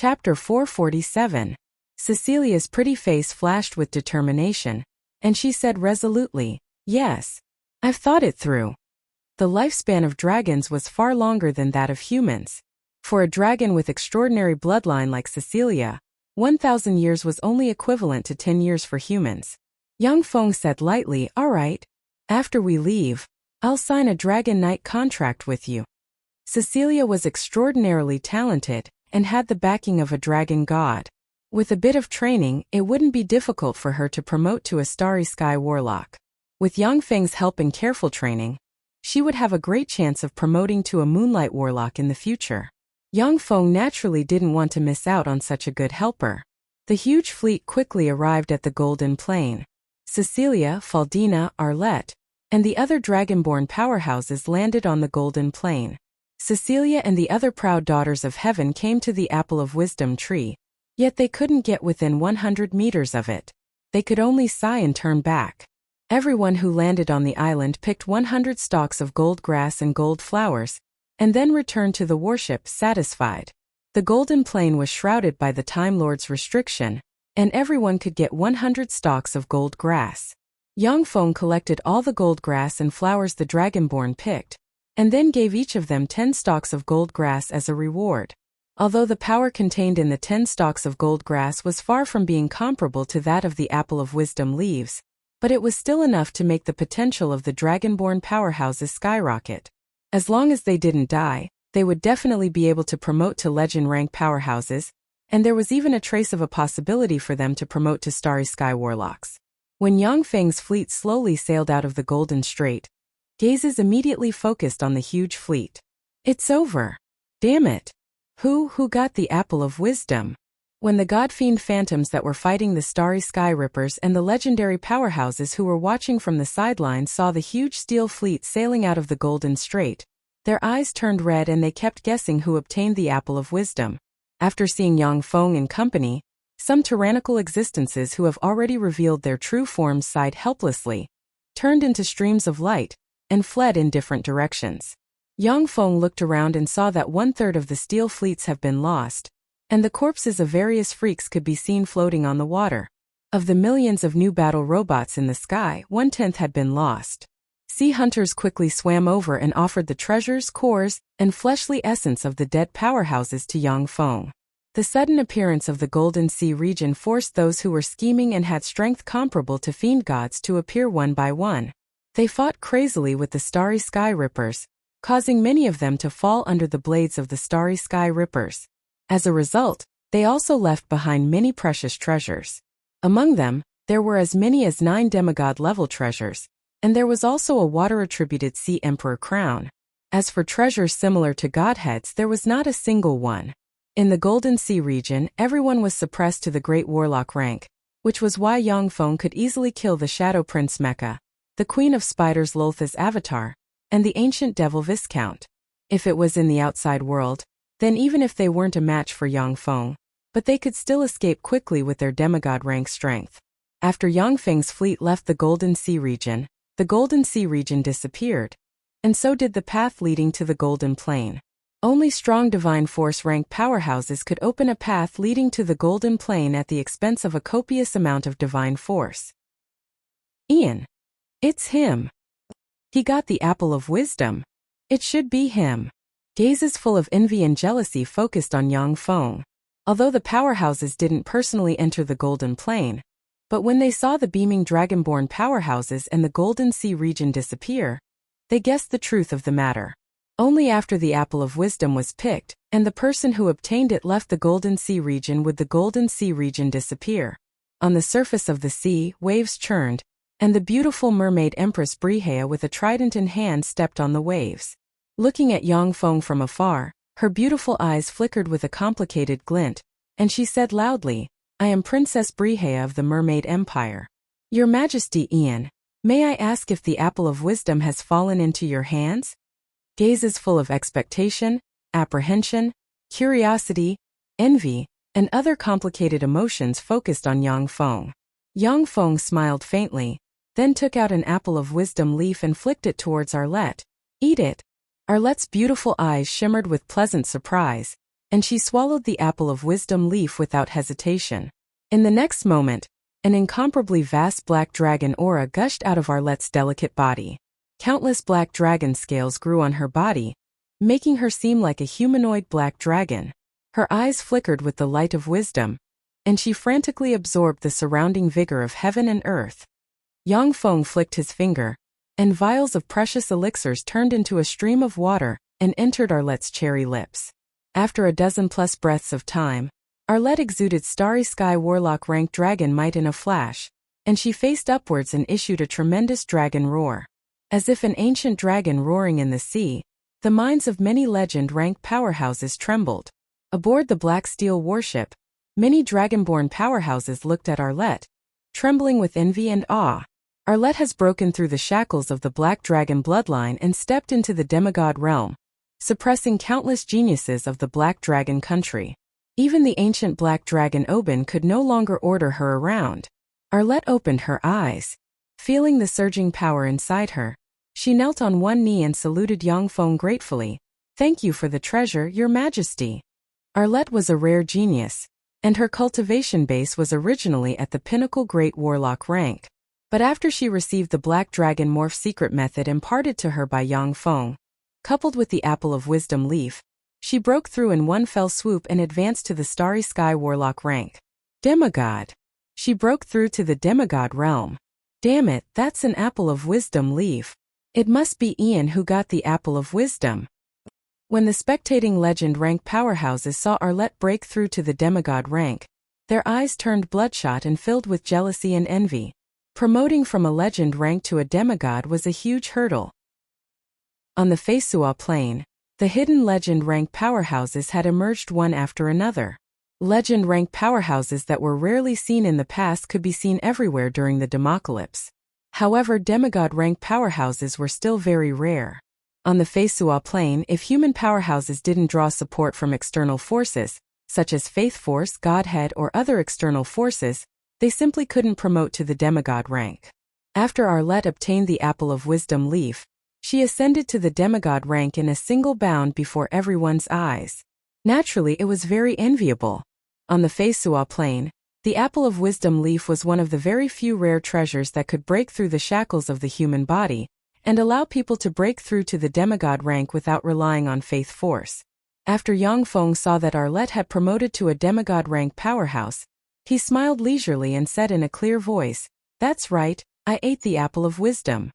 Chapter 447. Cecilia's pretty face flashed with determination, and she said resolutely, "Yes. I've thought it through." The lifespan of dragons was far longer than that of humans. For a dragon with extraordinary bloodline like Cecilia, 1,000 years was only equivalent to 10 years for humans. Yang Feng said lightly, "All right. After we leave, I'll sign a Dragon Knight contract with you." Cecilia was extraordinarily talented and had the backing of a dragon god. With a bit of training, it wouldn't be difficult for her to promote to a Starry Sky Warlock. With Yang Feng's help and careful training, she would have a great chance of promoting to a Moonlight Warlock in the future. Yang Feng naturally didn't want to miss out on such a good helper. The huge fleet quickly arrived at the Golden Plain. Cecilia, Faldina, Arlette, and the other dragonborn powerhouses landed on the Golden Plain. Cecilia and the other proud daughters of heaven came to the Apple of Wisdom tree, yet they couldn't get within 100 meters of it. They could only sigh and turn back. Everyone who landed on the island picked 100 stalks of gold grass and gold flowers, and then returned to the warship satisfied. The Golden Plain was shrouded by the Time Lord's restriction, and everyone could get 100 stalks of gold grass. Yang Feng collected all the gold grass and flowers the Dragonborn picked, and then gave each of them 10 stalks of gold grass as a reward. Although the power contained in the 10 stalks of gold grass was far from being comparable to that of the Apple of Wisdom leaves, but it was still enough to make the potential of the Dragonborn powerhouses skyrocket. As long as they didn't die, they would definitely be able to promote to legend rank powerhouses, and there was even a trace of a possibility for them to promote to Starry Sky Warlocks. When Yang Feng's fleet slowly sailed out of the Golden Strait, gazes immediately focused on the huge fleet. "It's over. Damn it. Who got the Apple of Wisdom?" When the God-fiend phantoms that were fighting the Starry Sky Rippers and the legendary powerhouses who were watching from the sidelines saw the huge steel fleet sailing out of the Golden Strait, their eyes turned red and they kept guessing who obtained the Apple of Wisdom. After seeing Yang Feng and company, some tyrannical existences who have already revealed their true forms sighed helplessly, turned into streams of light, and fled in different directions. Yang Feng looked around and saw that 1/3 of the steel fleets have been lost, and the corpses of various freaks could be seen floating on the water. Of the millions of new battle robots in the sky, 1/10 had been lost. Sea hunters quickly swam over and offered the treasures, cores, and fleshly essence of the dead powerhouses to Yang Feng. The sudden appearance of the Golden Sea region forced those who were scheming and had strength comparable to fiend gods to appear one by one. They fought crazily with the Starry Sky Rippers, causing many of them to fall under the blades of the Starry Sky Rippers. As a result, they also left behind many precious treasures. Among them, there were as many as 9 demigod-level treasures, and there was also a water-attributed Sea Emperor crown. As for treasures similar to godheads, there was not a single one. In the Golden Sea region, everyone was suppressed to the Great Warlock rank, which was why Yang Feng could easily kill the Shadow Prince Mecha, the Queen of Spiders Loltha's avatar, and the Ancient Devil Viscount. If it was in the outside world, then even if they weren't a match for Yang Feng, but they could still escape quickly with their demigod rank strength. After Yang Feng's fleet left the Golden Sea region disappeared, and so did the path leading to the Golden Plain. Only strong divine force rank powerhouses could open a path leading to the Golden Plain at the expense of a copious amount of divine force. "Ian. It's him. He got the Apple of Wisdom. It should be him." Gazes full of envy and jealousy focused on Yang Feng. Although the powerhouses didn't personally enter the Golden Plain, but when they saw the beaming Dragonborn powerhouses and the Golden Sea region disappear, they guessed the truth of the matter. Only after the Apple of Wisdom was picked, and the person who obtained it left the Golden Sea region would the Golden Sea region disappear. On the surface of the sea, waves churned, and the beautiful mermaid Empress Brihea with a trident in hand stepped on the waves. Looking at Yang Feng from afar, her beautiful eyes flickered with a complicated glint, and she said loudly, "I am Princess Brihea of the Mermaid Empire. Your Majesty Ian, may I ask if the Apple of Wisdom has fallen into your hands?" Gazes full of expectation, apprehension, curiosity, envy, and other complicated emotions focused on Yang Feng. Yang Feng smiled faintly, then took out an Apple of Wisdom leaf and flicked it towards Arlette. "Eat it." Arlette's beautiful eyes shimmered with pleasant surprise, and she swallowed the apple of wisdom leaf without hesitation. In the next moment, an incomparably vast black dragon aura gushed out of Arlette's delicate body. Countless black dragon scales grew on her body, making her seem like a humanoid black dragon. Her eyes flickered with the light of wisdom, and she frantically absorbed the surrounding vigor of heaven and earth. Yang Feng flicked his finger, and vials of precious elixirs turned into a stream of water and entered Arlette's cherry lips. After a dozen-plus breaths of time, Arlette exuded starry sky warlock rank dragon might in a flash, and she faced upwards and issued a tremendous dragon roar. As if an ancient dragon roaring in the sea, the minds of many legend rank powerhouses trembled. Aboard the Black Steel warship, many dragonborn powerhouses looked at Arlette, trembling with envy and awe. Arlette has broken through the shackles of the Black Dragon bloodline and stepped into the demigod realm, suppressing countless geniuses of the Black Dragon country. Even the ancient Black Dragon Oben could no longer order her around. Arlette opened her eyes. Feeling the surging power inside her, she knelt on one knee and saluted Yang Feng gratefully. "Thank you for the treasure, Your Majesty." Arlette was a rare genius, and her cultivation base was originally at the pinnacle Great Warlock rank. But after she received the Black Dragon Morph secret method imparted to her by Yang Feng, coupled with the Apple of Wisdom leaf, she broke through in one fell swoop and advanced to the Starry Sky Warlock rank. Demigod. She broke through to the demigod realm. Damn it, that's an Apple of Wisdom leaf. It must be Ian who got the Apple of Wisdom. When the spectating legend rank powerhouses saw Arlette break through to the demigod rank, their eyes turned bloodshot and filled with jealousy and envy. Promoting from a legend rank to a demigod was a huge hurdle. On the Feisua plain, the hidden legend rank powerhouses had emerged one after another. Legend rank powerhouses that were rarely seen in the past could be seen everywhere during the Democalypse. However, demigod rank powerhouses were still very rare. On the Feisua plain, if human powerhouses didn't draw support from external forces, such as Faith Force, Godhead, or other external forces, they simply couldn't promote to the demigod rank. After Arlette obtained the Apple of Wisdom leaf, she ascended to the demigod rank in a single bound before everyone's eyes. Naturally, it was very enviable. On the Feisua plain, the Apple of Wisdom leaf was one of the very few rare treasures that could break through the shackles of the human body and allow people to break through to the demigod rank without relying on Faith Force. After Yang Feng saw that Arlette had promoted to a demigod rank powerhouse, he smiled leisurely and said in a clear voice, "That's right, I ate the Apple of Wisdom."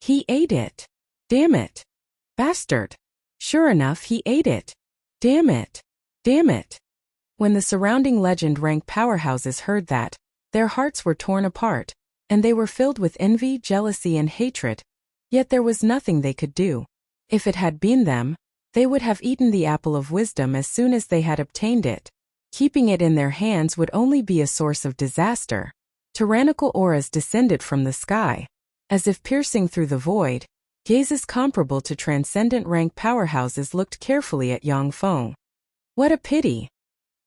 He ate it. Damn it. Bastard. Sure enough, he ate it. Damn it. Damn it. When the surrounding legend rank powerhouses heard that, their hearts were torn apart, and they were filled with envy, jealousy, and hatred. Yet there was nothing they could do. If it had been them, they would have eaten the Apple of Wisdom as soon as they had obtained it. Keeping it in their hands would only be a source of disaster. Tyrannical auras descended from the sky, as if piercing through the void. Gazes comparable to transcendent rank powerhouses looked carefully at Yang Feng. What a pity!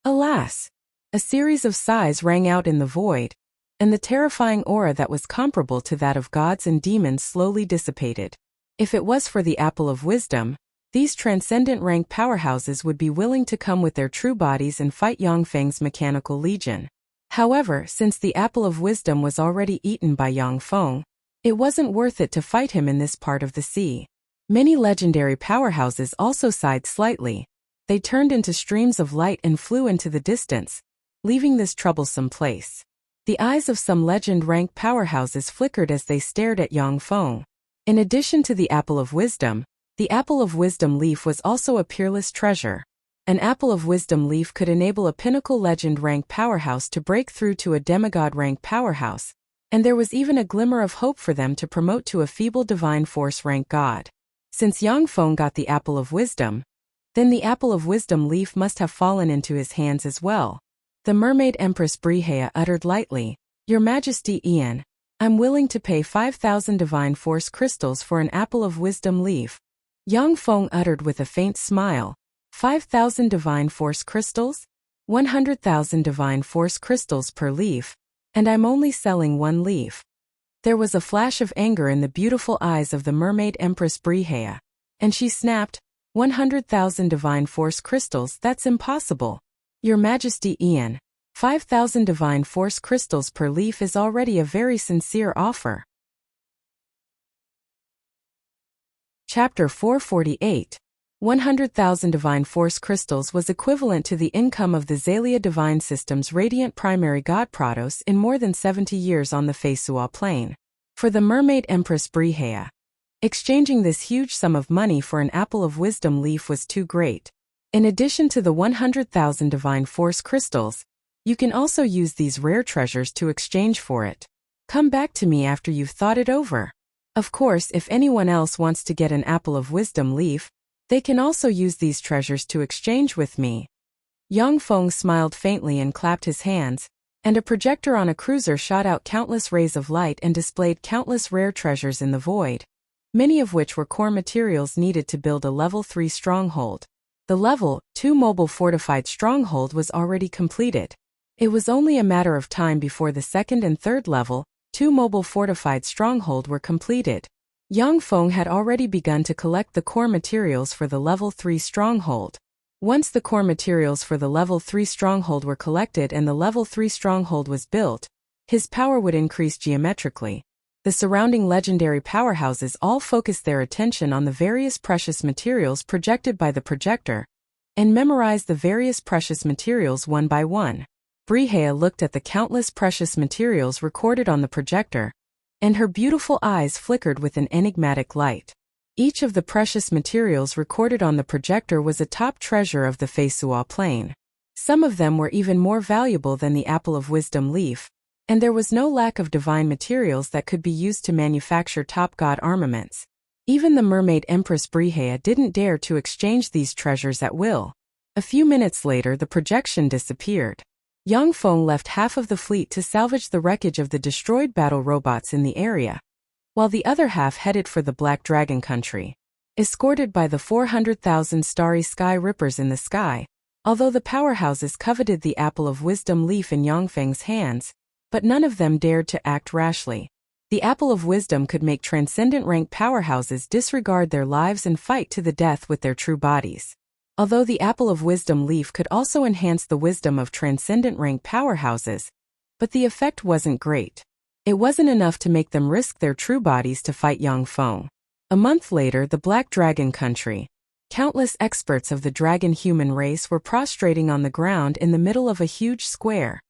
Alas! A series of sighs rang out in the void, and the terrifying aura that was comparable to that of gods and demons slowly dissipated. If it was for the Apple of Wisdom, these transcendent rank powerhouses would be willing to come with their true bodies and fight Yang Feng's mechanical legion. However, since the Apple of Wisdom was already eaten by Yang Feng, it wasn't worth it to fight him in this part of the sea. Many legendary powerhouses also sighed slightly. They turned into streams of light and flew into the distance, leaving this troublesome place. The eyes of some legend rank powerhouses flickered as they stared at Yang Feng. In addition to the Apple of Wisdom, the Apple of Wisdom leaf was also a peerless treasure. An Apple of Wisdom leaf could enable a pinnacle legend rank powerhouse to break through to a demigod rank powerhouse, and there was even a glimmer of hope for them to promote to a feeble divine force rank god. Since Yang Feng got the Apple of Wisdom, then the Apple of Wisdom leaf must have fallen into his hands as well. The Mermaid Empress Brihea uttered lightly, "Your Majesty Ian, I'm willing to pay 5,000 divine force crystals for an Apple of Wisdom leaf." Yang Feng uttered with a faint smile, 5,000 divine force crystals? 100,000 divine force crystals per leaf, and I'm only selling one leaf. There was a flash of anger in the beautiful eyes of the Mermaid Empress Brihea, and she snapped, 100,000 divine force crystals, that's impossible. Your Majesty Ian, 5,000 divine force crystals per leaf is already a very sincere offer. Chapter 448. 100,000 divine force crystals was equivalent to the income of the Xalia divine system's radiant primary god Prados in more than 70 years on the Feisua plane. For the mermaid Empress Brihea, exchanging this huge sum of money for an apple of wisdom leaf was too great. In addition to the 100,000 divine force crystals, you can also use these rare treasures to exchange for it. Come back to me after you've thought it over. Of course, if anyone else wants to get an apple of wisdom leaf, they can also use these treasures to exchange with me. Yang Feng smiled faintly and clapped his hands, and a projector on a cruiser shot out countless rays of light and displayed countless rare treasures in the void, many of which were core materials needed to build a level 3 stronghold. The level 2 mobile fortified stronghold was already completed. It was only a matter of time before the second and third level 2 mobile fortified stronghold were completed. Yang Feng had already begun to collect the core materials for the level 3 stronghold. Once the core materials for the level 3 stronghold were collected and the level 3 stronghold was built, his power would increase geometrically. The surrounding legendary powerhouses all focused their attention on the various precious materials projected by the projector, and memorized the various precious materials one by one. Brihea looked at the countless precious materials recorded on the projector, and her beautiful eyes flickered with an enigmatic light. Each of the precious materials recorded on the projector was a top treasure of the Feisua plane. Some of them were even more valuable than the apple of wisdom leaf, and there was no lack of divine materials that could be used to manufacture top god armaments. Even the mermaid Empress Brihea didn't dare to exchange these treasures at will. A few minutes later, the projection disappeared. Yang Feng left half of the fleet to salvage the wreckage of the destroyed battle robots in the area, while the other half headed for the Black Dragon country. Escorted by the 400,000 starry sky rippers in the sky, although the powerhouses coveted the apple of wisdom leaf in Yang Feng's hands, but none of them dared to act rashly. The apple of wisdom could make transcendent rank powerhouses disregard their lives and fight to the death with their true bodies. Although the apple of wisdom leaf could also enhance the wisdom of transcendent rank powerhouses, but the effect wasn't great. It wasn't enough to make them risk their true bodies to fight Yang Feng. A month later, the Black Dragon country. Countless experts of the dragon human race were prostrating on the ground in the middle of a huge square.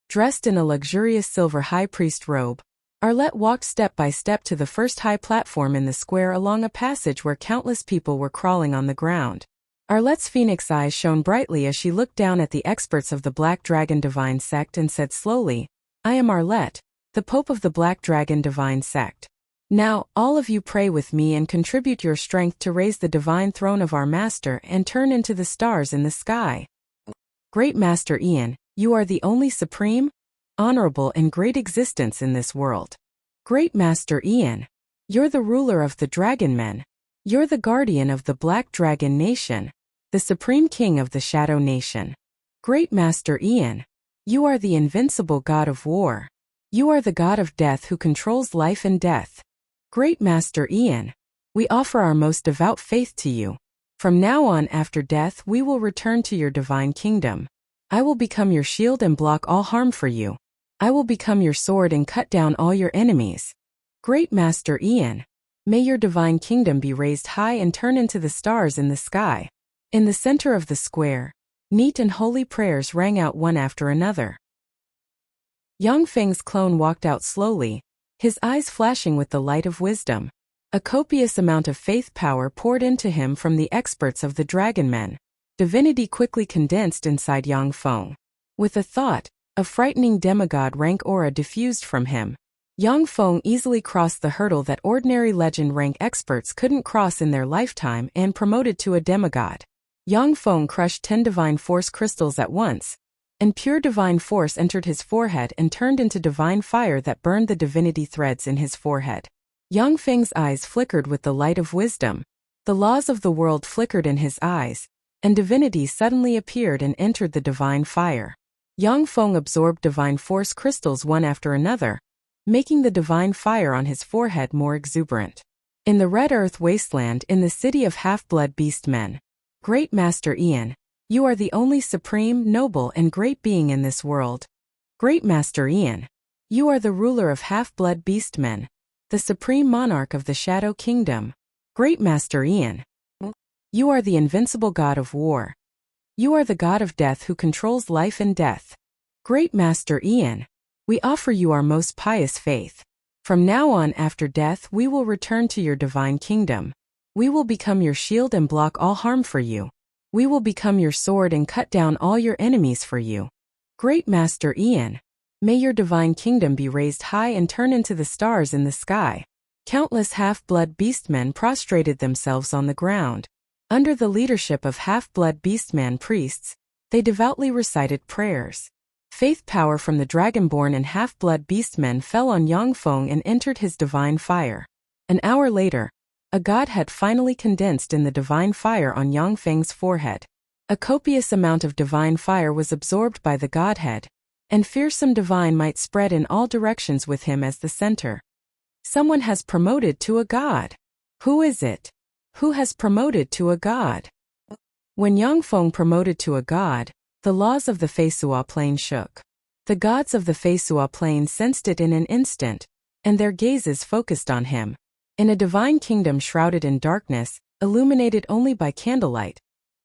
Dressed in a luxurious silver high priest robe, Arlette walked step by step to the first high platform in the square along a passage where countless people were crawling on the ground. Arlette's phoenix eyes shone brightly as she looked down at the experts of the Black Dragon Divine Sect and said slowly, "I am Arlette, the Pope of the Black Dragon Divine Sect. Now, all of you pray with me and contribute your strength to raise the divine throne of our Master and turn into the stars in the sky. Great Master Ian, you are the only supreme, honorable and great existence in this world. Great Master Ian, you're the ruler of the Dragon Men. You're the guardian of the Black Dragon Nation, the supreme king of the Shadow Nation. Great Master Ian, you are the invincible god of war. You are the god of death who controls life and death. Great Master Ian, we offer our most devout faith to you. From now on, after death, we will return to your divine kingdom. I will become your shield and block all harm for you. I will become your sword and cut down all your enemies. Great Master Ian, may your divine kingdom be raised high and turn into the stars in the sky." In the center of the square, neat and holy prayers rang out one after another. Yang Feng's clone walked out slowly, his eyes flashing with the light of wisdom. A copious amount of faith power poured into him from the experts of the Dragon Men. Divinity quickly condensed inside Yang Feng. With a thought, a frightening demigod rank aura diffused from him. Yang Feng easily crossed the hurdle that ordinary legend rank experts couldn't cross in their lifetime and promoted to a demigod. Yang Feng crushed 10 divine force crystals at once, and pure divine force entered his forehead and turned into divine fire that burned the divinity threads in his forehead. Yang Feng's eyes flickered with the light of wisdom. The laws of the world flickered in his eyes, and divinity suddenly appeared and entered the divine fire. Yang Feng absorbed divine force crystals one after another, making the divine fire on his forehead more exuberant. In the Red Earth Wasteland in the city of half-blood beast men. Great Master Ian, you are the only supreme, noble and great being in this world. Great Master Ian, you are the ruler of half-blood beast men, the supreme monarch of the Shadow Kingdom. Great Master Ian, you are the invincible god of war. You are the god of death who controls life and death. Great Master Ian, we offer you our most pious faith. From now on after death we will return to your divine kingdom. We will become your shield and block all harm for you. We will become your sword and cut down all your enemies for you. Great Master Ian, may your divine kingdom be raised high and turn into the stars in the sky. Countless half-blood beastmen prostrated themselves on the ground. Under the leadership of half-blood beastman priests, they devoutly recited prayers. Faith power from the dragonborn and half-blood beastmen fell on Yangfeng and entered his divine fire. An hour later, a god had finally condensed in the divine fire on Yangfeng's forehead. A copious amount of divine fire was absorbed by the godhead, and fearsome divine might spread in all directions with him as the center. Someone has promoted to a god. Who is it? Who has promoted to a god? When Yangfeng promoted to a god, the laws of the Feisua Plain shook. The gods of the Feisua Plain sensed it in an instant, and their gazes focused on him. In a divine kingdom shrouded in darkness, illuminated only by candlelight,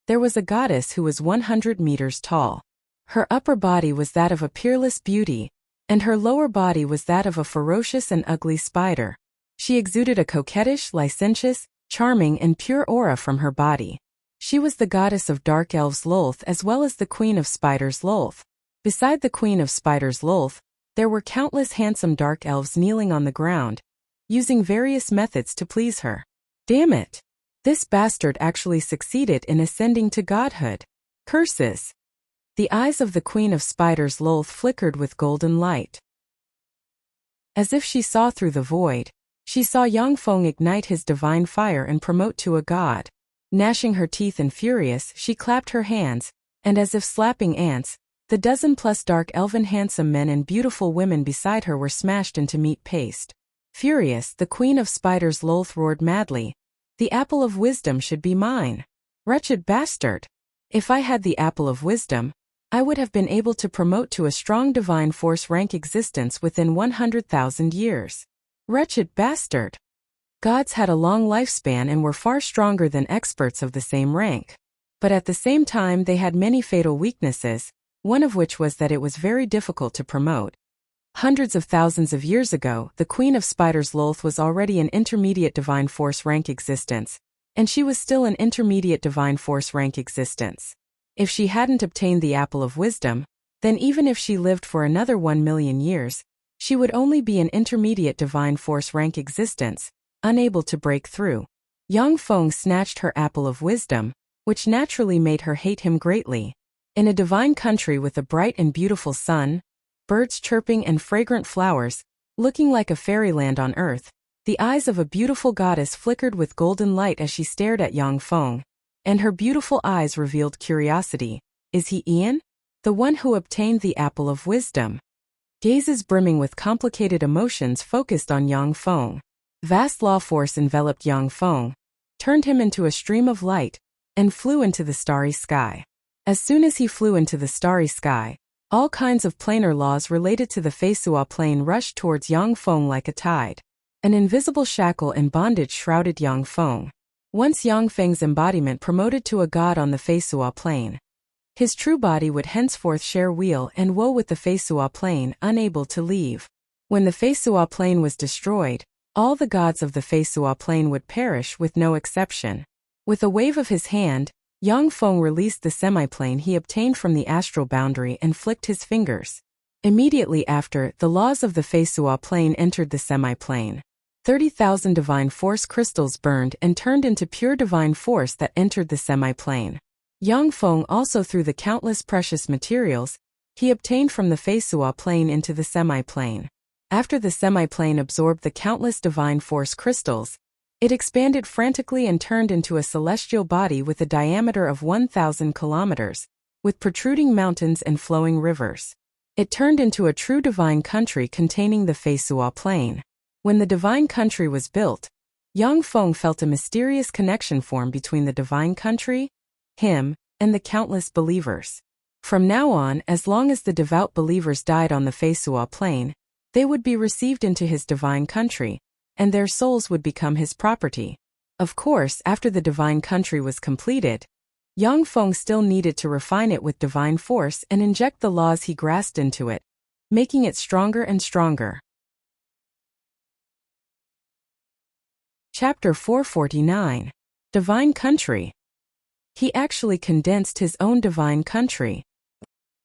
there was a goddess who was 100 meters tall. Her upper body was that of a peerless beauty, and her lower body was that of a ferocious and ugly spider. She exuded a coquettish, licentious, charming and pure aura from her body. She was the goddess of dark elves Lolth as well as the queen of spiders Lolth. Beside the queen of spiders Lolth, there were countless handsome dark elves kneeling on the ground, using various methods to please her. Damn it! This bastard actually succeeded in ascending to godhood. Curses! The eyes of the queen of spiders Lolth flickered with golden light. As if she saw through the void, she saw Yangfeng ignite his divine fire and promote to a god. Gnashing her teeth and furious, she clapped her hands, and as if slapping ants, the dozen-plus dark elven handsome men and beautiful women beside her were smashed into meat paste. Furious, the queen of spiders Lolth roared madly, "The apple of wisdom should be mine! Wretched bastard! If I had the apple of wisdom, I would have been able to promote to a strong divine force rank existence within 100,000 years. Wretched bastard! Gods had a long lifespan and were far stronger than experts of the same rank. But at the same time they had many fatal weaknesses, one of which was that it was very difficult to promote. Hundreds of thousands of years ago, the Queen of Spiders Lolth was already an intermediate divine force rank existence, and she was still an intermediate divine force rank existence. If she hadn't obtained the apple of wisdom, then even if she lived for another 1,000,000 years, she would only be an intermediate divine force rank existence, unable to break through. Yangfeng snatched her apple of wisdom, which naturally made her hate him greatly. In a divine country with a bright and beautiful sun, birds chirping and fragrant flowers, looking like a fairyland on earth, the eyes of a beautiful goddess flickered with golden light as she stared at Yangfeng, and her beautiful eyes revealed curiosity. Is he Ian? The one who obtained the apple of wisdom? Gazes brimming with complicated emotions focused on Yangfeng. Vast law force enveloped Yangfeng, turned him into a stream of light, and flew into the starry sky. As soon as he flew into the starry sky, all kinds of planar laws related to the Feisua plane rushed towards Yangfeng like a tide. An invisible shackle and bondage shrouded Yangfeng. Once Yangfeng's embodiment promoted to a god on the Feisua plane, his true body would henceforth share weal and woe with the Feisua plane, unable to leave. When the Feisua plane was destroyed, all the gods of the Feisua plane would perish with no exception. With a wave of his hand, Yangfeng released the semiplane he obtained from the astral boundary and flicked his fingers. Immediately after, the laws of the Feisua plane entered the semiplane. 30,000 divine force crystals burned and turned into pure divine force that entered the semiplane. Yangfeng also threw the countless precious materials he obtained from the Feisua plane into the semiplane. After the semiplane absorbed the countless divine force crystals, it expanded frantically and turned into a celestial body with a diameter of 1,000 kilometers, with protruding mountains and flowing rivers. It turned into a true divine country containing the Feisua plane. When the divine country was built, Yang Feng felt a mysterious connection form between the divine country, him, and the countless believers. From now on, as long as the devout believers died on the Feisua plain, they would be received into his divine country, and their souls would become his property. Of course, after the divine country was completed, Yang Feng still needed to refine it with divine force and inject the laws he grasped into it, making it stronger and stronger. Chapter 449. Divine Country. He actually condensed his own divine country.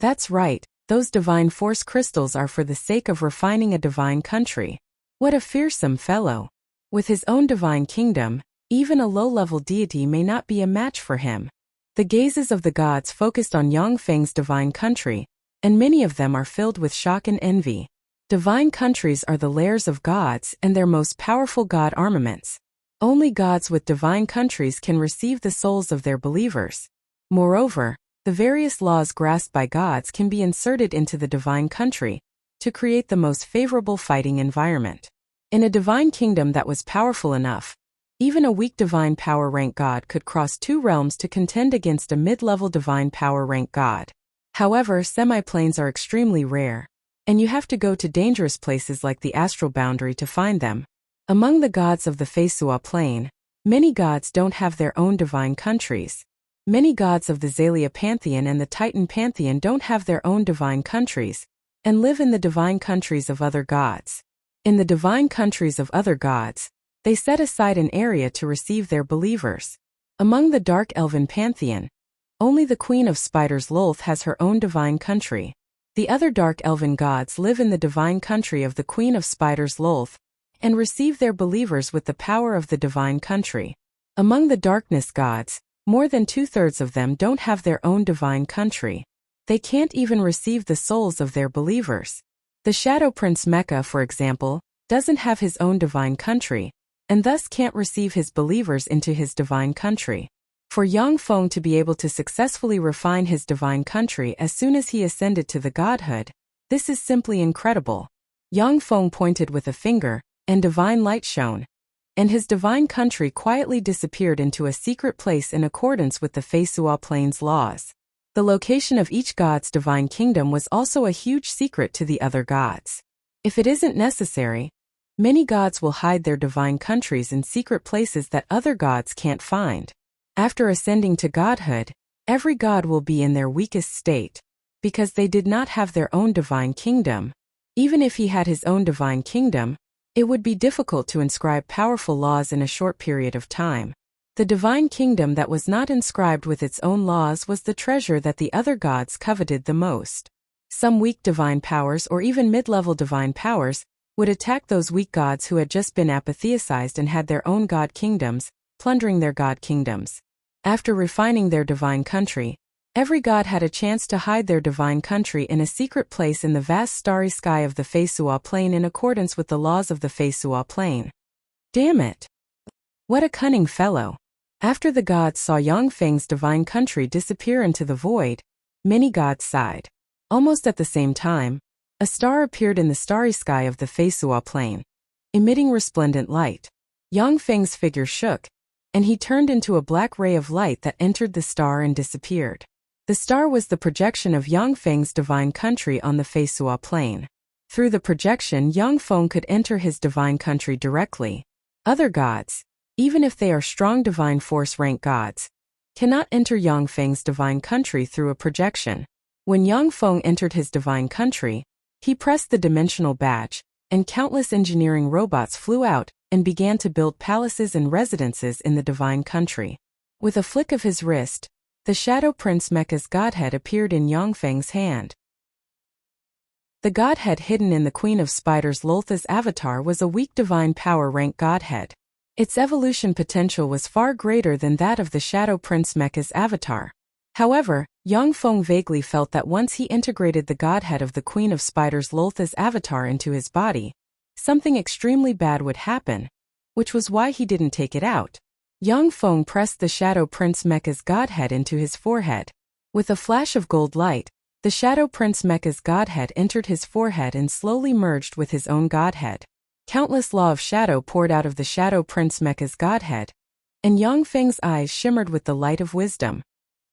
That's right, those divine force crystals are for the sake of refining a divine country. What a fearsome fellow. With his own divine kingdom, even a low-level deity may not be a match for him. The gazes of the gods focused on Yang Feng's divine country, and many of them are filled with shock and envy. Divine countries are the lairs of gods and their most powerful god armaments. Only gods with divine countries can receive the souls of their believers. Moreover, the various laws grasped by gods can be inserted into the divine country to create the most favorable fighting environment. In a divine kingdom that was powerful enough, even a weak divine power rank god could cross two realms to contend against a mid-level divine power rank god. However, semi-planes are extremely rare, and you have to go to dangerous places like the astral boundary to find them. Among the gods of the Feisua plane, many gods don't have their own divine countries. Many gods of the Xalia pantheon and the Titan pantheon don't have their own divine countries, and live in the divine countries of other gods. In the divine countries of other gods, they set aside an area to receive their believers. Among the Dark Elven pantheon, only the Queen of Spiders Lolth has her own divine country. The other Dark Elven gods live in the divine country of the Queen of Spiders Lolth, and receive their believers with the power of the divine country. Among the Darkness gods, more than 2/3 of them don't have their own divine country. They can't even receive the souls of their believers. The Shadow Prince Mecha, for example, doesn't have his own divine country, and thus can't receive his believers into his divine country. For Yang Feng to be able to successfully refine his divine country as soon as he ascended to the godhood, this is simply incredible. Yang Feng pointed with a finger, and divine light shone, and his divine country quietly disappeared into a secret place in accordance with the Feisua plane's laws. The location of each god's divine kingdom was also a huge secret to the other gods. If it isn't necessary, many gods will hide their divine countries in secret places that other gods can't find. After ascending to godhood, every god will be in their weakest state, because they did not have their own divine kingdom. Even if he had his own divine kingdom, it would be difficult to inscribe powerful laws in a short period of time. The divine kingdom that was not inscribed with its own laws was the treasure that the other gods coveted the most. Some weak divine powers or even mid-level divine powers would attack those weak gods who had just been apatheized and had their own god kingdoms, plundering their god kingdoms. After refining their divine country, every god had a chance to hide their divine country in a secret place in the vast starry sky of the Feisua plane in accordance with the laws of the Feisua plane. Damn it! What a cunning fellow! After the gods saw Yang Feng's divine country disappear into the void, many gods sighed. Almost at the same time, a star appeared in the starry sky of the Feisua plane, emitting resplendent light. Yang Feng's figure shook, and he turned into a black ray of light that entered the star and disappeared. The star was the projection of Yang Feng's divine country on the Feisua plane. Through the projection, Yang Feng could enter his divine country directly. Other gods, even if they are strong divine force rank gods, cannot enter Yang Feng's divine country through a projection. When Yang Feng entered his divine country, he pressed the dimensional badge, and countless engineering robots flew out and began to build palaces and residences in the divine country. With a flick of his wrist, the Shadow Prince Mecha's godhead appeared in Yang Feng's hand. The godhead hidden in the Queen of Spiders Loltha's avatar was a weak divine power rank godhead. Its evolution potential was far greater than that of the Shadow Prince Mecha's avatar. However, Yang Feng vaguely felt that once he integrated the godhead of the Queen of Spiders Loltha's avatar into his body, something extremely bad would happen, which was why he didn't take it out. Yang Feng pressed the Shadow Prince Mecha's godhead into his forehead. With a flash of gold light, the Shadow Prince Mecha's godhead entered his forehead and slowly merged with his own godhead. Countless law of shadow poured out of the Shadow Prince Mecha's godhead, and Yang Feng's eyes shimmered with the light of wisdom.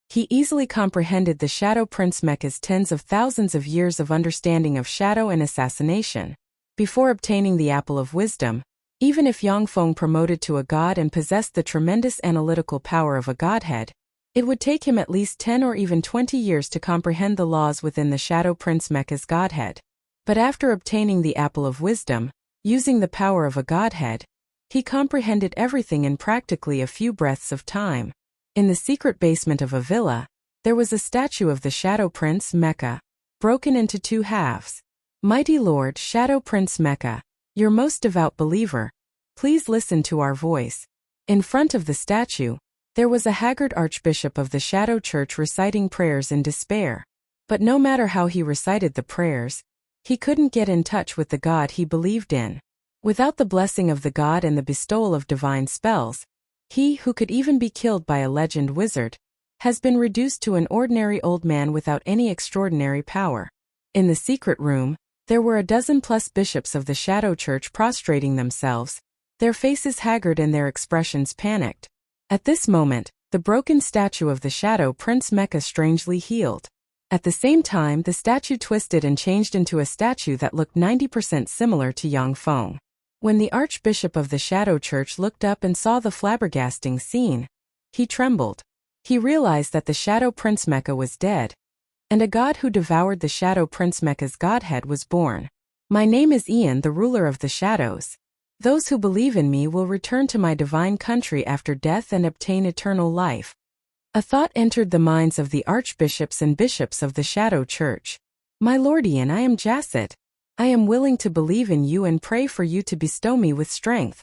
He easily comprehended the Shadow Prince Mecha's tens of thousands of years of understanding of shadow and assassination. Before obtaining the Apple of Wisdom, even if Yang Feng promoted to a god and possessed the tremendous analytical power of a godhead, it would take him at least 10 or even 20 years to comprehend the laws within the Shadow Prince Mecha's godhead. But after obtaining the Apple of Wisdom, using the power of a godhead, he comprehended everything in practically a few breaths of time. In the secret basement of a villa, there was a statue of the Shadow Prince Mecha, broken into two halves. Mighty Lord Shadow Prince Mecha, your most devout believer, please listen to our voice. In front of the statue, there was a haggard archbishop of the Shadow Church reciting prayers in despair. But no matter how he recited the prayers, he couldn't get in touch with the God he believed in. Without the blessing of the God and the bestowal of divine spells, he who could even be killed by a legend wizard has been reduced to an ordinary old man without any extraordinary power. In the secret room, there were a dozen plus bishops of the Shadow Church prostrating themselves, their faces haggard and their expressions panicked. At this moment, the broken statue of the Shadow Prince Mecha strangely healed. At the same time, the statue twisted and changed into a statue that looked 90% similar to Yang Feng. When the Archbishop of the Shadow Church looked up and saw the flabbergasting scene, he trembled. He realized that the Shadow Prince Mecha was dead, and a god who devoured the Shadow Prince Mecha's godhead was born. My name is Ian, the ruler of the shadows. Those who believe in me will return to my divine country after death and obtain eternal life. A thought entered the minds of the archbishops and bishops of the Shadow Church. My Lord Ian, I am Jasset. I am willing to believe in you and pray for you to bestow me with strength.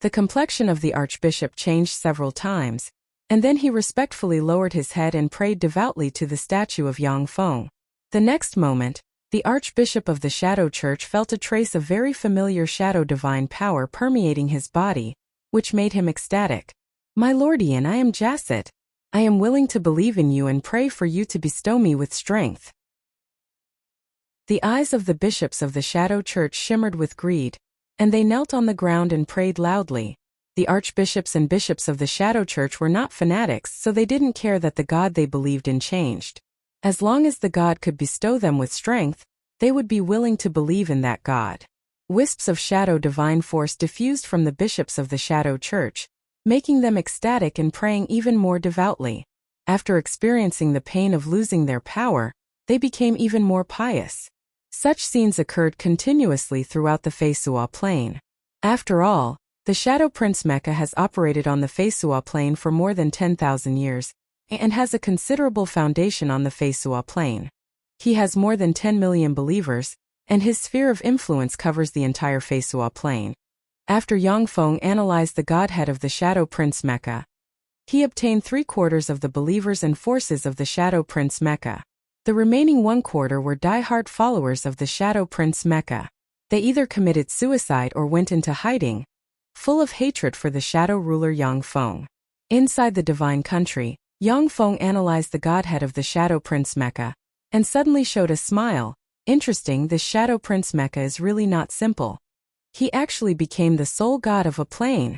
The complexion of the archbishop changed several times, and then he respectfully lowered his head and prayed devoutly to the statue of Yang Feng. The next moment, the archbishop of the Shadow Church felt a trace of very familiar shadow divine power permeating his body, which made him ecstatic. My Lord Ian, I am Jasset. I am willing to believe in you and pray for you to bestow me with strength. The eyes of the bishops of the Shadow Church shimmered with greed, and they knelt on the ground and prayed loudly. The archbishops and bishops of the Shadow Church were not fanatics, so they didn't care that the god they believed in changed. As long as the god could bestow them with strength, they would be willing to believe in that god. Wisps of shadow divine force diffused from the bishops of the Shadow Church, making them ecstatic and praying even more devoutly. After experiencing the pain of losing their power, they became even more pious. Such scenes occurred continuously throughout the Feisua Plain. After all, the Shadow Prince Mecha has operated on the Feisua Plain for more than 10,000 years, and has a considerable foundation on the Feisua Plain. He has more than 10 million believers, and his sphere of influence covers the entire Feisua Plain. After Yang Feng analyzed the godhead of the Shadow Prince Mecha, he obtained 3/4 of the believers and forces of the Shadow Prince Mecha. The remaining 1/4 were die-hard followers of the Shadow Prince Mecha. They either committed suicide or went into hiding, full of hatred for the shadow ruler Yang Feng. Inside the divine country, Yang Feng analyzed the godhead of the Shadow Prince Mecha, and suddenly showed a smile. Interesting, this Shadow Prince Mecha is really not simple. He actually became the sole god of a plane.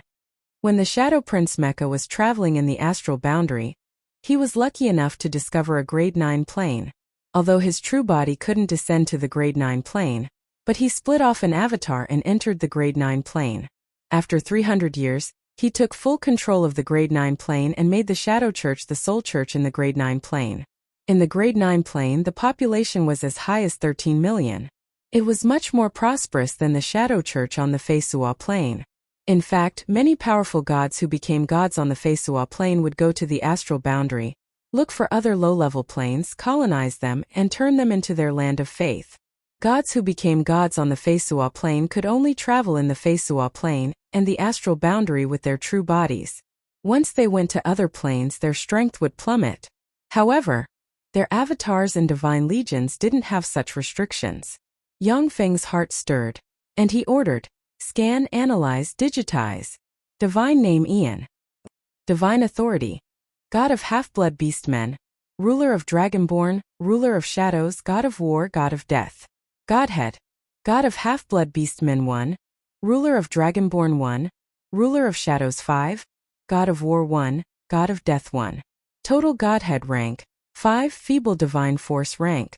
When the Shadow Prince Mecha was traveling in the astral boundary, he was lucky enough to discover a grade 9 plane. Although his true body couldn't descend to the grade 9 plane, but he split off an avatar and entered the grade 9 plane. After 300 years, he took full control of the grade 9 plane and made the Shadow Church the sole church in the grade 9 plane. In the grade 9 plane, the population was as high as 13 million. It was much more prosperous than the Shadow Church on the Feisua Plain. In fact, many powerful gods who became gods on the Feisua Plain would go to the astral boundary, look for other low-level planes, colonize them, and turn them into their land of faith. Gods who became gods on the Feisua Plain could only travel in the Feisua Plain and the astral boundary with their true bodies. Once they went to other planes, their strength would plummet. However, their avatars and divine legions didn't have such restrictions. Yang Feng's heart stirred, and he ordered, scan, analyze, digitize. Divine name Ian. Divine authority. God of half-blood beastmen. Ruler of dragonborn, ruler of shadows, god of war, god of death. Godhead. God of half-blood beastmen 1. Ruler of Dragonborn 1, Ruler of Shadows 5, God of War 1, God of Death 1. Total Godhead rank, 5. Feeble Divine Force rank.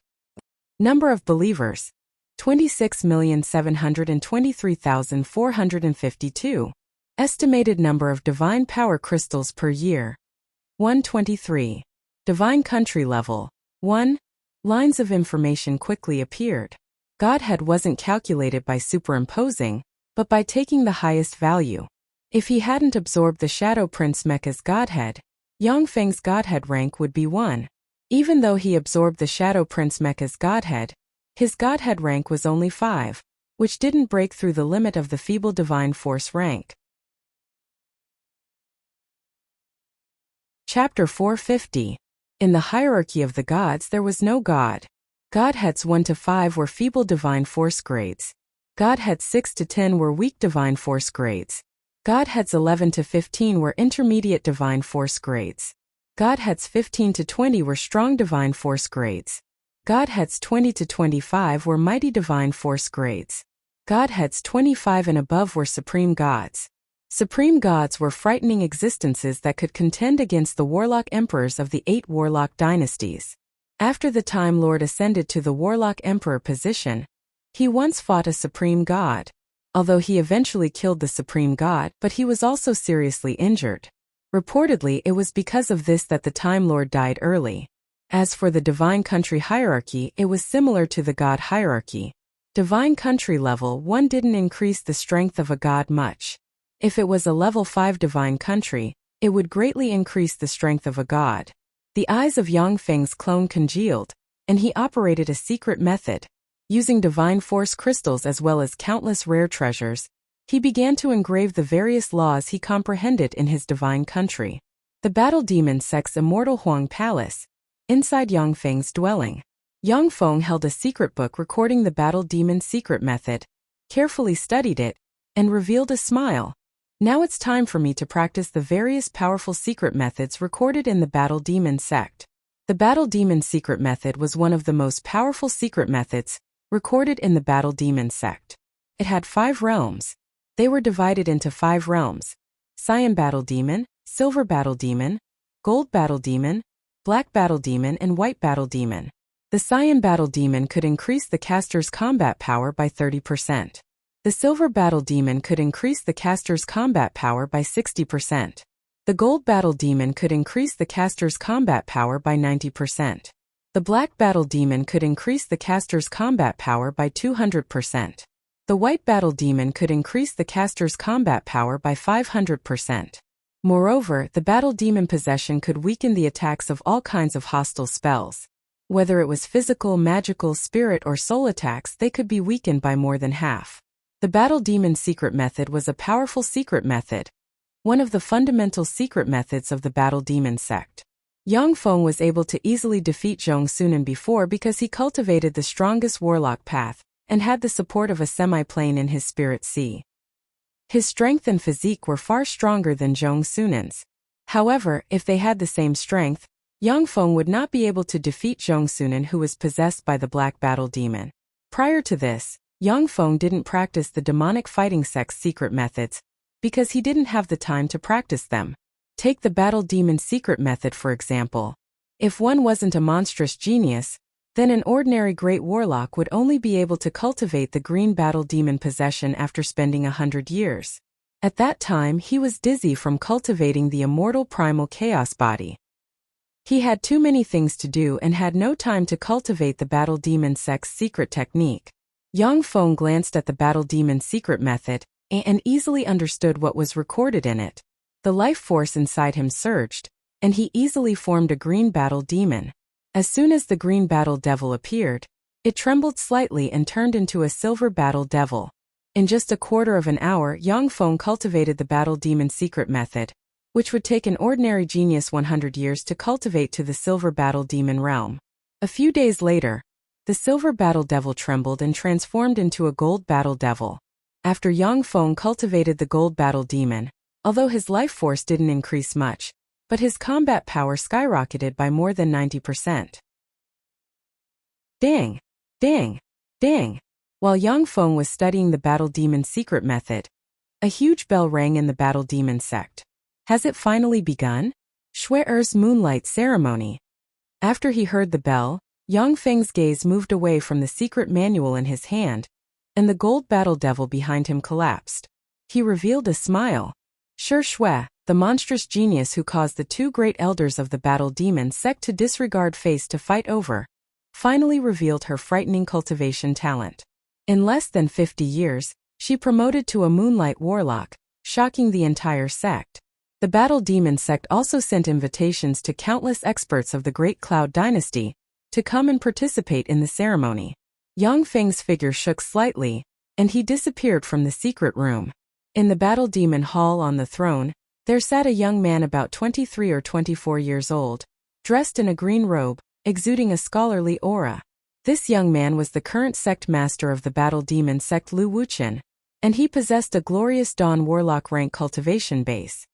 Number of believers, 26,723,452. Estimated number of divine power crystals per year, 123. Divine country level, 1. Lines of information quickly appeared. Godhead wasn't calculated by superimposing, but by taking the highest value. If he hadn't absorbed the Shadow Prince Mecha's Godhead, Yongfeng's Godhead rank would be 1. Even though he absorbed the Shadow Prince Mecha's Godhead, his Godhead rank was only 5, which didn't break through the limit of the Feeble Divine Force rank. Chapter 450. In the hierarchy of the gods there was no god. Godheads 1 to 5 were Feeble Divine Force grades. Godheads 6 to 10 were Weak Divine Force grades. Godheads 11 to 15 were Intermediate Divine Force grades. Godheads 15 to 20 were Strong Divine Force grades. Godheads 20 to 25 were Mighty Divine Force grades. Godheads 25 and above were Supreme Gods. Supreme Gods were frightening existences that could contend against the Warlock Emperors of the 8 Warlock dynasties. After the Time Lord ascended to the Warlock Emperor position, he once fought a Supreme God, although he eventually killed the Supreme God, but he was also seriously injured. Reportedly, it was because of this that the Time Lord died early. As for the Divine Country hierarchy, it was similar to the God hierarchy. Divine Country level 1 didn't increase the strength of a god much. If it was a level 5 Divine Country, it would greatly increase the strength of a god. The eyes of Yongfeng's clone congealed, and he operated a secret method. Using divine force crystals as well as countless rare treasures, he began to engrave the various laws he comprehended in his Divine Country. The Battle Demon Sect's immortal Huang Palace, inside Yongfeng's dwelling. Yongfeng held a secret book recording the Battle Demon secret method, carefully studied it, and revealed a smile. Now it's time for me to practice the various powerful secret methods recorded in the Battle Demon sect. The Battle Demon secret method was one of the most powerful secret methods recorded in the Battle Demon sect. It had 5 realms. They were divided into 5 realms: Cyan Battle Demon, Silver Battle Demon, Gold Battle Demon, Black Battle Demon, and White Battle Demon. The Cyan Battle Demon could increase the caster's combat power by 30%. The Silver Battle Demon could increase the caster's combat power by 60%. The Gold Battle Demon could increase the caster's combat power by 90%. The Black Battle Demon could increase the caster's combat power by 200%. The White Battle Demon could increase the caster's combat power by 500%. Moreover, the Battle Demon possession could weaken the attacks of all kinds of hostile spells. Whether it was physical, magical, spirit, or soul attacks, they could be weakened by more than half. The Battle Demon secret method was a powerful secret method, one of the fundamental secret methods of the Battle Demon sect. Yongfeng was able to easily defeat Zhong Sunan before because he cultivated the strongest warlock path and had the support of a semi-plane in his spirit sea. His strength and physique were far stronger than Zhong Sunan's. However, if they had the same strength, Yongfeng would not be able to defeat Zhong Sunan, who was possessed by the Black Battle Demon. Prior to this, Yongfeng didn't practice the demonic fighting sect's secret methods because he didn't have the time to practice them. Take the Battle Demon secret method for example. If one wasn't a monstrous genius, then an ordinary great warlock would only be able to cultivate the Green Battle Demon possession after spending 100 years. At that time he was dizzy from cultivating the immortal primal chaos body. He had too many things to do and had no time to cultivate the Battle Demon sect's secret technique. Yongfeng glanced at the Battle Demon secret method and easily understood what was recorded in it. The life force inside him surged, and he easily formed a Green Battle Demon. As soon as the Green Battle Devil appeared, it trembled slightly and turned into a Silver Battle Devil. In just a quarter of an hour, Yongfeng cultivated the Battle Demon secret method, which would take an ordinary genius 100 years to cultivate to the Silver Battle Demon realm. A few days later, the Silver Battle Devil trembled and transformed into a Gold Battle Devil. After Yongfeng cultivated the Gold Battle Demon, although his life force didn't increase much, but his combat power skyrocketed by more than 90%. Ding! Ding! Ding! While Yang Feng was studying the battle demon's secret method, a huge bell rang in the battle demon sect. Has it finally begun? Shui-Er's moonlight ceremony. After he heard the bell, Yang Feng's gaze moved away from the secret manual in his hand, and the gold battle devil behind him collapsed. He revealed a smile. Shui, the monstrous genius who caused the two great elders of the battle demon sect to disregard face to fight over, finally revealed her frightening cultivation talent. In less than 50 years, she promoted to a moonlight warlock, shocking the entire sect. The battle demon sect also sent invitations to countless experts of the Great Cloud Dynasty to come and participate in the ceremony. Yang Feng's figure shook slightly, and he disappeared from the secret room. In the battle demon hall on the throne, there sat a young man about 23 or 24 years old, dressed in a green robe, exuding a scholarly aura. This young man was the current sect master of the battle demon sect Lu Wuxian, and he possessed a glorious dawn warlock rank cultivation base.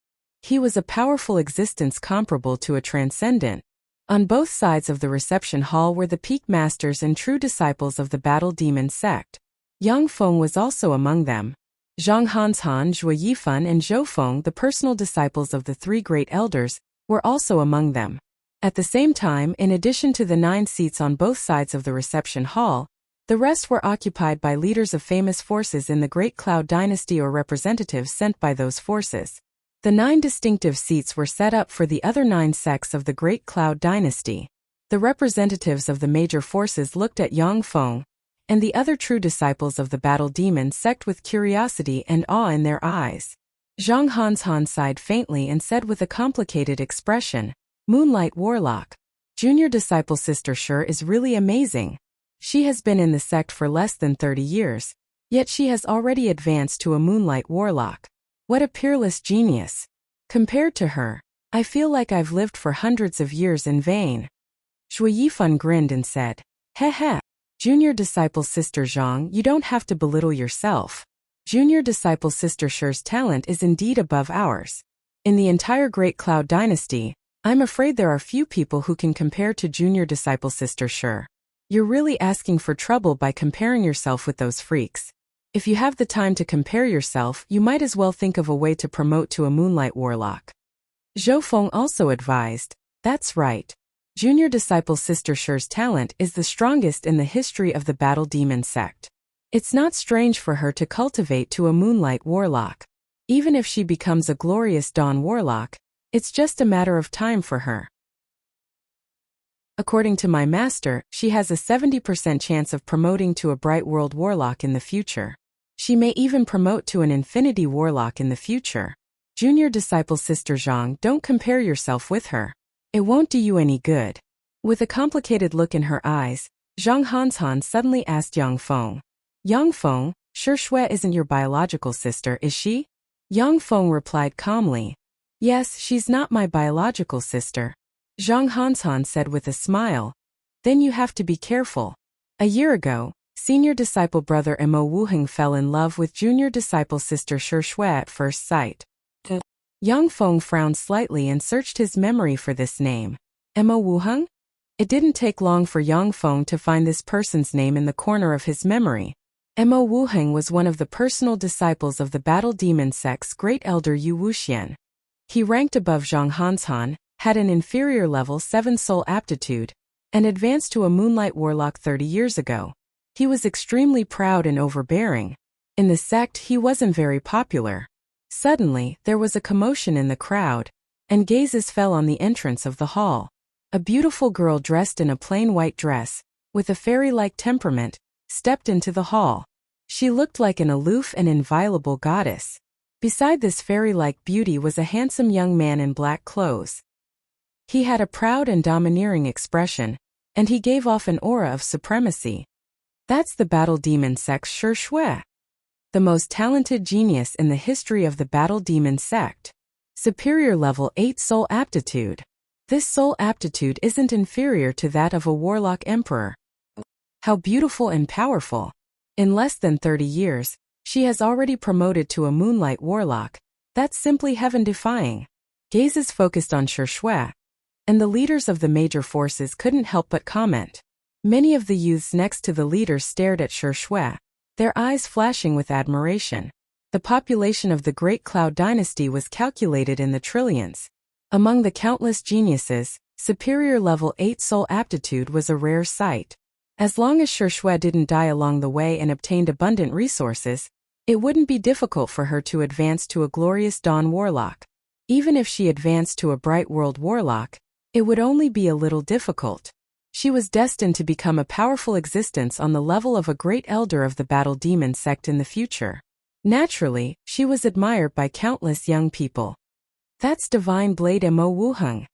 He was a powerful existence comparable to a transcendent. On both sides of the reception hall were the peak masters and true disciples of the battle demon sect. Yang Feng was also among them. Zhang Hanshan, Zhuo Yifan and Zhou Feng, the personal disciples of the three great elders, were also among them. At the same time, in addition to the 9 seats on both sides of the reception hall, the rest were occupied by leaders of famous forces in the Great Cloud Dynasty or representatives sent by those forces. The 9 distinctive seats were set up for the other 9 sects of the Great Cloud Dynasty. The representatives of the major forces looked at Yang Feng and the other true disciples of the battle demon sect with curiosity and awe in their eyes. Zhang Hanshan sighed faintly and said with a complicated expression, "Moonlight Warlock. Junior disciple Sister Shi is really amazing. She has been in the sect for less than 30 years, yet she has already advanced to a Moonlight Warlock. What a peerless genius. Compared to her, I feel like I've lived for hundreds of years in vain." Zhuo Yifan grinned and said, "Heh. Junior disciple Sister Zhang, you don't have to belittle yourself. Junior disciple Sister Shi's talent is indeed above ours. In the entire Great Cloud Dynasty, I'm afraid there are few people who can compare to junior disciple Sister Shi. You're really asking for trouble by comparing yourself with those freaks. If you have the time to compare yourself, you might as well think of a way to promote to a Moonlight Warlock." Zhou Feng also advised, "That's right. Junior disciple Sister Shi's talent is the strongest in the history of the battle demon sect. It's not strange for her to cultivate to a Moonlight Warlock. Even if she becomes a glorious Dawn Warlock, it's just a matter of time for her. According to my master, she has a 70% chance of promoting to a Bright World Warlock in the future. She may even promote to an Infinity Warlock in the future. Junior disciple Sister Zhang, don't compare yourself with her. It won't do you any good." With a complicated look in her eyes, Zhang Hanshan suddenly asked Yang Feng, "Yang Feng, Shui isn't your biological sister, is she?" Yang Feng replied calmly, "Yes, she's not my biological sister." Zhang Hanshan said with a smile, "Then you have to be careful. A year ago, senior disciple brother Mo Wuheng fell in love with junior disciple sister Shui at first sight." Yang Feng frowned slightly and searched his memory for this name. Mo Wuheng? It didn't take long for Yang Feng to find this person's name in the corner of his memory. Mo Wuheng was one of the personal disciples of the battle demon sect's great elder Yu Wuxian. He ranked above Zhang Hanshan, had an inferior level 7 soul aptitude, and advanced to a Moonlight Warlock 30 years ago. He was extremely proud and overbearing. In the sect, he wasn't very popular. Suddenly, there was a commotion in the crowd, and gazes fell on the entrance of the hall. A beautiful girl dressed in a plain white dress, with a fairy-like temperament, stepped into the hall. She looked like an aloof and inviolable goddess. Beside this fairy-like beauty was a handsome young man in black clothes. He had a proud and domineering expression, and he gave off an aura of supremacy. That's the battle demon sect's Shui, the most talented genius in the history of the battle demon sect. Superior level 8 soul aptitude. This soul aptitude isn't inferior to that of a warlock emperor. How beautiful and powerful. In less than 30 years, she has already promoted to a Moonlight Warlock. That's simply heaven-defying. Gazes focused on Shui, and the leaders of the major forces couldn't help but comment. Many of the youths next to the leaders stared at Shui, their eyes flashing with admiration. The population of the Great Cloud Dynasty was calculated in the trillions. Among the countless geniuses, superior level 8 soul aptitude was a rare sight. As long as Shui didn't die along the way and obtained abundant resources, it wouldn't be difficult for her to advance to a glorious Dawn Warlock. Even if she advanced to a Bright World Warlock, it would only be a little difficult. She was destined to become a powerful existence on the level of a great elder of the Battle Demon sect in the future. Naturally, she was admired by countless young people. That's Divine Blade Mo Wuheng.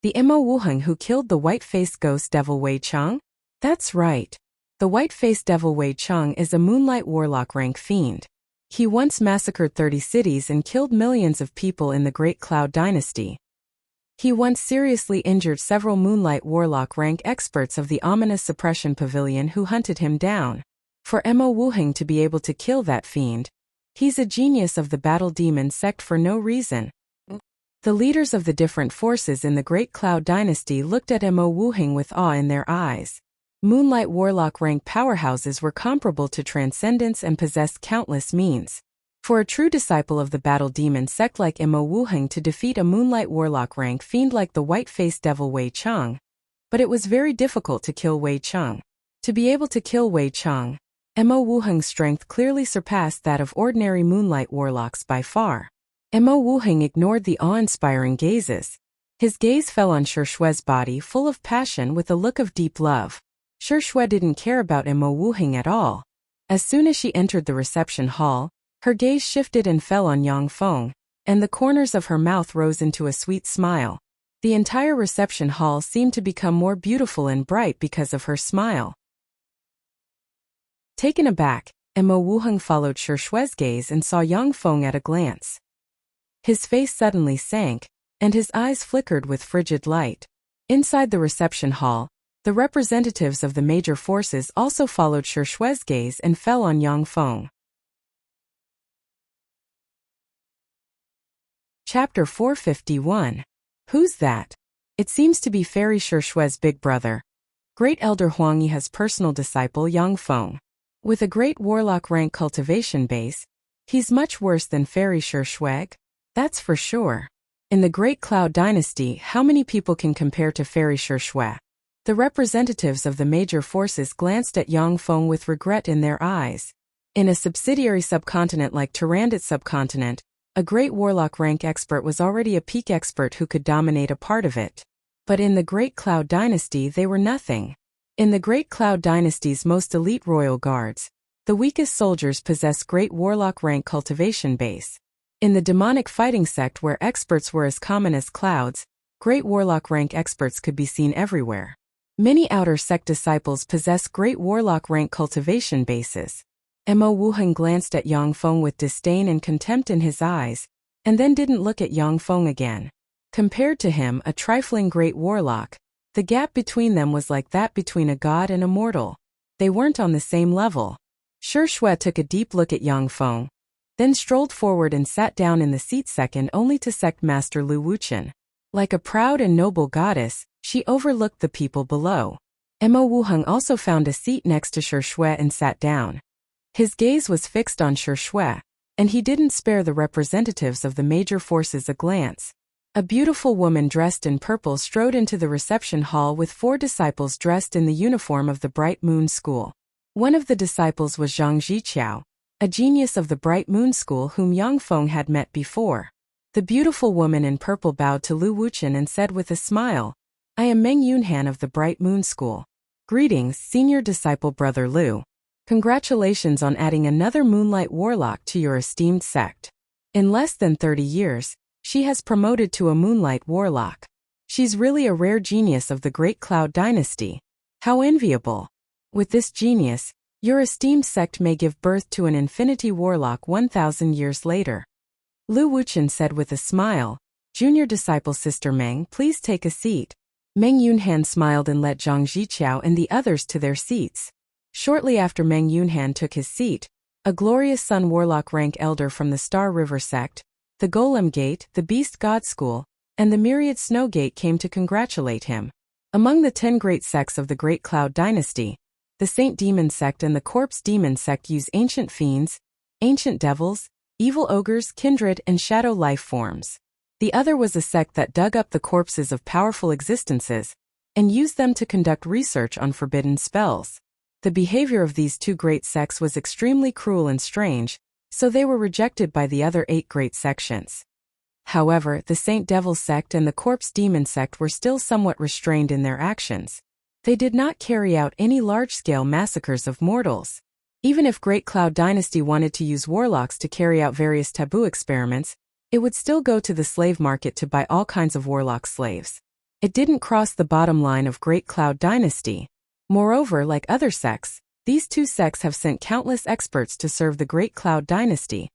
The Mo Wuheng who killed the white-faced ghost devil Wei Cheng? That's right. The white-faced devil Wei Cheng is a Moonlight Warlock rank fiend. He once massacred 30 cities and killed millions of people in the Great Cloud Dynasty. He once seriously injured several Moonlight Warlock rank experts of the ominous Suppression Pavilion who hunted him down. For Mo Wuheng to be able to kill that fiend, he's a genius of the Battle Demon sect for no reason. The leaders of the different forces in the Great Cloud Dynasty looked at Mo Wuheng with awe in their eyes. Moonlight Warlock rank powerhouses were comparable to transcendence and possessed countless means. For a true disciple of the Battle Demon sect like Mo Wuheng to defeat a Moonlight Warlock rank fiend like the white-faced devil Wei Cheng. But it was very difficult to kill Wei Cheng. To be able to kill Wei Cheng, Mo Wuheng's strength clearly surpassed that of ordinary Moonlight Warlocks by far. Mo Wuheng ignored the awe-inspiring gazes. His gaze fell on Shui's body full of passion with a look of deep love. Shui didn't care about Mo Wuheng at all. As soon as she entered the reception hall, her gaze shifted and fell on Yang Feng, and the corners of her mouth rose into a sweet smile. The entire reception hall seemed to become more beautiful and bright because of her smile. Taken aback, Mo Wuheng followed Shui's gaze and saw Yang Feng at a glance. His face suddenly sank, and his eyes flickered with frigid light. Inside the reception hall, the representatives of the major forces also followed Shui's gaze and fell on Yang Feng. Chapter 451. Who's that? It seems to be Fairy Shui's big brother. Great Elder Huangyi's personal disciple Yang Feng. With a great warlock rank cultivation base, he's much worse than Fairy Shui. That's for sure. In the Great Cloud Dynasty, how many people can compare to Fairy Shui? The representatives of the major forces glanced at Yang Feng with regret in their eyes. In a subsidiary subcontinent like Tyrandot subcontinent, a great warlock rank expert was already a peak expert who could dominate a part of it. But in the Great Cloud Dynasty they were nothing. In the Great Cloud Dynasty's most elite royal guards, the weakest soldiers possess great warlock rank cultivation base. In the demonic fighting sect where experts were as common as clouds, great warlock rank experts could be seen everywhere. Many outer sect disciples possess great warlock rank cultivation bases. Mo Wuheng glanced at Yang Feng with disdain and contempt in his eyes, and then didn't look at Yang Feng again. Compared to him, a trifling great warlock, the gap between them was like that between a god and a mortal. They weren't on the same level. Shui took a deep look at Yang Feng, then strolled forward and sat down in the seat second only to sect master Lu Wuqian. Like a proud and noble goddess, she overlooked the people below. Mo Wuheng also found a seat next to Shui and sat down. His gaze was fixed on Shui, and he didn't spare the representatives of the major forces a glance. A beautiful woman dressed in purple strode into the reception hall with 4 disciples dressed in the uniform of the Bright Moon School. One of the disciples was Zhang Zhiqiao, a genius of the Bright Moon School whom Yang Feng had met before. The beautiful woman in purple bowed to Lu Wuqian and said with a smile, "I am Meng Yunhan of the Bright Moon School. Greetings, senior disciple brother Lu. Congratulations on adding another Moonlight Warlock to your esteemed sect. In less than 30 years, she has promoted to a Moonlight Warlock. She's really a rare genius of the Great Cloud Dynasty. How enviable. With this genius, your esteemed sect may give birth to an Infinity Warlock 1,000 years later." Lu Wuqian said with a smile, "Junior disciple Sister Meng, please take a seat." Meng Yunhan smiled and led Zhang Zhiqiao and the others to their seats. Shortly after Meng Yunhan took his seat, a glorious Sun Warlock rank elder from the Star River sect, the Golem Gate, the Beast God School, and the Myriad Snow Gate came to congratulate him. Among the 10 great sects of the Great Cloud Dynasty, The Saint Demon sect and the Corpse Demon sect use ancient fiends, ancient devils, evil ogres, kindred, and shadow life forms. The other was a sect that dug up the corpses of powerful existences and used them to conduct research on forbidden spells. The behavior of these two great sects was extremely cruel and strange, so they were rejected by the other 8 great sections. However, the Saint Devil sect and the Corpse Demon sect were still somewhat restrained in their actions. They did not carry out any large-scale massacres of mortals. Even if Great Cloud Dynasty wanted to use warlocks to carry out various taboo experiments, it would still go to the slave market to buy all kinds of warlock slaves. It didn't cross the bottom line of Great Cloud Dynasty. Moreover, like other sects, these two sects have sent countless experts to serve the Great Cloud Dynasty,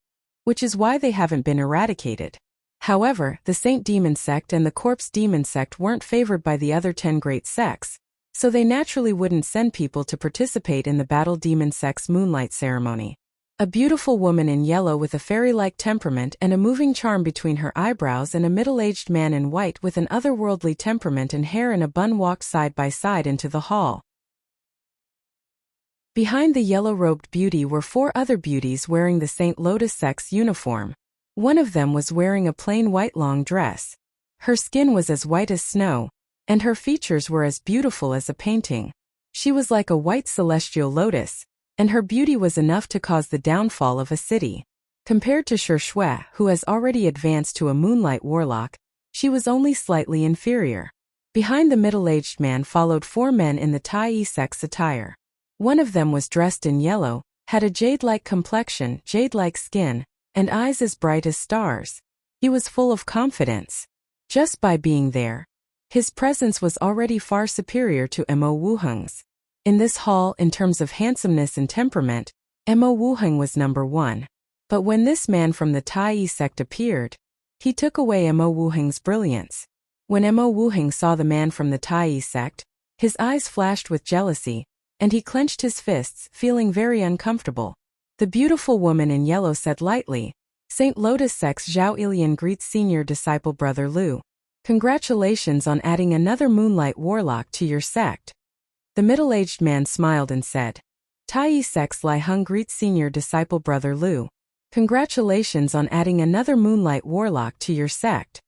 which is why they haven't been eradicated. However, the Saint Demon sect and the Corpse Demon sect weren't favored by the other 10 great sects, so they naturally wouldn't send people to participate in the Battle Demon sect's moonlight ceremony. A beautiful woman in yellow with a fairy-like temperament and a moving charm between her eyebrows and a middle-aged man in white with an otherworldly temperament and hair in a bun walked side by side into the hall. Behind the yellow-robed beauty were 4 other beauties wearing the Saint Lotus sect's uniform. One of them was wearing a plain white long dress. Her skin was as white as snow, and her features were as beautiful as a painting. She was like a white celestial lotus, and her beauty was enough to cause the downfall of a city. Compared to Shui, who has already advanced to a moonlight warlock, she was only slightly inferior. Behind the middle-aged man followed 4 men in the Tai sect's attire. One of them was dressed in yellow, had a jade-like complexion, jade-like skin, and eyes as bright as stars. He was full of confidence. Just by being there, his presence was already far superior to Mo Wuheng's. In this hall, in terms of handsomeness and temperament, Mo Wuheng was number 1. But when this man from the Tai sect appeared, he took away Mo Wuheng's brilliance. When Mo Wuheng saw the man from the Tai sect, his eyes flashed with jealousy, and he clenched his fists, feeling very uncomfortable. The beautiful woman in yellow said lightly, "Saint Lotus sect's Zhao Ilian greets senior disciple Brother Lu. Congratulations on adding another moonlight warlock to your sect." The middle-aged man smiled and said, "Tai sect's Lai Heng greets senior disciple Brother Lu. Congratulations on adding another moonlight warlock to your sect."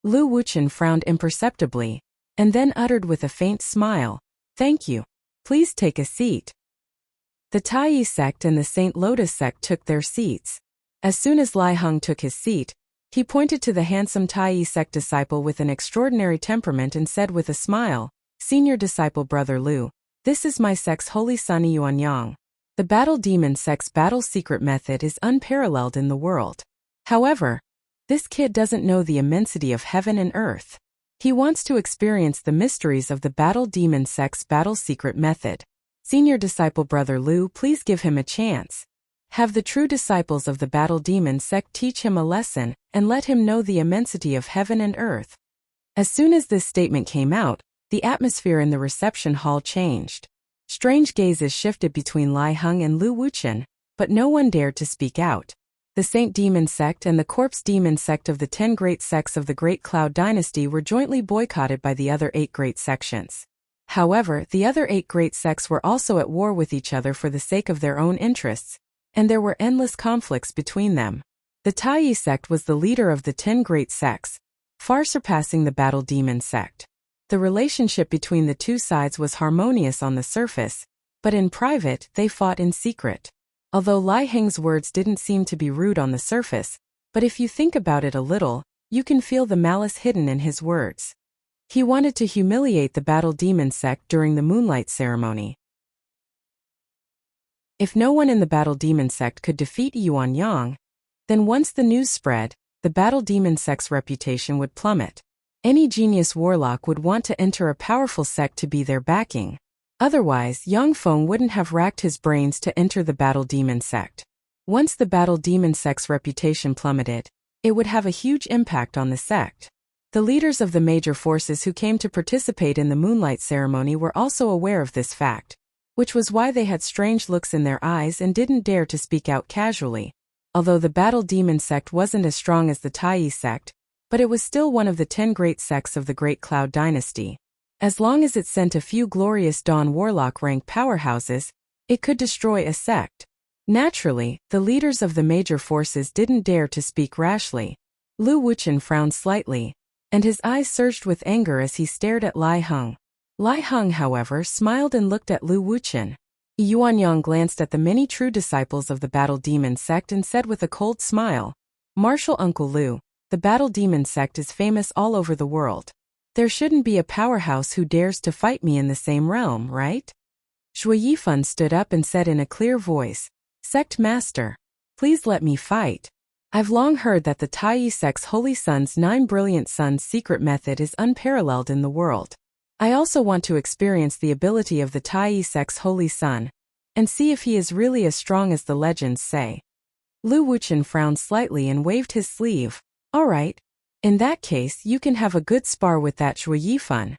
Lu Wuchen frowned imperceptibly, and then uttered with a faint smile, "Thank you. Please take a seat." The Tai sect and the Saint Lotus sect took their seats. As soon as Lai Heng took his seat, he pointed to the handsome Tai sect disciple with an extraordinary temperament and said with a smile, "Senior disciple Brother Lu, this is my sect's holy son Yuanyang. The Battle Demon sect's battle secret method is unparalleled in the world. However, this kid doesn't know the immensity of heaven and earth. He wants to experience the mysteries of the Battle Demon sect's battle secret method. Senior disciple Brother Lu, please give him a chance. Have the true disciples of the Battle Demon sect teach him a lesson, and let him know the immensity of heaven and earth." As soon as this statement came out, the atmosphere in the reception hall changed. Strange gazes shifted between Lai Heng and Lu Wuchen, but no one dared to speak out. The Saint Demon sect and the Corpse Demon sect of the 10 great sects of the Great Cloud Dynasty were jointly boycotted by the other 8 great sections. However, the other 8 great sects were also at war with each other for the sake of their own interests, and there were endless conflicts between them. The Tai sect was the leader of the 10 great sects, far surpassing the Battle Demon sect. The relationship between the two sides was harmonious on the surface, but in private, they fought in secret. Although Lai Heng's words didn't seem to be rude on the surface, but if you think about it a little, you can feel the malice hidden in his words. He wanted to humiliate the Battle Demon sect during the Moonlight ceremony. If no one in the Battle Demon sect could defeat Yuanyang, then once the news spread, the Battle Demon sect's reputation would plummet. Any genius warlock would want to enter a powerful sect to be their backing. Otherwise, Yang Feng wouldn't have racked his brains to enter the Battle Demon sect. Once the Battle Demon sect's reputation plummeted, it would have a huge impact on the sect. The leaders of the major forces who came to participate in the Moonlight ceremony were also aware of this fact, which was why they had strange looks in their eyes and didn't dare to speak out casually. Although the Battle Demon sect wasn't as strong as the Tai sect, but it was still one of the 10 great sects of the Great Cloud Dynasty. As long as it sent a few glorious Dawn Warlock rank powerhouses, it could destroy a sect. Naturally, the leaders of the major forces didn't dare to speak rashly. Lu Wuqian frowned slightly, and his eyes surged with anger as he stared at Lai Heng. Lai Heng, however, smiled and looked at Lu Wuqian. Yuanyang glanced at the many true disciples of the Battle Demon sect and said with a cold smile, "Martial Uncle Lu, the Battle Demon sect is famous all over the world. There shouldn't be a powerhouse who dares to fight me in the same realm, right?" Shui Yifan stood up and said in a clear voice, "Sect Master, please let me fight. I've long heard that the Tai sect's Holy Sun's 9 Brilliant Suns secret method is unparalleled in the world. I also want to experience the ability of the Tai sect's Holy Sun, and see if he is really as strong as the legends say." Lu Wuqian frowned slightly and waved his sleeve. "All right. In that case, you can have a good spar with that Shui Yifan."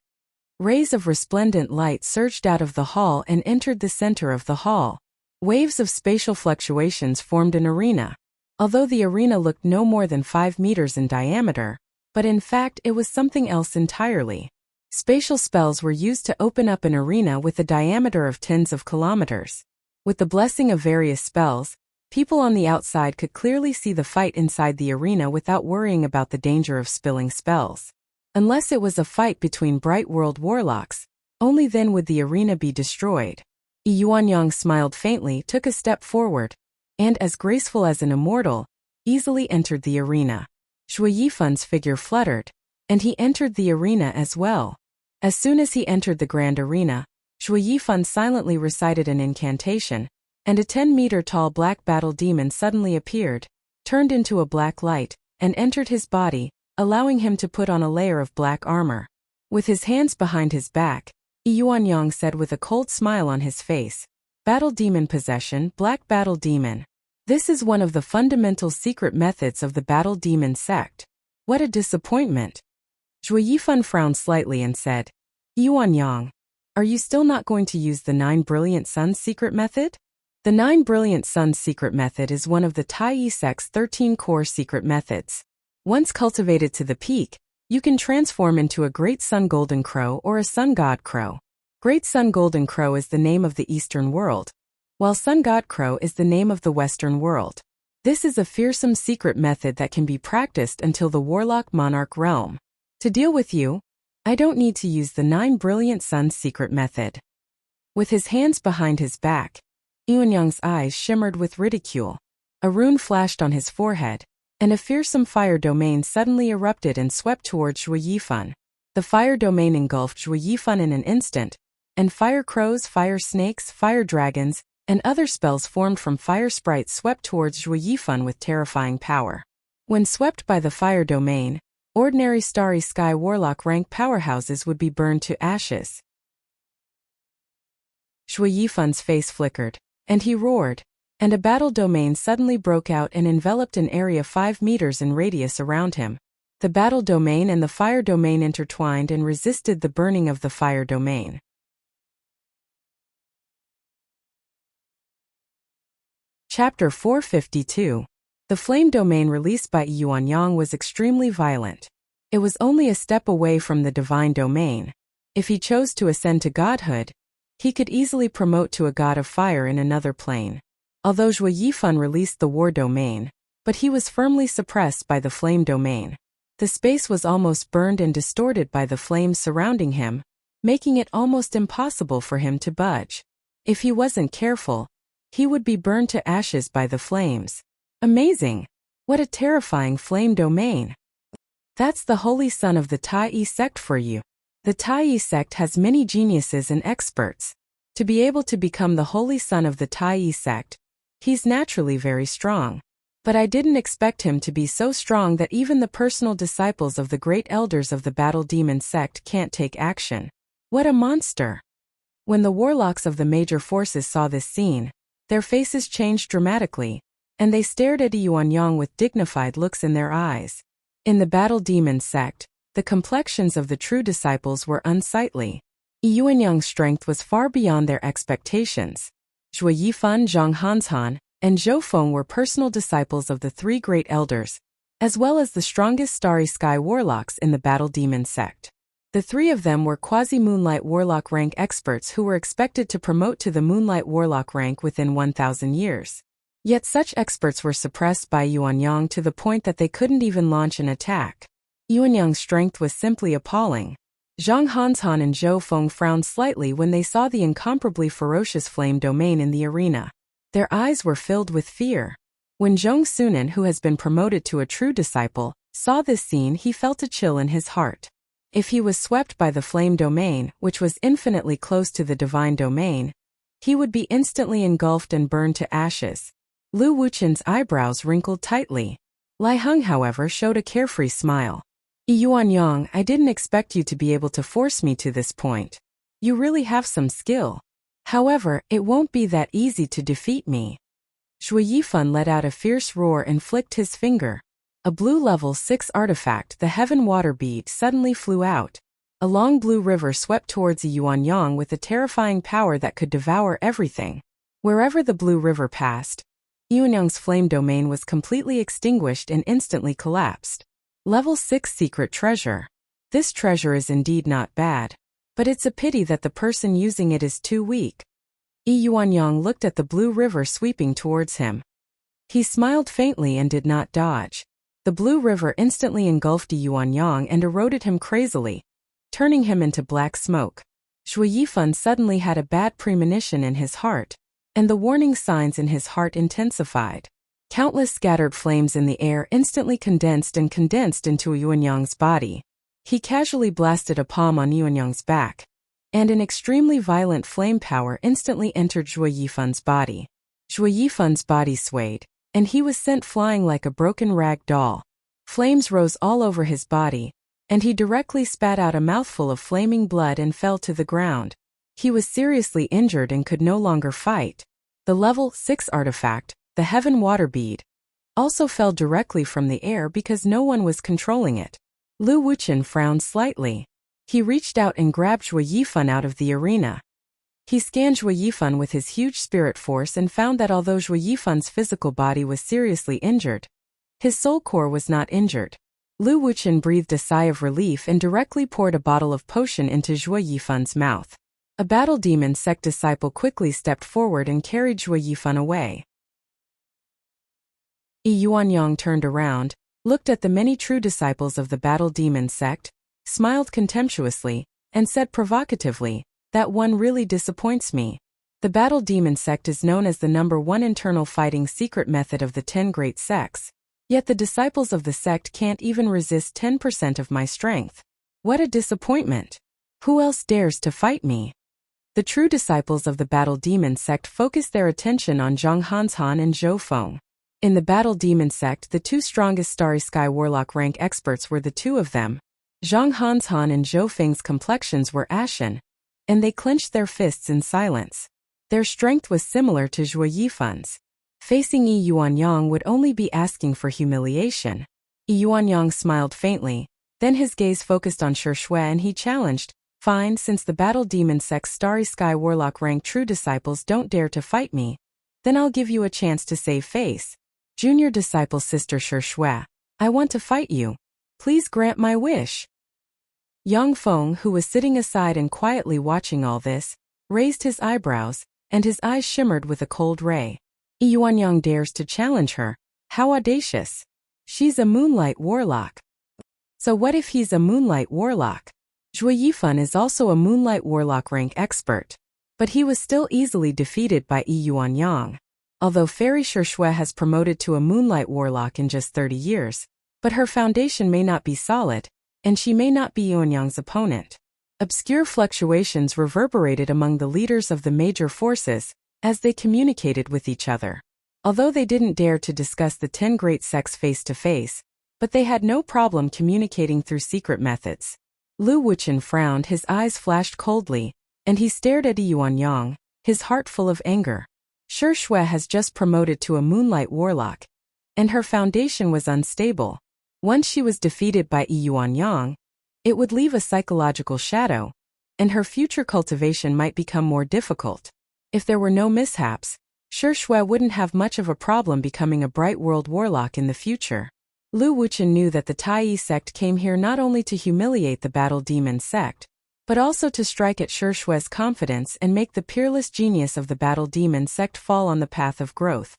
Rays of resplendent light surged out of the hall and entered the center of the hall. Waves of spatial fluctuations formed an arena. Although the arena looked no more than 5 meters in diameter, but in fact it was something else entirely. Spatial spells were used to open up an arena with a diameter of tens of kilometers. With the blessing of various spells, people on the outside could clearly see the fight inside the arena without worrying about the danger of spilling spells. Unless it was a fight between Bright World warlocks, only then would the arena be destroyed. Yuanyang smiled faintly, took a step forward, and as graceful as an immortal, easily entered the arena. Shui Yifan's figure fluttered, and he entered the arena as well. As soon as he entered the grand arena, Shui Yifan silently recited an incantation, and a 10-meter-tall black battle demon suddenly appeared, turned into a black light, and entered his body, allowing him to put on a layer of black armor. With his hands behind his back, Yuanyang said with a cold smile on his face, "Battle Demon Possession, Black Battle Demon. This is one of the fundamental secret methods of the Battle Demon sect. What a disappointment." Shui Yifan frowned slightly and said, "Yuanyang, are you still not going to use the 9 Brilliant Suns secret method?" The 9 Brilliant Suns secret method is one of the Tai sect's 13 core secret methods. Once cultivated to the peak, you can transform into a Great Sun Golden Crow or a Sun God Crow. Great Sun Golden Crow is the name of the Eastern world, while Sun God Crow is the name of the Western world. This is a fearsome secret method that can be practiced until the Warlock Monarch realm. To deal with you, I don't need to use the 9 Brilliant Suns secret method." With his hands behind his back, Yuanyang's eyes shimmered with ridicule. A rune flashed on his forehead, and a fearsome fire domain suddenly erupted and swept towards Shui Yifan. The fire domain engulfed Shui Yifan in an instant, and fire crows, fire snakes, fire dragons, and other spells formed from fire sprites swept towards Shui Yifan with terrifying power. When swept by the fire domain, ordinary Starry Sky Warlock rank powerhouses would be burned to ashes. Shui Yifan's face flickered, and he roared, and a battle domain suddenly broke out and enveloped an area 5 meters in radius around him. The battle domain and the fire domain intertwined and resisted the burning of the fire domain. Chapter 452. The flame domain released by Yuanyang was extremely violent. It was only a step away from the divine domain. If he chose to ascend to godhood, he could easily promote to a god of fire in another plane. Although Shui Yifan released the war domain, but he was firmly suppressed by the flame domain. The space was almost burned and distorted by the flames surrounding him, making it almost impossible for him to budge. If he wasn't careful, he would be burned to ashes by the flames. Amazing! What a terrifying flame domain! That's the Holy Sun of the Tai sect for you. The Tai sect has many geniuses and experts. To be able to become the Holy Sun of the Tai sect, he's naturally very strong. But I didn't expect him to be so strong that even the personal disciples of the great elders of the Battle Demon sect can't take action. What a monster! When the warlocks of the major forces saw this scene, their faces changed dramatically, and they stared at Yuanyang with dignified looks in their eyes. In the Battle Demon sect, the complexions of the true disciples were unsightly. Yuanyang's strength was far beyond their expectations. Shui Yifan, Zhang Hanshan, and Zhou Feng were personal disciples of the 3 great elders, as well as the strongest Starry Sky warlocks in the Battle Demon sect. The three of them were quasi-Moonlight Warlock rank experts who were expected to promote to the Moonlight Warlock rank within 1,000 years. Yet such experts were suppressed by Yuanyang to the point that they couldn't even launch an attack. Yuanyang's strength was simply appalling. Zhang Hanshan and Zhou Feng frowned slightly when they saw the incomparably ferocious flame domain in the arena. Their eyes were filled with fear. When Zhong Sunan, who has been promoted to a true disciple, saw this scene, he felt a chill in his heart. If he was swept by the flame domain, which was infinitely close to the divine domain, he would be instantly engulfed and burned to ashes. Lu Wuqian's eyebrows wrinkled tightly. Lai Heng, however, showed a carefree smile. Yuanyang, I didn't expect you to be able to force me to this point. You really have some skill. However, it won't be that easy to defeat me. Zhuo Yifan let out a fierce roar and flicked his finger. A blue level 6 artifact, the Heaven Water Bead, suddenly flew out. A long blue river swept towards Yuanyang with a terrifying power that could devour everything. Wherever the blue river passed, Yuanyang's flame domain was completely extinguished and instantly collapsed. Level 6 Secret Treasure. This treasure is indeed not bad. But it's a pity that the person using it is too weak. Yuanyang looked at the blue river sweeping towards him. He smiled faintly and did not dodge. The blue river instantly engulfed Yuanyang and eroded him crazily, turning him into black smoke. Zhuo Yifan suddenly had a bad premonition in his heart, and the warning signs in his heart intensified. Countless scattered flames in the air instantly condensed into Yuanyang's body. He casually blasted a palm on Yuanyang's back, and an extremely violent flame power instantly entered Zhuo Yifan's body. Zhuo Yifan's body swayed, and he was sent flying like a broken rag doll. Flames rose all over his body, and he directly spat out a mouthful of flaming blood and fell to the ground. He was seriously injured and could no longer fight. The level 6 artifact, the Heaven Water Bead, also fell directly from the air because no one was controlling it. Lu Wuqian frowned slightly. He reached out and grabbed Zhuo Yifan out of the arena. He scanned Zhuo Yifan with his huge spirit force and found that although Zhuo Yifan's physical body was seriously injured, his soul core was not injured. Lu Wuqian breathed a sigh of relief and directly poured a bottle of potion into Zhuo Yifan's mouth. A battle demon sect disciple quickly stepped forward and carried Zhuo Yifan away. Yuanyang turned around, looked at the many true disciples of the battle demon sect, smiled contemptuously, and said provocatively, "That one really disappoints me. The battle demon sect is known as the #1 internal fighting secret method of the 10 great sects, yet the disciples of the sect can't even resist 10% of my strength. What a disappointment! Who else dares to fight me?" The true disciples of the battle demon sect focused their attention on Zhang Hanshan and Zhou Feng. In the battle demon sect, the two strongest Starry Sky Warlock rank experts were the two of them. Zhang Hanshan and Zhou Feng's complexions were ashen, and they clenched their fists in silence. Their strength was similar to Zhuo Yifan's. Facing Yuanyang would only be asking for humiliation. Yuanyang smiled faintly, then his gaze focused on Shi Shui and he challenged, "Fine, since the battle demon sect's Starry Sky Warlock rank true disciples don't dare to fight me, then I'll give you a chance to save face. Junior disciple Sister Shi Shui, I want to fight you. Please grant my wish." Yang Feng, who was sitting aside and quietly watching all this, raised his eyebrows, and his eyes shimmered with a cold ray. Yuanyang dares to challenge her. How audacious. She's a Moonlight Warlock. So what if he's a Moonlight Warlock? Zhuo Yifan is also a Moonlight Warlock rank expert, but he was still easily defeated by Yuanyang. Although Fairy Shi Shui has promoted to a Moonlight Warlock in just 30 years, but her foundation may not be solid, and she may not be Yuanyang's opponent. Obscure fluctuations reverberated among the leaders of the major forces as they communicated with each other. Although they didn't dare to discuss the 10 great sects face to face, but they had no problem communicating through secret methods. Lu Wuqian frowned, his eyes flashed coldly, and he stared at Yuanyang, his heart full of anger. Shi Shui has just promoted to a Moonlight Warlock, and her foundation was unstable. Once she was defeated by Yuanyang, it would leave a psychological shadow, and her future cultivation might become more difficult. If there were no mishaps, Shi Shui wouldn't have much of a problem becoming a Bright World Warlock in the future. Lu Wuxian knew that the Tai sect came here not only to humiliate the Battle Demon sect, but also to strike at Shi Shui's confidence and make the peerless genius of the Battle Demon sect fall on the path of growth.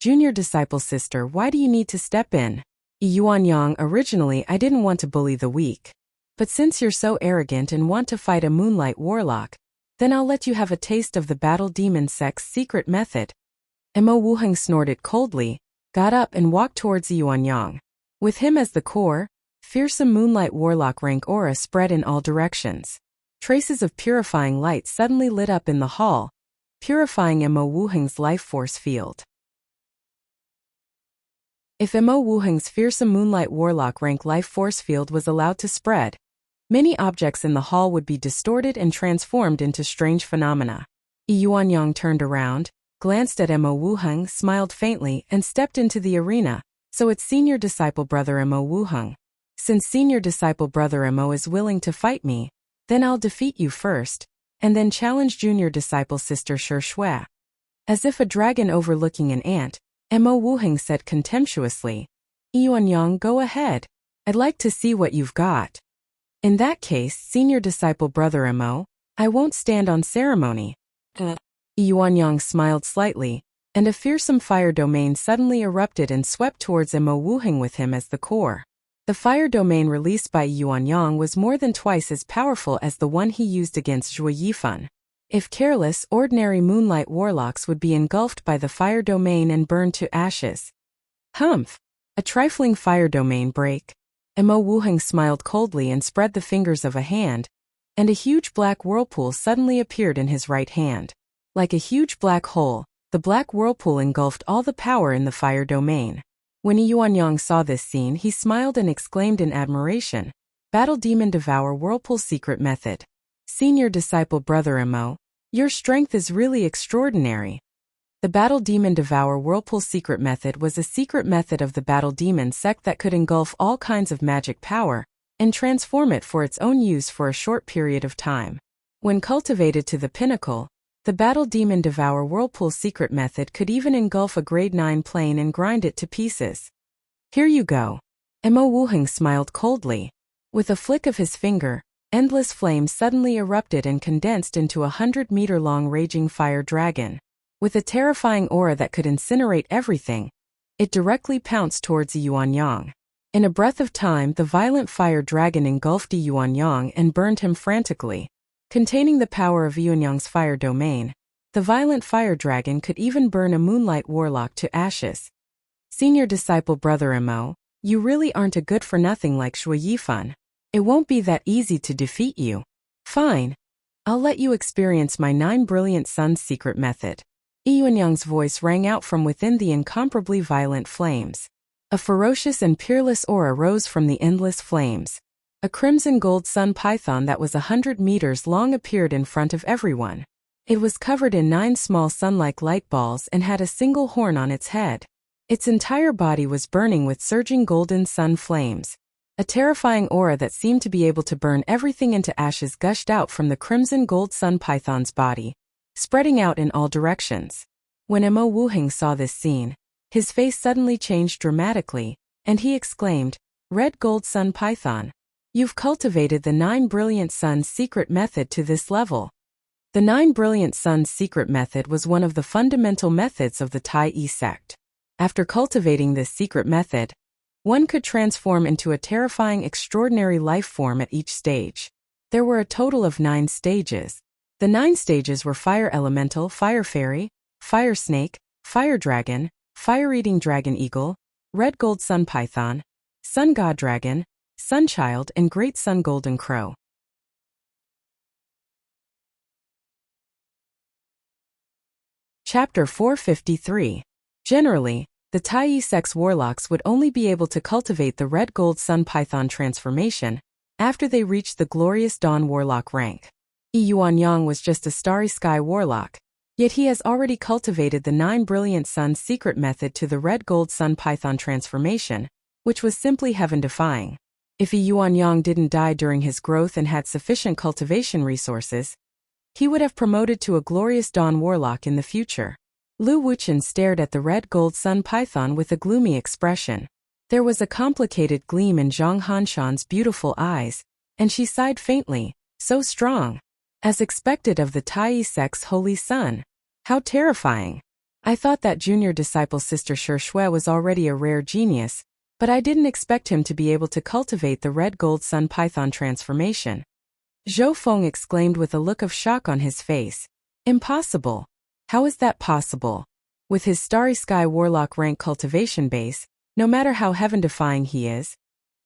Junior disciple sister, why do you need to step in? Yuanyang, originally I didn't want to bully the weak. But since you're so arrogant and want to fight a moonlight warlock, then I'll let you have a taste of the Battle Demon sect's secret method. Mo Wuheng snorted coldly, got up and walked towards Yuanyang. With him as the core, fearsome moonlight warlock rank aura spread in all directions. Traces of purifying light suddenly lit up in the hall, purifying Mo Wuheng's life force field. If Mo Wuheng's fearsome moonlight warlock rank life force field was allowed to spread, many objects in the hall would be distorted and transformed into strange phenomena. Yuanyang turned around, glanced at Mo Wuheng, smiled faintly, and stepped into the arena. So it's senior disciple brother Mo Wuheng. Since senior disciple brother Mo is willing to fight me, then I'll defeat you first, and then challenge junior disciple sister Shi Shui. As if a dragon overlooking an ant, Mo Wuheng said contemptuously, Yuanyang, go ahead. I'd like to see what you've got. In that case, senior disciple brother Mo, I won't stand on ceremony. Yuanyang smiled slightly, and a fearsome fire domain suddenly erupted and swept towards Mo Wuheng with him as the core. The fire domain released by Yuanyang was more than twice as powerful as the one he used against Zhuo Yifan. If careless, ordinary moonlight warlocks would be engulfed by the fire domain and burned to ashes. Humph! A trifling fire domain break. Mo Wuheng smiled coldly and spread the fingers of a hand, and a huge black whirlpool suddenly appeared in his right hand. Like a huge black hole, the black whirlpool engulfed all the power in the fire domain. When Yuanyang saw this scene, he smiled and exclaimed in admiration, Battle Demon Devour Whirlpool Secret Method. Senior disciple brother Mo, your strength is really extraordinary. The Battle Demon Devour Whirlpool Secret Method was a secret method of the Battle Demon sect that could engulf all kinds of magic power and transform it for its own use for a short period of time. When cultivated to the pinnacle, the Battle Demon Devour Whirlpool Secret Method could even engulf a grade 9 plane and grind it to pieces. Here you go. Mo Wuheng smiled coldly. With a flick of his finger, endless flames suddenly erupted and condensed into a 100-meter-long raging fire dragon. With a terrifying aura that could incinerate everything, it directly pounced towards Yuanyang. In a breath of time, the violent fire dragon engulfed Yuanyang and burned him frantically. Containing the power of Yuanyang's fire domain, the violent fire dragon could even burn a moonlight warlock to ashes. Senior disciple brother Mo, you really aren't a good-for-nothing like Zhuo Yifan. It won't be that easy to defeat you. Fine. I'll let you experience my 9 brilliant suns secret method. Yuanyang's voice rang out from within the incomparably violent flames. A ferocious and peerless aura rose from the endless flames. A crimson gold sun python that was 100 meters long appeared in front of everyone. It was covered in 9 small sun-like light balls and had a single horn on its head. Its entire body was burning with surging golden sun flames. A terrifying aura that seemed to be able to burn everything into ashes gushed out from the crimson gold sun python's body, spreading out in all directions. When Mo Wuheng saw this scene, his face suddenly changed dramatically, and he exclaimed, Red gold sun python. You've cultivated the 9 brilliant suns secret method to this level. The 9 brilliant suns secret method was one of the fundamental methods of the Tai sect. After cultivating this secret method, one could transform into a terrifying extraordinary life form at each stage. There were a total of 9 stages. The 9 stages were Fire Elemental, Fire Fairy, Fire Snake, Fire Dragon, Fire-Eating Dragon Eagle, Red Gold Sun Python, Sun God Dragon, Sunchild, and Great Sun Golden Crow. Chapter 453. Generally, the Tai sect's warlocks would only be able to cultivate the Red Gold Sun Python transformation after they reached the Glorious Dawn warlock rank. Yuanyang was just a Starry Sky warlock, yet he has already cultivated the 9 brilliant suns secret method to the Red Gold Sun Python transformation, which was simply heaven-defying. If Yuanyang didn't die during his growth and had sufficient cultivation resources, he would have promoted to a Glorious Dawn warlock in the future. Lu Wuxian stared at the Red Gold Sun Python with a gloomy expression. There was a complicated gleam in Zhang Hanshan's beautiful eyes, and she sighed faintly, so strong. As expected of the Tai sect's holy son. How terrifying. I thought that junior disciple Sister Shui was already a rare genius, but I didn't expect him to be able to cultivate the red gold sun python transformation. Zhou Feng exclaimed with a look of shock on his face. Impossible. How is that possible? With his Starry Sky Warlock rank cultivation base, no matter how heaven-defying he is,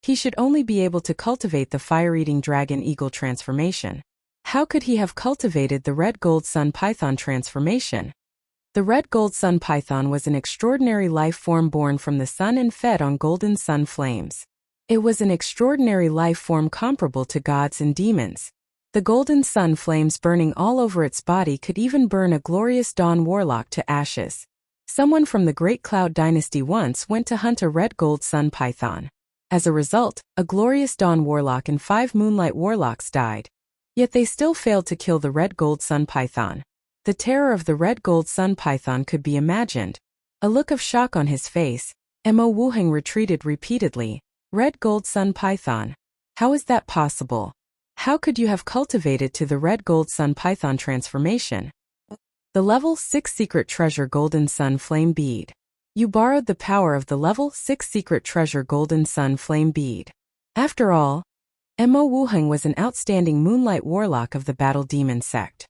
he should only be able to cultivate the fire-eating dragon eagle transformation. How could he have cultivated the red gold sun python transformation? The red gold sun python was an extraordinary life form born from the sun and fed on golden sun flames. It was an extraordinary life form comparable to gods and demons. The golden sun flames burning all over its body could even burn a glorious dawn warlock to ashes. Someone from the Great Cloud Dynasty once went to hunt a red gold sun python. As a result, a glorious dawn warlock and 5 moonlight warlocks died. Yet they still failed to kill the red gold sun python. The terror of the red gold sun python could be imagined. A look of shock on his face, Mo Wuheng retreated repeatedly. Red gold sun python. How is that possible? How could you have cultivated to the red gold sun python transformation? The level 6 secret treasure golden sun flame bead. You borrowed the power of the level 6 secret treasure golden sun flame bead. After all, Mo Wuheng was an outstanding moonlight warlock of the battle demon sect.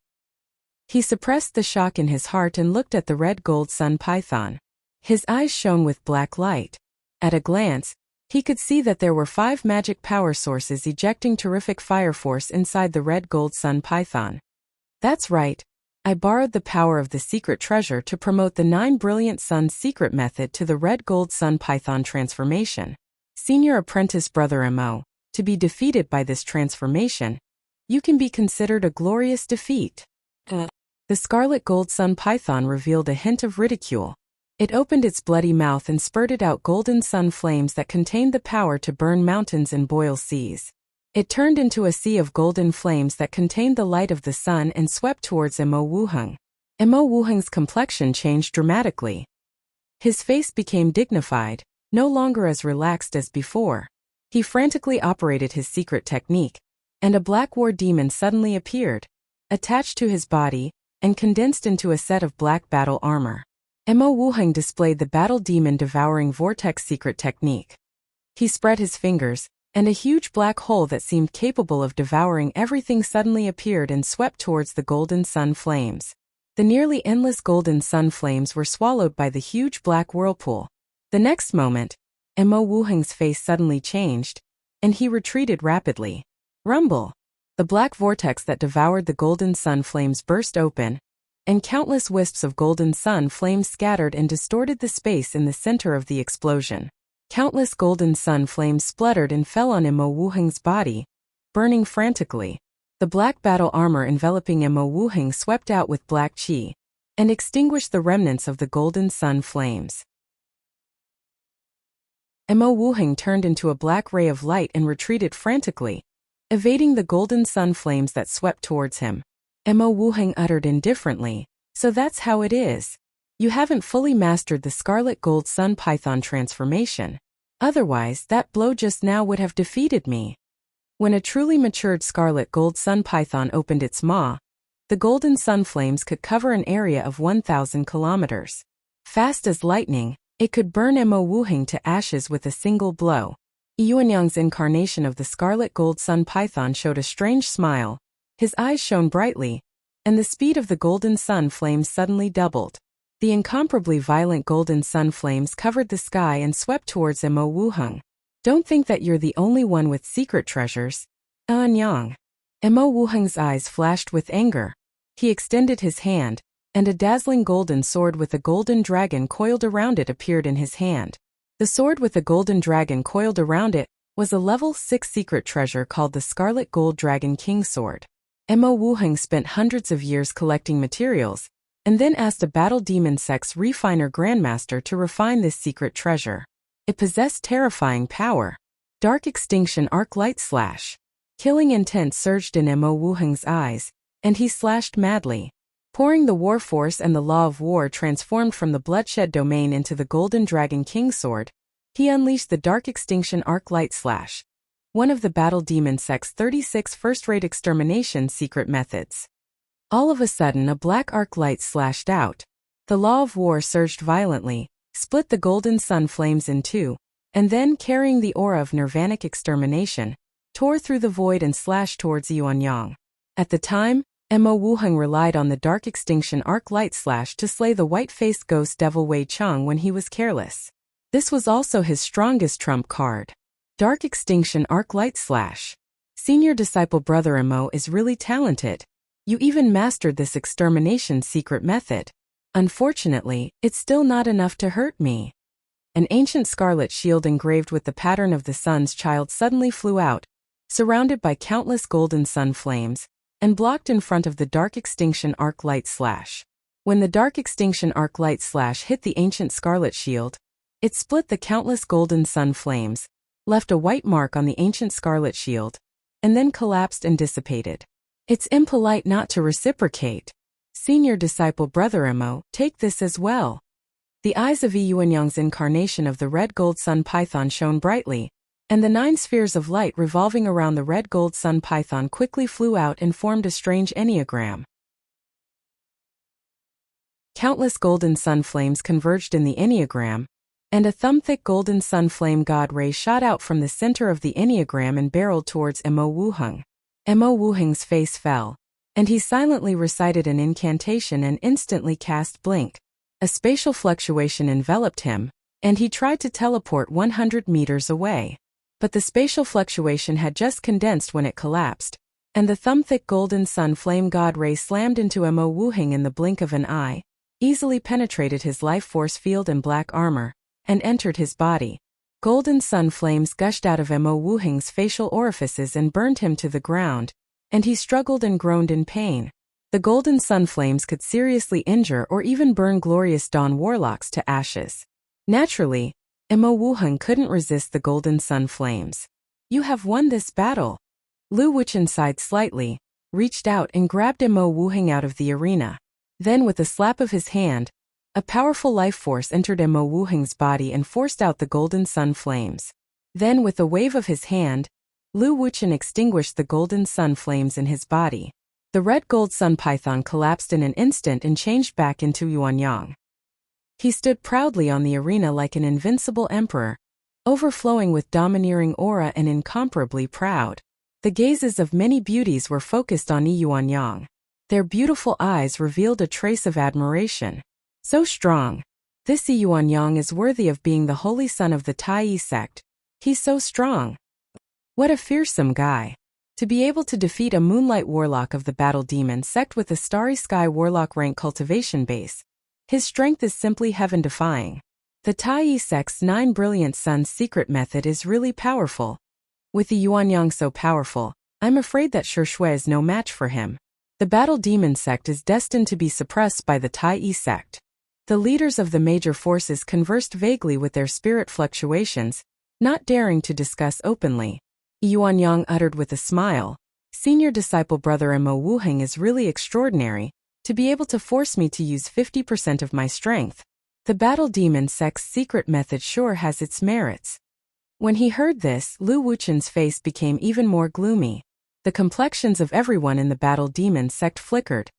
He suppressed the shock in his heart and looked at the red gold sun python. His eyes shone with black light. At a glance, he could see that there were 5 magic power sources ejecting terrific fire force inside the red gold sun python. That's right. I borrowed the power of the secret treasure to promote the 9 brilliant suns secret method to the red gold sun python transformation. Senior apprentice brother Mo, to be defeated by this transformation, you can be considered a glorious defeat. The scarlet gold sun python revealed a hint of ridicule. It opened its bloody mouth and spurted out golden sun flames that contained the power to burn mountains and boil seas. It turned into a sea of golden flames that contained the light of the sun and swept towards Mo Wuheng. Mo Wuheng's complexion changed dramatically. His face became dignified, no longer as relaxed as before. He frantically operated his secret technique, and a black war demon suddenly appeared, attached to his body, and condensed into a set of black battle armor. Mo Wuheng displayed the battle demon devouring vortex secret technique. He spread his fingers, and a huge black hole that seemed capable of devouring everything suddenly appeared and swept towards the golden sun flames. The nearly endless golden sun flames were swallowed by the huge black whirlpool. The next moment, Mo Wuheng's face suddenly changed, and he retreated rapidly. Rumble! The black vortex that devoured the golden sun flames burst open, and countless wisps of golden sun flames scattered and distorted the space in the center of the explosion. Countless golden sun flames spluttered and fell on Mo Wuheng's body, burning frantically. The black battle armor enveloping Mo Wuheng swept out with black qi, and extinguished the remnants of the golden sun flames. Mo Wuheng turned into a black ray of light and retreated frantically, evading the golden sun flames that swept towards him. Mo Wuheng uttered indifferently, "So that's how it is. You haven't fully mastered the scarlet gold sun python transformation. Otherwise, that blow just now would have defeated me." When a truly matured scarlet gold sun python opened its maw, the golden sun flames could cover an area of 1,000 kilometers. Fast as lightning, it could burn Mo Wuheng to ashes with a single blow. Yuanyang's incarnation of the scarlet gold sun python showed a strange smile. His eyes shone brightly, and the speed of the golden sun flames suddenly doubled. The incomparably violent golden sun flames covered the sky and swept towards Mo Wuheng. Don't think that you're the only one with secret treasures. Anyang. Mo Wuheng's eyes flashed with anger. He extended his hand, and a dazzling golden sword with a golden dragon coiled around it appeared in his hand. The sword with a golden dragon coiled around it was a level 6 secret treasure called the Scarlet Gold Dragon King Sword. Mo Wuheng spent hundreds of years collecting materials, and then asked a battle demon sect's refiner grandmaster to refine this secret treasure. It possessed terrifying power. Dark extinction arc light slash. Killing intent surged in Mo Wuheng's eyes, and he slashed madly. Pouring the war force and the law of war transformed from the bloodshed domain into the golden dragon king sword, He unleashed the Dark Extinction Arc Light Slash, one of the Battle Demon Sect's 36 first-rate extermination secret methods. All of a sudden a black arc light slashed out. The law of war surged violently, split the golden sun flames in two, and then, carrying the aura of nirvanic extermination, tore through the void and slashed towards Yuanyang. At the time, Mo Wuheng relied on the Dark Extinction Arc Light Slash to slay the white-faced ghost devil Wei Cheng when he was careless. This was also his strongest trump card. Dark Extinction Arc Light Slash. Senior disciple Brother Mo is really talented. You even mastered this extermination secret method. Unfortunately, it's still not enough to hurt me. An ancient scarlet shield engraved with the pattern of the sun's child suddenly flew out, surrounded by countless golden sun flames, and blocked in front of the Dark Extinction Arc Light Slash. When the Dark Extinction Arc Light Slash hit the ancient scarlet shield, it split the countless golden sun flames, left a white mark on the ancient scarlet shield, and then collapsed and dissipated. It's impolite not to reciprocate. Senior disciple Brother Mo, take this as well. The eyes of Yuanyang's incarnation of the red gold sun python shone brightly, and the 9 spheres of light revolving around the red gold sun python quickly flew out and formed a strange enneagram. Countless golden sun flames converged in the enneagram, and a thumb-thick golden sun flame god ray shot out from the center of the enneagram and barreled towards Mo Wuheng. Mo Wuheng's face fell, and he silently recited an incantation and instantly cast Blink. A spatial fluctuation enveloped him, and he tried to teleport 100 meters away. But the spatial fluctuation had just condensed when it collapsed, and the thumb-thick golden sun flame god ray slammed into Mo Wuheng in the blink of an eye, easily penetrated his life force field and black armor, and entered his body. Golden sun flames gushed out of Mo Wuheng's facial orifices and burned him to the ground, and he struggled and groaned in pain. The golden sun flames could seriously injure or even burn glorious dawn warlocks to ashes. Naturally, Mo Wuheng couldn't resist the golden sun flames. You have won this battle. Lu Wuchen sighed slightly, reached out and grabbed Mo Wuheng out of the arena. Then with a slap of his hand, a powerful life force entered Mo Wuheng's body and forced out the golden sun flames. Then with a wave of his hand, Lu Wuchen extinguished the golden sun flames in his body. The red gold sun python collapsed in an instant and changed back into Yuanyang. He stood proudly on the arena like an invincible emperor, overflowing with domineering aura and incomparably proud. The gazes of many beauties were focused on Yuanyang. Their beautiful eyes revealed a trace of admiration. So strong. This Yuanyang is worthy of being the holy son of the Tai sect. He's so strong. What a fearsome guy. To be able to defeat a moonlight warlock of the Battle Demon sect with a Starry Sky warlock rank cultivation base. His strength is simply heaven-defying. The Tai sect's 9 brilliant suns secret method is really powerful. With the Yuanyang so powerful, I'm afraid that Shui is no match for him. The Battle Demon sect is destined to be suppressed by the Tai sect. The leaders of the major forces conversed vaguely with their spirit fluctuations, not daring to discuss openly. Yuanyang uttered with a smile, Senior disciple Brother Mo Wuheng is really extraordinary, to be able to force me to use 50% of my strength. The Battle Demon sect's secret method sure has its merits. When he heard this, Lu Wuchen's face became even more gloomy. The complexions of everyone in the Battle Demon sect flickered,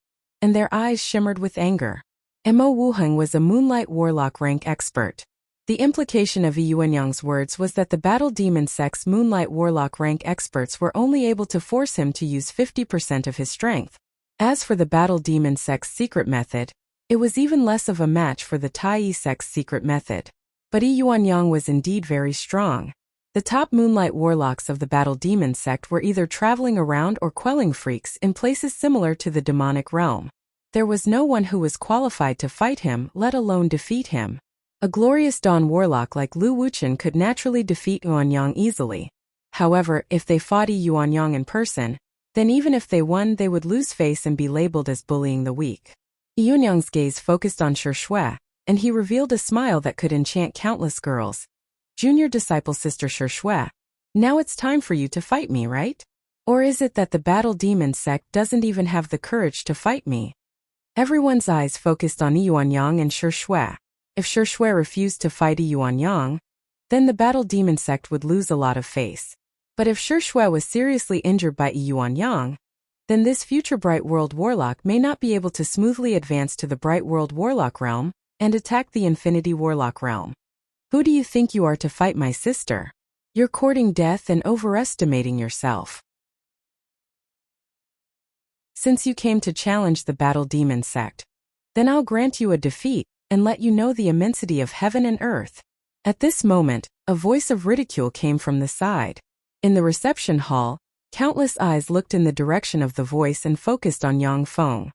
and their eyes shimmered with anger. Mo Wuheng was a Moonlight Warlock rank expert. The implication of Yuanyang's words was that the Battle Demon sect's Moonlight Warlock rank experts were only able to force him to use 50% of his strength. As for the Battle Demon sect's secret method, it was even less of a match for the Tai sect's secret method. But Yuanyang was indeed very strong. The top Moonlight Warlocks of the Battle Demon sect were either traveling around or quelling freaks in places similar to the demonic realm. There was no one who was qualified to fight him, let alone defeat him. A glorious dawn warlock like Lu Wuchen could naturally defeat Yuanyang easily. However, if they fought Yuanyang in person, then even if they won they would lose face and be labeled as bullying the weak. Yuanyang's gaze focused on Shui, and he revealed a smile that could enchant countless girls. Junior disciple Sister Shui, now it's time for you to fight me, right? Or is it that the Battle Demon sect doesn't even have the courage to fight me? Everyone's eyes focused on Yuanyang and Shui. If Shui refused to fight Yuanyang, then the battle demon sect would lose a lot of face. But if Shi Shui was seriously injured by Yuan Yang, then this future Bright World Warlock may not be able to smoothly advance to the Bright World Warlock realm and attack the Infinity Warlock realm. Who do you think you are to fight my sister? You're courting death and overestimating yourself. Since you came to challenge the Battle Demon sect, then I'll grant you a defeat and let you know the immensity of heaven and earth. At this moment, a voice of ridicule came from the side. In the reception hall, countless eyes looked in the direction of the voice and focused on Yang Feng.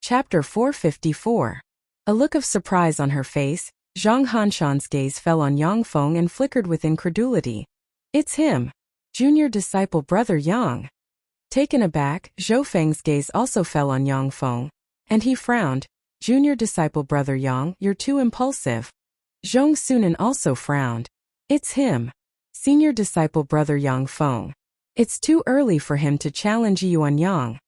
Chapter 454. A look of surprise on her face, Zhang Hanshan's gaze fell on Yang Feng and flickered with incredulity. It's him, junior disciple brother Yang. Taken aback, Zhou Feng's gaze also fell on Yang Feng, and he frowned. Junior disciple brother Yang, you're too impulsive. Zhong Sunan also frowned. It's him, senior disciple brother Yang Feng. It's too early for him to challenge Yuan Yang.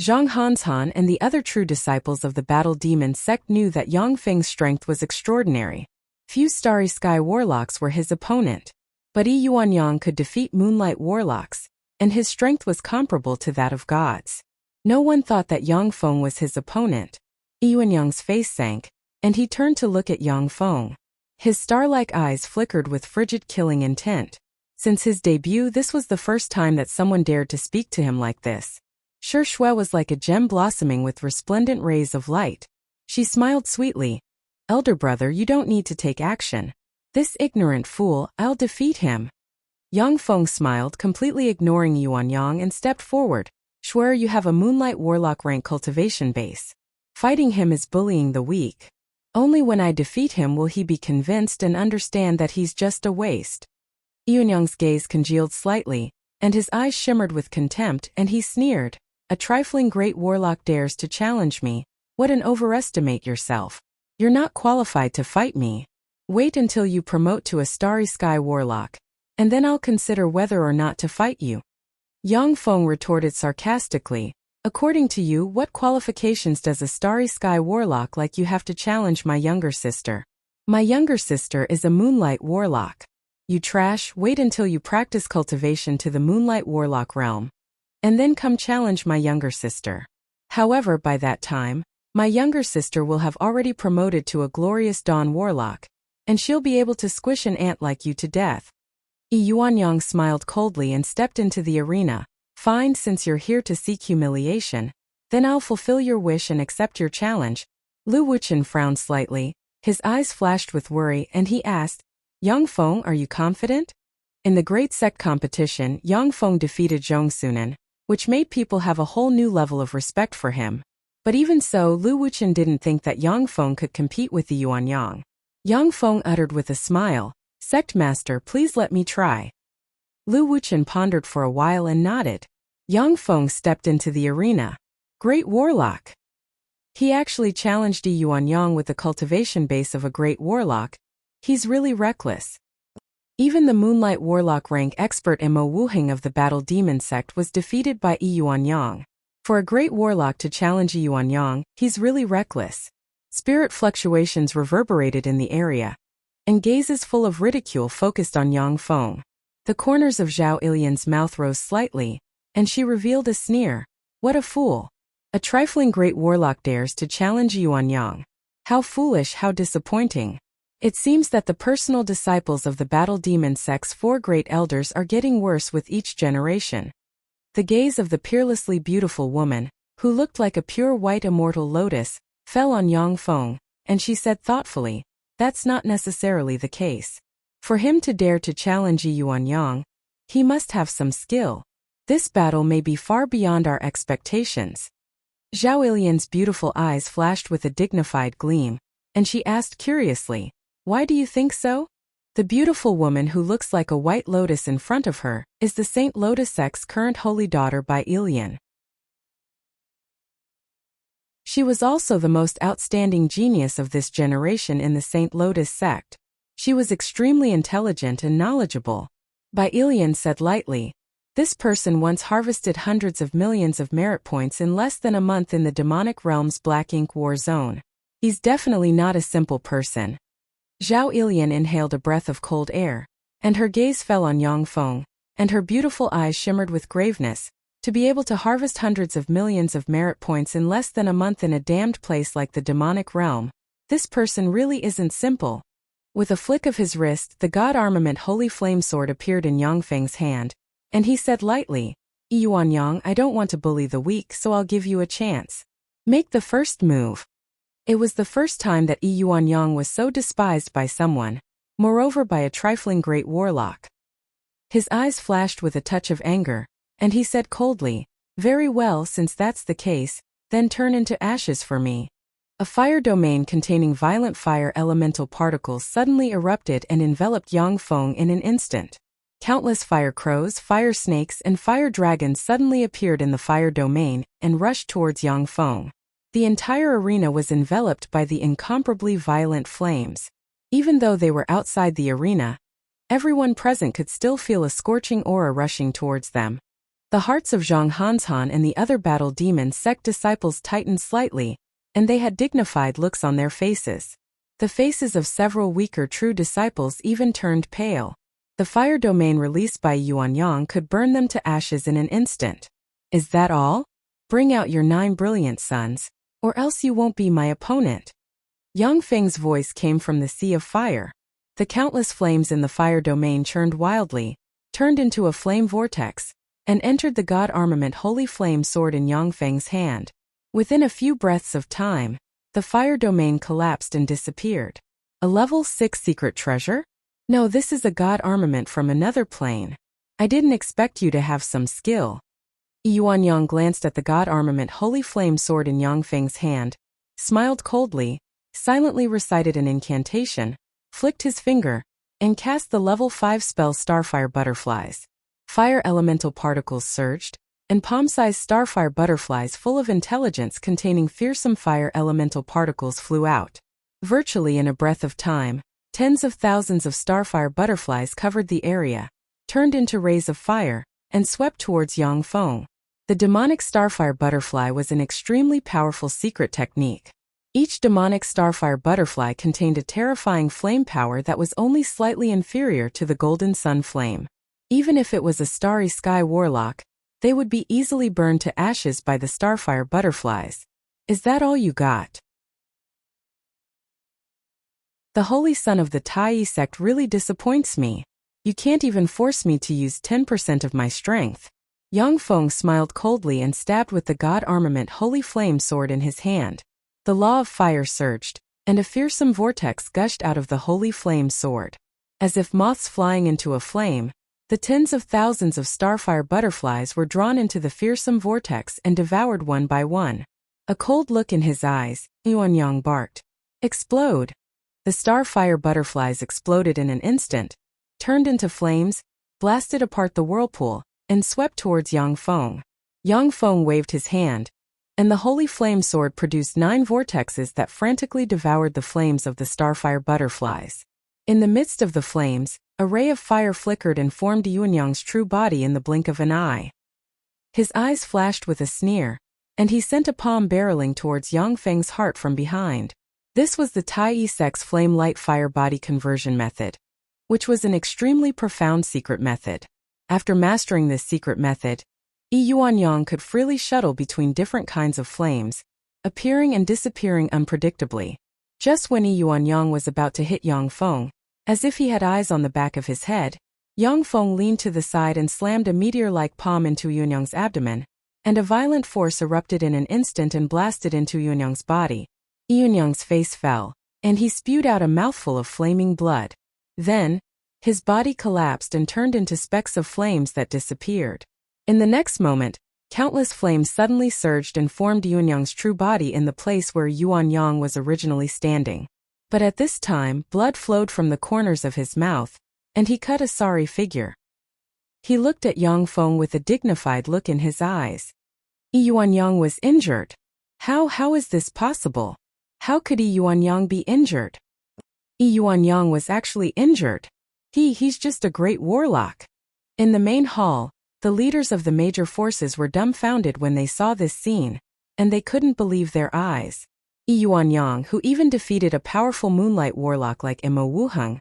Zhang Hanshan and the other true disciples of the Battle Demon sect knew that Yang Feng's strength was extraordinary. Few Starry Sky Warlocks were his opponent. But Yuan Yang could defeat Moonlight Warlocks, and his strength was comparable to that of gods. No one thought that Yang Feng was his opponent. Yuan Yang's face sank, and he turned to look at Yang Feng. His star-like eyes flickered with frigid killing intent. Since his debut, this was the first time that someone dared to speak to him like this. Shi Shui was like a gem blossoming with resplendent rays of light. She smiled sweetly. Elder brother, you don't need to take action. This ignorant fool, I'll defeat him. Yang Feng smiled, completely ignoring Yuan Yang, and stepped forward. Swear you have a Moonlight Warlock rank cultivation base. Fighting him is bullying the weak. Only when I defeat him will he be convinced and understand that he's just a waste. Yuan Yang's gaze congealed slightly, and his eyes shimmered with contempt, and he sneered. A trifling great warlock dares to challenge me. What an overestimate yourself. You're not qualified to fight me. Wait until you promote to a Starry Sky Warlock, and then I'll consider whether or not to fight you. Yang Feng retorted sarcastically. According to you, what qualifications does a Starry Sky Warlock like you have to challenge my younger sister? My younger sister is a Moonlight Warlock. You trash, wait until you practice cultivation to the Moonlight Warlock realm, and then come challenge my younger sister. However, by that time, my younger sister will have already promoted to a glorious Dawn Warlock, and she'll be able to squish an ant like you to death. Yuan Yang smiled coldly and stepped into the arena. Fine, since you're here to seek humiliation, then I'll fulfill your wish and accept your challenge. Lu Wuchen frowned slightly, his eyes flashed with worry, and he asked, Yang Feng, are you confident? In the Great Sect competition, Yang Feng defeated Zhong Sunan, which made people have a whole new level of respect for him. But even so, Lu Wuchen didn't think that Yang Feng could compete with the Yuan Yang. Yang Feng uttered with a smile, Sect Master, please let me try. Lu Wuchen pondered for a while and nodded. Yang Feng stepped into the arena. Great Warlock. He actually challenged Yuan Yang with the cultivation base of a Great Warlock. He's really reckless. Even the Moonlight Warlock rank expert Mo Wuheng of the Battle Demon sect was defeated by Yuan Yang. For a Great Warlock to challenge Yuan Yang, he's really reckless. Spirit fluctuations reverberated in the area, and gazes full of ridicule focused on Yang Feng. The corners of Zhao Ilian's mouth rose slightly, and she revealed a sneer. What a fool. A trifling Great Warlock dares to challenge Yuan Yang. How foolish, how disappointing. It seems that the personal disciples of the Battle Demon sect's 4 great elders are getting worse with each generation. The gaze of the peerlessly beautiful woman, who looked like a pure white immortal lotus, fell on Yang Feng, and she said thoughtfully, that's not necessarily the case. For him to dare to challenge Yuan Yang, he must have some skill. This battle may be far beyond our expectations. Zhao Ilian's beautiful eyes flashed with a dignified gleam, and she asked curiously, why do you think so? The beautiful woman who looks like a white lotus in front of her is the Saint Lotus sect's current holy daughter by Ilian. She was also the most outstanding genius of this generation in the Saint Lotus sect. She was extremely intelligent and knowledgeable. By Ilian said lightly, This person once harvested hundreds of millions of merit points in less than a month in the demonic realm's black ink war zone. He's definitely not a simple person. Zhao Ilian inhaled a breath of cold air, and her gaze fell on Yang Feng, and her beautiful eyes shimmered with graveness. To be able to harvest hundreds of millions of merit points in less than a month in a damned place like the demonic realm, this person really isn't simple. With a flick of his wrist, the god armament Holy Flame Sword appeared in Yang Feng's hand, and he said lightly, "Yuan Yang, I don't want to bully the weak, so I'll give you a chance. Make the first move." It was the first time that Yuan Yang was so despised by someone, moreover by a trifling great warlock. His eyes flashed with a touch of anger, and he said coldly, "Very well, since that's the case, then turn into ashes for me." A fire domain containing violent fire elemental particles suddenly erupted and enveloped Yang Feng in an instant. Countless fire crows, fire snakes, and fire dragons suddenly appeared in the fire domain and rushed towards Yang Feng. The entire arena was enveloped by the incomparably violent flames. Even though they were outside the arena, everyone present could still feel a scorching aura rushing towards them. The hearts of Zhang Hanshan and the other battle demon sect disciples tightened slightly, and they had dignified looks on their faces. The faces of several weaker true disciples even turned pale. The fire domain released by Yuan Yang could burn them to ashes in an instant. "Is that all? Bring out your 9 brilliant sons, or else you won't be my opponent." Yang Feng's voice came from the sea of fire. The countless flames in the fire domain churned wildly, turned into a flame vortex, and entered the god armament Holy Flame Sword in Yang Feng's hand. Within a few breaths of time, the fire domain collapsed and disappeared. A level 6 secret treasure? No, this is a god armament from another plane. I didn't expect you to have some skill. Yuan Yang glanced at the god armament Holy Flame Sword in Yang Feng's hand, smiled coldly, silently recited an incantation, flicked his finger, and cast the level 5 spell Starfire Butterflies. Fire elemental particles surged, and palm-sized starfire butterflies full of intelligence containing fearsome fire elemental particles flew out. Virtually in a breath of time, tens of thousands of starfire butterflies covered the area, turned into rays of fire, and swept towards Yang Feng. The demonic starfire butterfly was an extremely powerful secret technique. Each demonic starfire butterfly contained a terrifying flame power that was only slightly inferior to the golden sun flame. Even if it was a starry sky warlock, they would be easily burned to ashes by the starfire butterflies. "Is that all you got?" The holy son of the Tai sect really disappoints me. You can't even force me to use 10% of my strength. Yang Feng smiled coldly and stabbed with the god armament Holy Flame Sword in his hand. The law of fire surged, and a fearsome vortex gushed out of the Holy Flame Sword. As if moths flying into a flame, the tens of thousands of starfire butterflies were drawn into the fearsome vortex and devoured one by one. A cold look in his eyes, Yuan Yang barked, "Explode!" The starfire butterflies exploded in an instant, turned into flames, blasted apart the whirlpool, and swept towards Yang Feng. Yang Feng waved his hand, and the Holy Flame Sword produced 9 vortexes that frantically devoured the flames of the starfire butterflies. In the midst of the flames, a ray of fire flickered and formed Yuan Yang's true body in the blink of an eye. His eyes flashed with a sneer, and he sent a palm barreling towards Yang Feng's heart from behind. This was the Tai sect's flame light fire body conversion method, which was an extremely profound secret method. After mastering this secret method, Yuan Yang could freely shuttle between different kinds of flames, appearing and disappearing unpredictably. Just when Yuan Yang was about to hit Yang Feng, as if he had eyes on the back of his head, Yang Feng leaned to the side and slammed a meteor-like palm into Yuan Yang's abdomen, and a violent force erupted in an instant and blasted into Yuan Yang's body. Yuan Yang's face fell, and he spewed out a mouthful of flaming blood. Then, his body collapsed and turned into specks of flames that disappeared. In the next moment, countless flames suddenly surged and formed Yuan Yang's true body in the place where Yuan Yang was originally standing. But at this time, blood flowed from the corners of his mouth, and he cut a sorry figure. He looked at Yang Feng with a dignified look in his eyes. Yuan Yang was injured. How is this possible? How could Yuan Yang be injured? Yuan Yang was actually injured. He's just a great warlock. In the main hall, The leaders of the major forces were dumbfounded when they saw this scene, and they couldn't believe their eyes. Yuanyang, who even defeated a powerful moonlight warlock like Imo Wuheng,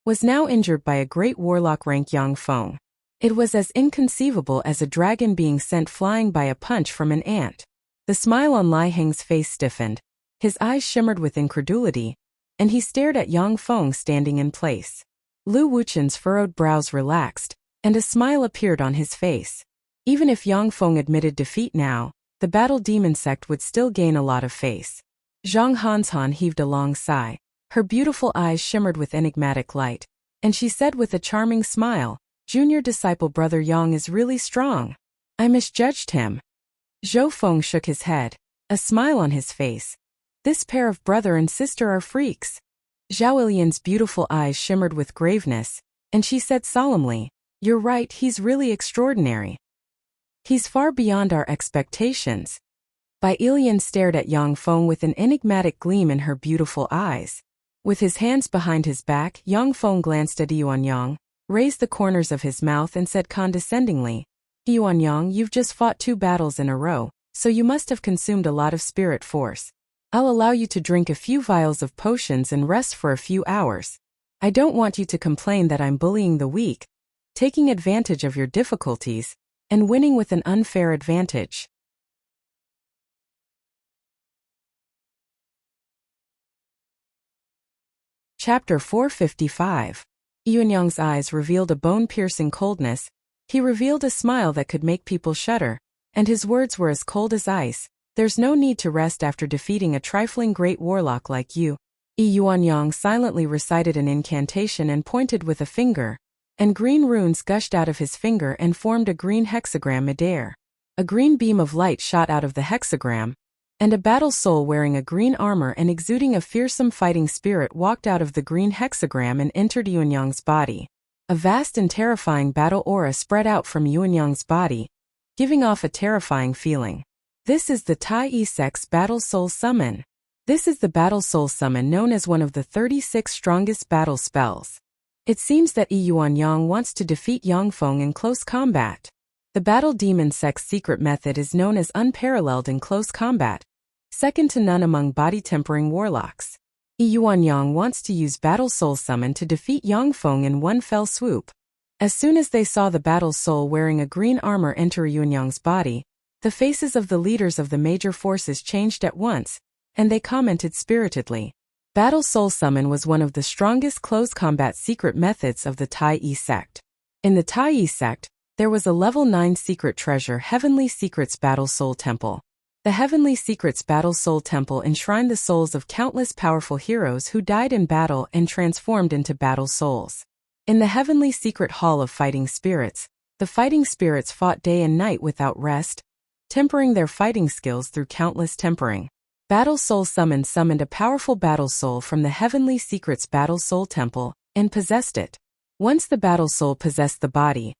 was now injured by a great warlock rank Yang Feng. It was as inconceivable as a dragon being sent flying by a punch from an ant. The smile on Lai Heng's face stiffened, his eyes shimmered with incredulity, and he stared at Yang Feng standing in place. Lu Wuchen's furrowed brows relaxed, and a smile appeared on his face. Even if Yang Feng admitted defeat now, the battle demon sect would still gain a lot of face. Zhang Hanshan heaved a long sigh. Her beautiful eyes shimmered with enigmatic light, and she said with a charming smile, "Junior disciple brother Yang is really strong. I misjudged him." Zhou Feng shook his head, a smile on his face. "This pair of brother and sister are freaks." Zhao Ilian's beautiful eyes shimmered with graveness, and she said solemnly, "You're right, he's really extraordinary. He's far beyond our expectations." Bai Ilian stared at Yang Feng with an enigmatic gleam in her beautiful eyes. With his hands behind his back, Yang Feng glanced at Yuanyang, raised the corners of his mouth and said condescendingly, "Yuanyang, you've just fought 2 battles in a row, so you must have consumed a lot of spirit force. I'll allow you to drink a few vials of potions and rest for a few hours. I don't want you to complain that I'm bullying the weak, taking advantage of your difficulties, and winning with an unfair advantage." Chapter 455. Yuanyang's eyes revealed a bone-piercing coldness. He revealed a smile that could make people shudder, and his words were as cold as ice. "There's no need to rest after defeating a trifling great warlock like you." Yuanyang silently recited an incantation and pointed with a finger, and green runes gushed out of his finger and formed a green hexagram midair. A green beam of light shot out of the hexagram, and a battle soul wearing a green armor and exuding a fearsome fighting spirit walked out of the green hexagram and entered Yuanyang's body. A vast and terrifying battle aura spread out from Yuanyang's body, giving off a terrifying feeling. This is the Tai Yi Sect's Battle Soul Summon. This is the Battle Soul Summon known as one of the 36 strongest battle spells. It seems that Yuanyang wants to defeat Yang Feng in close combat. The Battle Demon Sect's secret method is known as unparalleled in close combat, second to none among body-tempering warlocks. Yuanyang wants to use Battle Soul Summon to defeat Yang Feng in one fell swoop. As soon as they saw the Battle Soul wearing a green armor enter Yuanyang's body, the faces of the leaders of the major forces changed at once, and they commented spiritedly. Battle Soul Summon was one of the strongest close combat secret methods of the Tai Yi Sect. In the Tai Yi Sect, there was a level 9 secret treasure Heavenly Secrets Battle Soul Temple. The Heavenly Secrets Battle Soul Temple enshrined the souls of countless powerful heroes who died in battle and transformed into battle souls. In the Heavenly Secret Hall of Fighting Spirits, the fighting spirits fought day and night without rest, tempering their fighting skills through countless tempering. Battle Soul Summon summoned a powerful battle soul from the Heavenly Secrets Battle Soul Temple and possessed it. Once the battle soul possessed the body,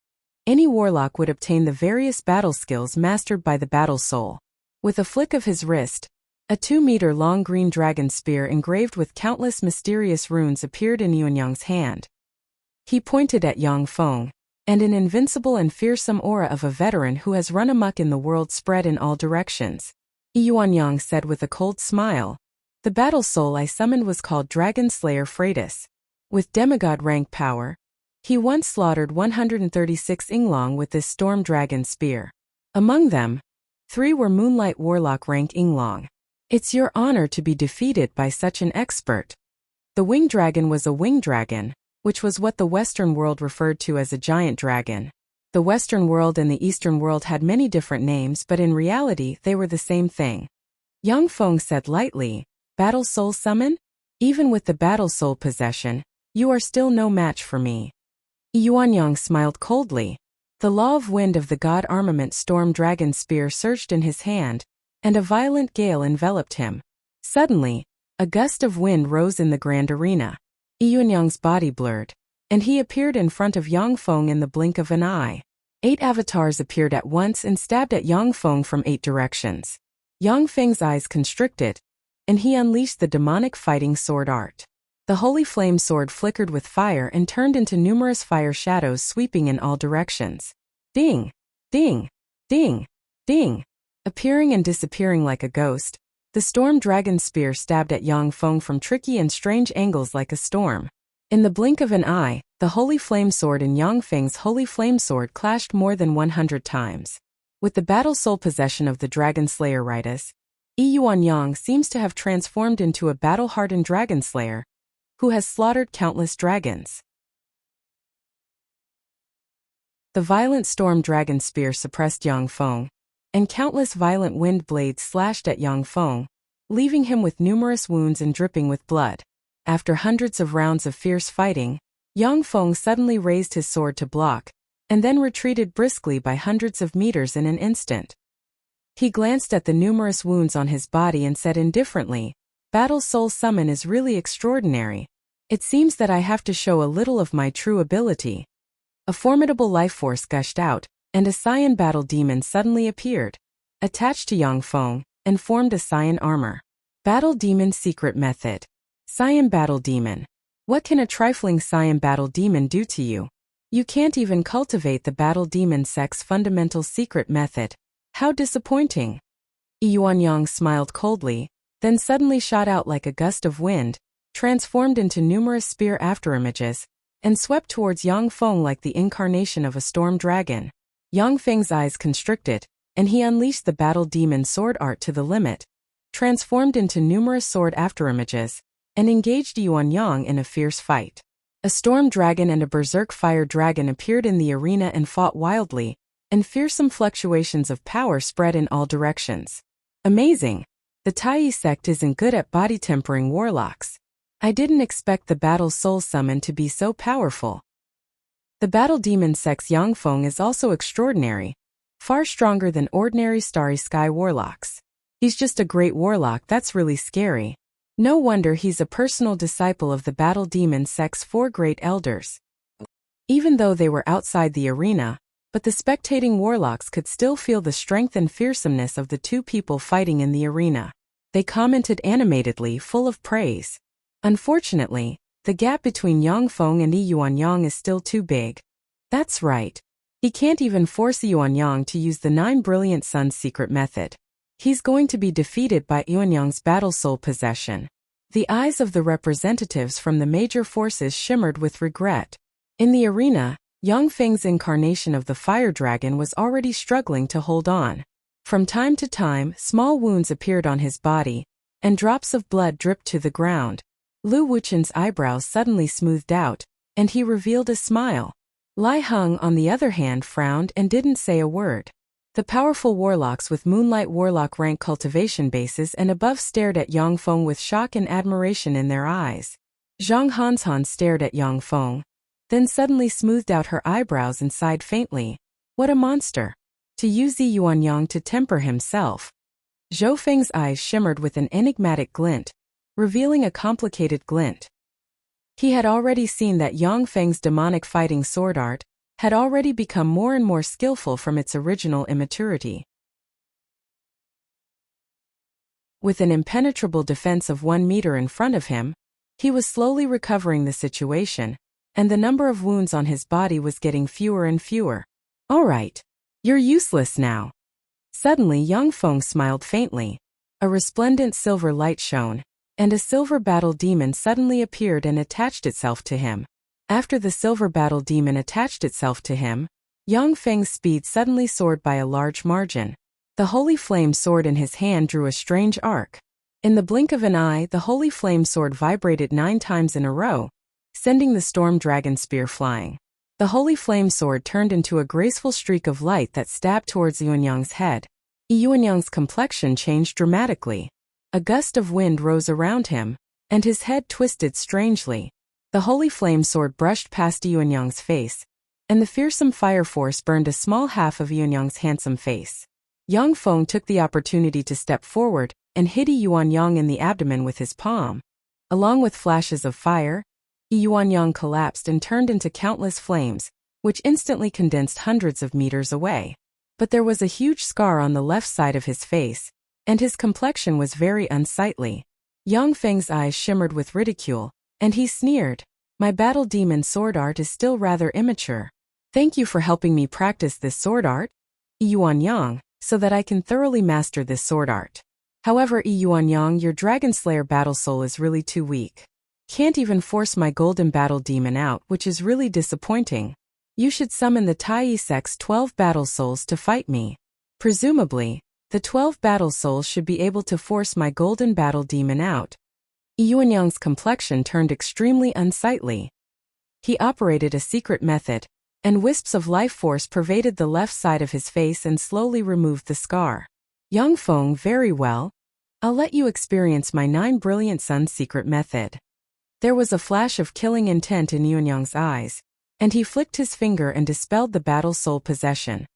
any warlock would obtain the various battle skills mastered by the battle soul. With a flick of his wrist, a 2-meter-long green dragon spear engraved with countless mysterious runes appeared in Yuanyang's hand. He pointed at Yang Feng, and an invincible and fearsome aura of a veteran who has run amok in the world spread in all directions. Yuanyang said with a cold smile, "The battle soul I summoned was called Dragon Slayer Freitas. With demigod rank power, he once slaughtered 136 Inglong with this storm dragon spear. Among them, 3 were Moonlight Warlock rank Inglong. It's your honor to be defeated by such an expert." The winged dragon was a winged dragon, which was what the Western world referred to as a giant dragon. The Western world and the Eastern world had many different names, but in reality they were the same thing. Yang Feng said lightly, "Battle Soul Summon? Even with the Battle Soul possession, you are still no match for me." Yuanyang smiled coldly. The law of wind of the god armament storm dragon spear surged in his hand, and a violent gale enveloped him. Suddenly, a gust of wind rose in the grand arena. Yuanyang's body blurred, and he appeared in front of Yang Feng in the blink of an eye. 8 avatars appeared at once and stabbed at Yang Feng from 8 directions. Yang Feng's eyes constricted, and he unleashed the demonic fighting sword art. The holy flame sword flickered with fire and turned into numerous fire shadows sweeping in all directions. Ding! Ding! Ding! Ding! Appearing and disappearing like a ghost, the storm dragon spear stabbed at Yang Feng from tricky and strange angles like a storm. In the blink of an eye, the holy flame sword and Yang Feng's holy flame sword clashed more than 100 times. With the battle soul possession of the Dragon Slayer Ritus, Yuan Yang seems to have transformed into a battle-hardened dragon slayer, who has slaughtered countless dragons. The violent storm dragon spear suppressed Yang Feng, and countless violent wind blades slashed at Yang Feng, leaving him with numerous wounds and dripping with blood. After hundreds of rounds of fierce fighting, Yang Feng suddenly raised his sword to block, and then retreated briskly by hundreds of meters in an instant. He glanced at the numerous wounds on his body and said indifferently, "Battle Soul Summon is really extraordinary. It seems that I have to show a little of my true ability." A formidable life force gushed out, and a Cyan battle demon suddenly appeared, attached to Yang Feng, and formed a Cyan armor. Battle Demon Secret Method. Cyan Battle Demon. What can a trifling Cyan Battle Demon do to you? You can't even cultivate the Battle Demon Sect's fundamental secret method. How disappointing. Yuan Yang smiled coldly, then suddenly shot out like a gust of wind, transformed into numerous spear afterimages, and swept towards Yang Feng like the incarnation of a storm dragon. Yang Feng's eyes constricted, and he unleashed the Battle Demon sword art to the limit, transformed into numerous sword afterimages, and engaged Yuan Yang in a fierce fight. A storm dragon and a berserk fire dragon appeared in the arena and fought wildly, and fearsome fluctuations of power spread in all directions. Amazing! The Tai sect isn't good at body-tempering warlocks. I didn't expect the Battle Soul Summon to be so powerful. The Battle Demon sect's Yang Feng is also extraordinary, far stronger than ordinary Starry Sky warlocks. He's just a great warlock that's really scary. No wonder he's a personal disciple of the Battle Demon sect's 4 great elders. Even though they were outside the arena, but the spectating warlocks could still feel the strength and fearsomeness of the 2 people fighting in the arena. They commented animatedly, full of praise. Unfortunately, the gap between Yang Feng and Yuan Yang is still too big. That's right. He can't even force Yuan Yang to use the 9 Brilliant Suns secret method. He's going to be defeated by Yuan Yang's battle soul possession. The eyes of the representatives from the major forces shimmered with regret. In the arena, Yang Feng's incarnation of the fire dragon was already struggling to hold on. From time to time, small wounds appeared on his body, and drops of blood dripped to the ground. Lu Wuqian's eyebrows suddenly smoothed out, and he revealed a smile. Lai Heng, on the other hand, frowned and didn't say a word. The powerful warlocks with Moonlight Warlock rank cultivation bases and above stared at Yang Feng with shock and admiration in their eyes. Zhang Hanshan stared at Yang Feng, then suddenly smoothed out her eyebrows and sighed faintly. What a monster! To use Yuan Yang to temper himself. Zhou Feng's eyes shimmered with an enigmatic glint, revealing a complicated glint. He had already seen that Yang Feng's demonic fighting sword art had already become more and more skillful from its original immaturity. With an impenetrable defense of 1 meter in front of him, he was slowly recovering the situation, and the number of wounds on his body was getting fewer and fewer. All right. You're useless now. Suddenly Yang Feng smiled faintly. A resplendent silver light shone, and a silver battle demon suddenly appeared and attached itself to him. After the silver battle demon attached itself to him, Yang Feng's speed suddenly soared by a large margin. The holy flame sword in his hand drew a strange arc. In the blink of an eye, the holy flame sword vibrated 9 times in a row, sending the storm dragon spear flying. The holy flame sword turned into a graceful streak of light that stabbed towards Yuan Yang's head. Yuan Yang's complexion changed dramatically. A gust of wind rose around him, and his head twisted strangely. The holy flame sword brushed past Yuan Yang's face, and the fearsome fire force burned a small half of Yuan Yang's handsome face. Yang Feng took the opportunity to step forward and hit Yuan Yang in the abdomen with his palm. Along with flashes of fire, Yuan Yang collapsed and turned into countless flames, which instantly condensed hundreds of meters away. But there was a huge scar on the left side of his face, and his complexion was very unsightly. Yang Feng's eyes shimmered with ridicule, and he sneered, "My battle demon sword art is still rather immature. Thank you for helping me practice this sword art." Yuanyang, so that I can thoroughly master this sword art. However, Yuanyang, your Dragon Slayer battle soul is really too weak. Can't even force my golden battle demon out, which is really disappointing. You should summon the Tai Sect's 12 battle souls to fight me. Presumably, the 12 battle souls should be able to force my golden battle demon out. Yuanyang's complexion turned extremely unsightly. He operated a secret method, and wisps of life force pervaded the left side of his face and slowly removed the scar. Yang Feng, very well. I'll let you experience my 9 brilliant suns secret method. There was a flash of killing intent in Yuanyang's eyes, and he flicked his finger and dispelled the battle soul possession.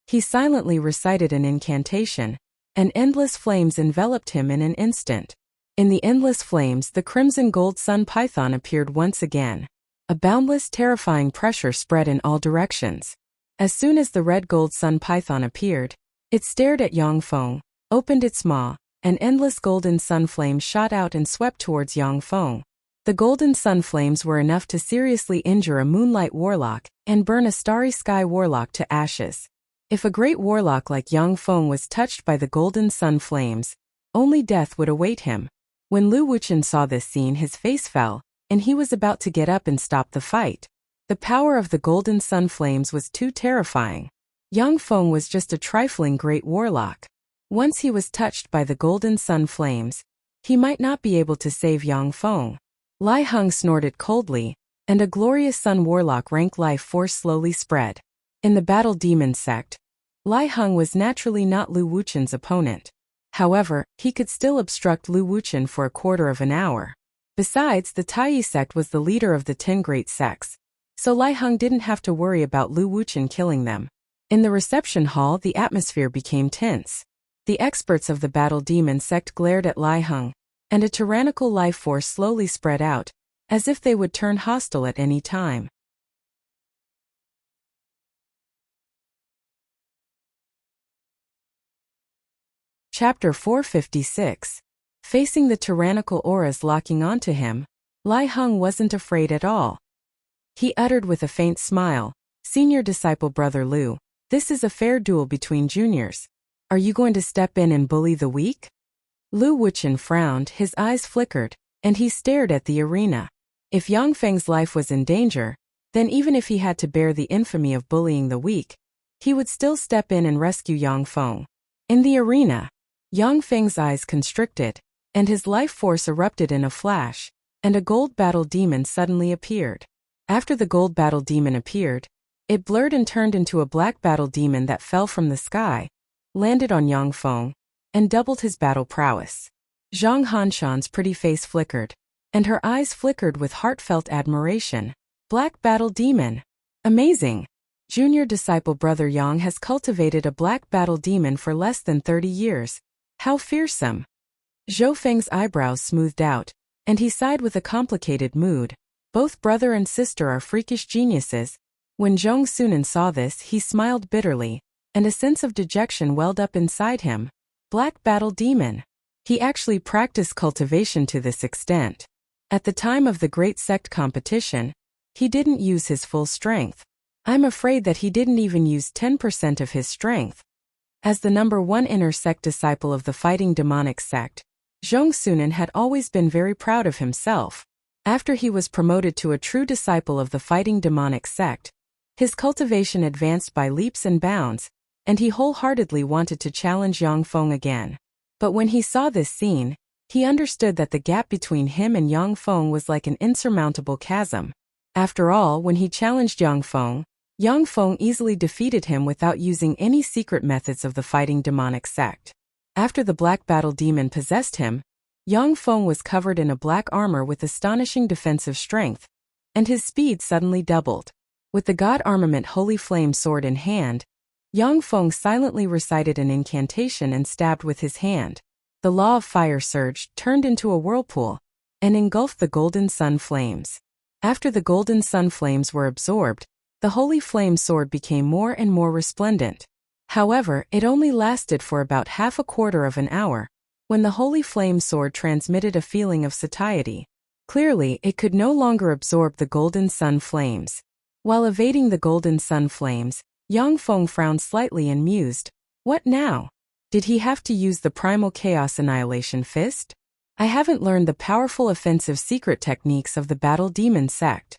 He silently recited an incantation, and endless flames enveloped him in an instant. In the endless flames, the crimson gold sun python appeared once again. A boundless, terrifying pressure spread in all directions. As soon as the red gold sun python appeared, it stared at Yang Feng, opened its maw, and endless golden sun flames shot out and swept towards Yang Feng. The golden sun flames were enough to seriously injure a moonlight warlock and burn a starry sky warlock to ashes. If a great warlock like Yang Feng was touched by the golden sun flames, only death would await him. When Lu Wuchen saw this scene, his face fell, and he was about to get up and stop the fight. The power of the golden sun flames was too terrifying. Yang Feng was just a trifling great warlock. Once he was touched by the golden sun flames, he might not be able to save Yang Feng. Lai Hung snorted coldly, and a glorious sun warlock rank life force slowly spread. In the battle demon sect, Lai Hung was naturally not Lu Wuchen's opponent. However, he could still obstruct Lu Wuchen for a quarter of an hour. Besides, the Tai sect was the leader of the 10 great sects, so Lai Hung didn't have to worry about Lu Wuchen killing them. In the reception hall, the atmosphere became tense. The experts of the battle demon sect glared at Lai Hung, and a tyrannical life force slowly spread out, as if they would turn hostile at any time. Chapter 456. Facing the tyrannical auras locking onto him, Lai Hung wasn't afraid at all. He uttered with a faint smile, "Senior disciple Brother Lu, this is a fair duel between juniors. Are you going to step in and bully the weak?" Lu Wuchen frowned, his eyes flickered, and he stared at the arena. If Yang Feng's life was in danger, then even if he had to bear the infamy of bullying the weak, he would still step in and rescue Yang Feng. In the arena, Yang Feng's eyes constricted, and his life force erupted in a flash, and a gold battle demon suddenly appeared. After the gold battle demon appeared, it blurred and turned into a black battle demon that fell from the sky, landed on Yang Feng, and doubled his battle prowess. Zhang Hanshan's pretty face flickered, and her eyes flickered with heartfelt admiration. Black battle demon. Amazing! Junior disciple Brother Yang has cultivated a black battle demon for less than 30 years. How fearsome! Zhou Feng's eyebrows smoothed out, and he sighed with a complicated mood. Both brother and sister are freakish geniuses. When Zhong Sunan saw this, he smiled bitterly, and a sense of dejection welled up inside him. Black battle demon. He actually practiced cultivation to this extent. At the time of the great sect competition, he didn't use his full strength. I'm afraid that he didn't even use 10% of his strength. As the number 1 inner sect disciple of the fighting demonic sect, Zhong Sunan had always been very proud of himself. After he was promoted to a true disciple of the fighting demonic sect, his cultivation advanced by leaps and bounds, and he wholeheartedly wanted to challenge Yang Feng again. But when he saw this scene, he understood that the gap between him and Yang Feng was like an insurmountable chasm. After all, when he challenged Yang Feng easily defeated him without using any secret methods of the fighting demonic sect. After the black battle demon possessed him, Yang Feng was covered in a black armor with astonishing defensive strength, and his speed suddenly doubled. With the god armament Holy Flame sword in hand, Yang Feng silently recited an incantation and stabbed with his hand. The law of fire surged, turned into a whirlpool, and engulfed the golden sun flames. After the golden sun flames were absorbed, the Holy Flame sword became more and more resplendent. However, it only lasted for about half a quarter of an hour, when the Holy Flame sword transmitted a feeling of satiety. Clearly, it could no longer absorb the golden sun flames. While evading the golden sun flames, Yang Feng frowned slightly and mused. What now? Did he have to use the primal chaos annihilation fist? I haven't learned the powerful offensive secret techniques of the battle demon sect.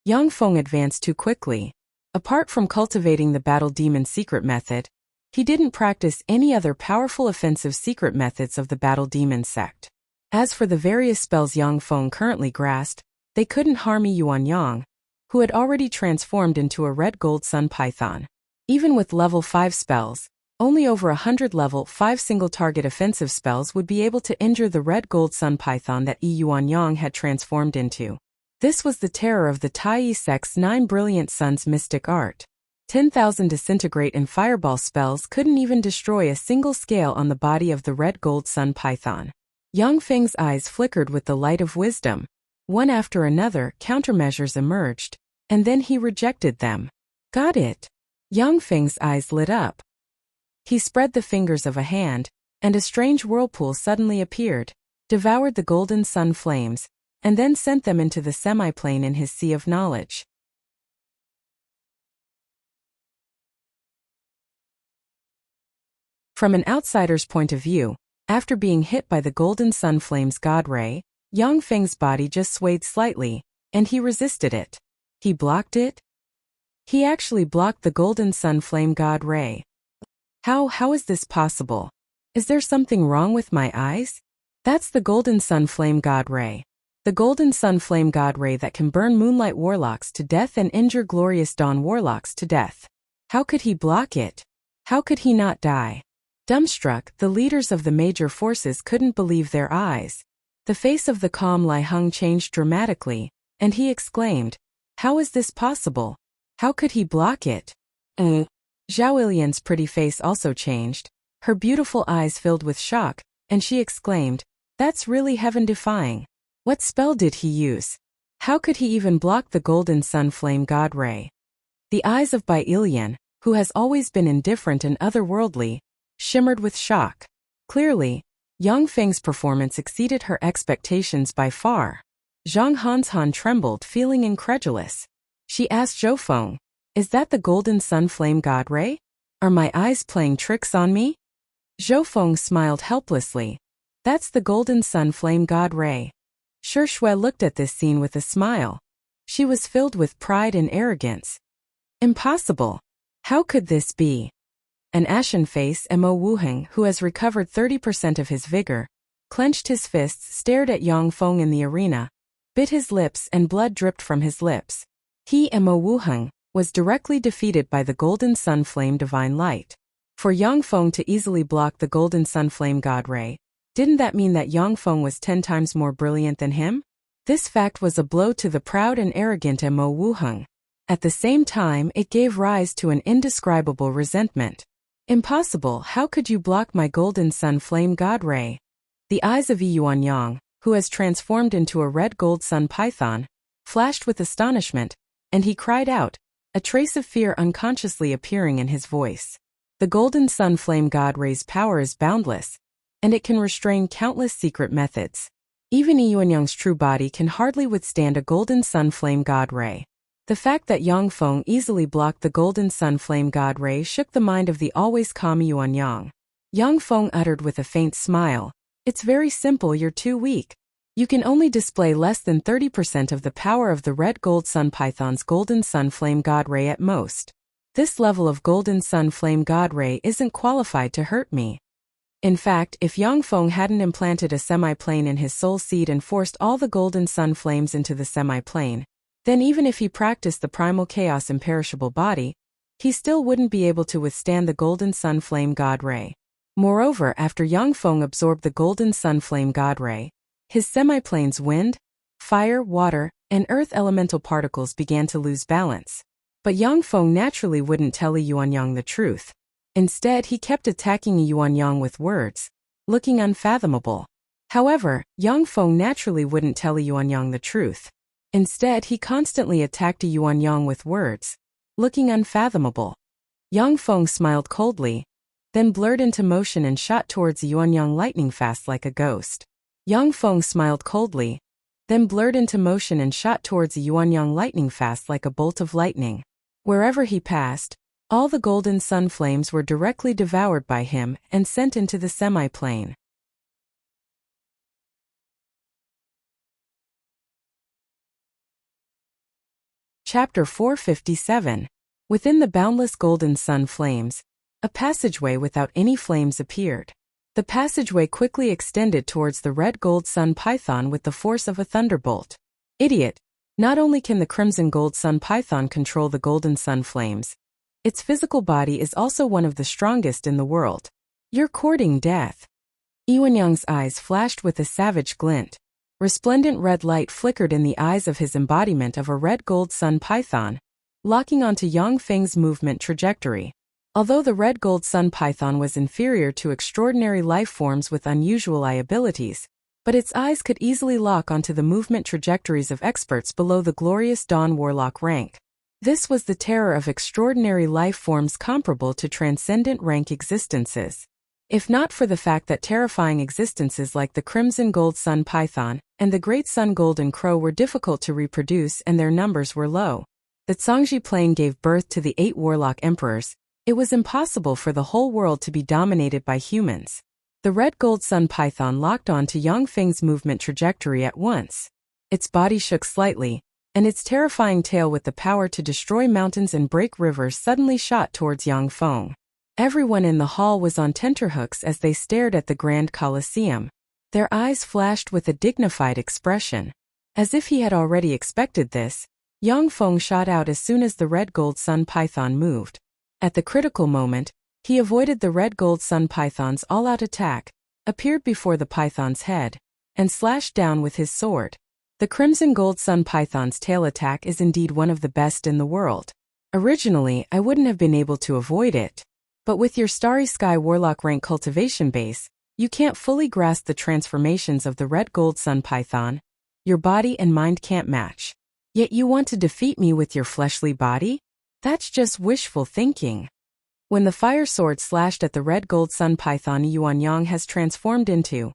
Yang Feng advanced too quickly. Apart from cultivating the battle demon secret method, he didn't practice any other powerful offensive secret methods of the battle demon sect. As for the various spells Yang Feng currently grasped, they couldn't harm Yuan Yang, who had already transformed into a red gold sun python. Even with level 5 spells, only over 100 level 5 single-target offensive spells would be able to injure the red gold sun python that Yuan Yang had transformed into. This was the terror of the Tai sect's 9 brilliant suns mystic art. 10,000 disintegrate and fireball spells couldn't even destroy a single scale on the body of the red gold sun python. Yang Feng's eyes flickered with the light of wisdom. One after another, countermeasures emerged, and then he rejected them. Got it. Yang Feng's eyes lit up. He spread the fingers of a hand, and a strange whirlpool suddenly appeared, devoured the golden sun flames, and then sent them into the semi-plane in his sea of knowledge. From an outsider's point of view, after being hit by the golden sun flame's god ray, Yang Feng's body just swayed slightly, and he resisted it. He blocked it? He actually blocked the golden sun flame god ray. How is this possible? Is there something wrong with my eyes? That's the golden sun flame god ray. The golden sun flame god ray that can burn moonlight warlocks to death and injure glorious dawn warlocks to death. How could he block it? How could he not die? Dumbstruck, the leaders of the major forces couldn't believe their eyes. The face of the calm Lai Hung changed dramatically, and he exclaimed, "How is this possible? How could he block it?" Zhao Ilian's pretty face also changed. Her beautiful eyes filled with shock, and she exclaimed, "That's really heaven-defying. What spell did he use? How could he even block the golden sun flame god ray?" The eyes of Bai Ilian, who has always been indifferent and otherworldly, shimmered with shock. Clearly, Yang Feng's performance exceeded her expectations by far. Zhang Hanshan trembled, feeling incredulous. She asked Zhou Feng, "Is that the golden sun flame god ray? Are my eyes playing tricks on me?" Zhou Feng smiled helplessly. "That's the golden sun flame god ray." Shi Shui looked at this scene with a smile. She was filled with pride and arrogance. Impossible. How could this be? An ashen face Mo Wuheng, who has recovered 30% of his vigor, clenched his fists, stared at Yang Feng in the arena, bit his lips and blood dripped from his lips. He, Mo Wuheng, was directly defeated by the golden sun flame divine light. For Yang Feng to easily block the golden sun flame god ray, didn't that mean that Yang Feng was 10 times more brilliant than him? This fact was a blow to the proud and arrogant Mo Wuheng. At the same time, it gave rise to an indescribable resentment. Impossible, how could you block my golden sun flame god ray? The eyes of Yuan Yang, who has transformed into a red gold sun python, flashed with astonishment, and he cried out, a trace of fear unconsciously appearing in his voice. The golden sun flame god ray's power is boundless, and it can restrain countless secret methods. Even Yuan Yang's true body can hardly withstand a golden sun flame god ray. The fact that Yang Feng easily blocked the golden sun flame god ray shook the mind of the always calm Yuan Yang. Yang Feng uttered with a faint smile, "It's very simple, you're too weak. You can only display less than 30% of the power of the red gold sun python's golden sun flame god ray at most. This level of golden sun flame god ray isn't qualified to hurt me." In fact, if Yang Feng hadn't implanted a semi-plane in his soul seed and forced all the golden sun flames into the semi-plane, then even if he practiced the primal chaos imperishable body, he still wouldn't be able to withstand the golden sun flame god ray. Moreover, after Yang Feng absorbed the golden sun flame god ray, his semi-plane's wind, fire, water, and earth elemental particles began to lose balance. But Yang Feng naturally wouldn't tell Yuan Yang the truth. Instead, he kept attacking Yuan Yang with words, looking unfathomable. However, Yang Feng naturally wouldn't tell Yuan Yang the truth. Instead, he constantly attacked Yuan Yang with words, looking unfathomable. Yang Feng smiled coldly, then blurred into motion and shot towards Yuan Yang lightning fast like a ghost. Yang Feng smiled coldly, then blurred into motion and shot towards Yuan Yang lightning fast like a bolt of lightning. Wherever he passed, All the golden sun flames were directly devoured by him and sent into the semi-plane. Chapter 457. Within the boundless golden sun flames, a passageway without any flames appeared. The passageway quickly extended towards the red gold sun python with the force of a thunderbolt. Idiot! Not only can the crimson gold sun python control the golden sun flames, its physical body is also one of the strongest in the world. You're courting death. Yuanyang's eyes flashed with a savage glint. Resplendent red light flickered in the eyes of his embodiment of a red gold sun python, locking onto Yang Feng's movement trajectory. Although the red gold sun python was inferior to extraordinary life forms with unusual eye abilities, but its eyes could easily lock onto the movement trajectories of experts below the glorious Dawn Warlock rank. This was the terror of extraordinary life forms comparable to transcendent rank existences. If not for the fact that terrifying existences like the Crimson Gold Sun Python and the Great Sun Golden Crow were difficult to reproduce and their numbers were low, the Zhangji Plain gave birth to the 8 Warlock Emperors. It was impossible for the whole world to be dominated by humans. The Red Gold Sun Python locked on to Yang Feng's movement trajectory at once. Its body shook slightly, and its terrifying tail with the power to destroy mountains and break rivers suddenly shot towards Yang Feng. Everyone in the hall was on tenterhooks as they stared at the Grand Colosseum. Their eyes flashed with a dignified expression. As if he had already expected this, Yang Feng shot out as soon as the Red Gold Sun Python moved. At the critical moment, he avoided the Red Gold Sun Python's all-out attack, appeared before the python's head, and slashed down with his sword. The Crimson Gold Sun Python's tail attack is indeed one of the best in the world. Originally, I wouldn't have been able to avoid it. But with your Starry Sky Warlock rank cultivation base, you can't fully grasp the transformations of the Red Gold Sun Python. Your body and mind can't match. Yet you want to defeat me with your fleshly body? That's just wishful thinking. When the fire sword slashed at the Red Gold Sun Python, Yuanyang has transformed into.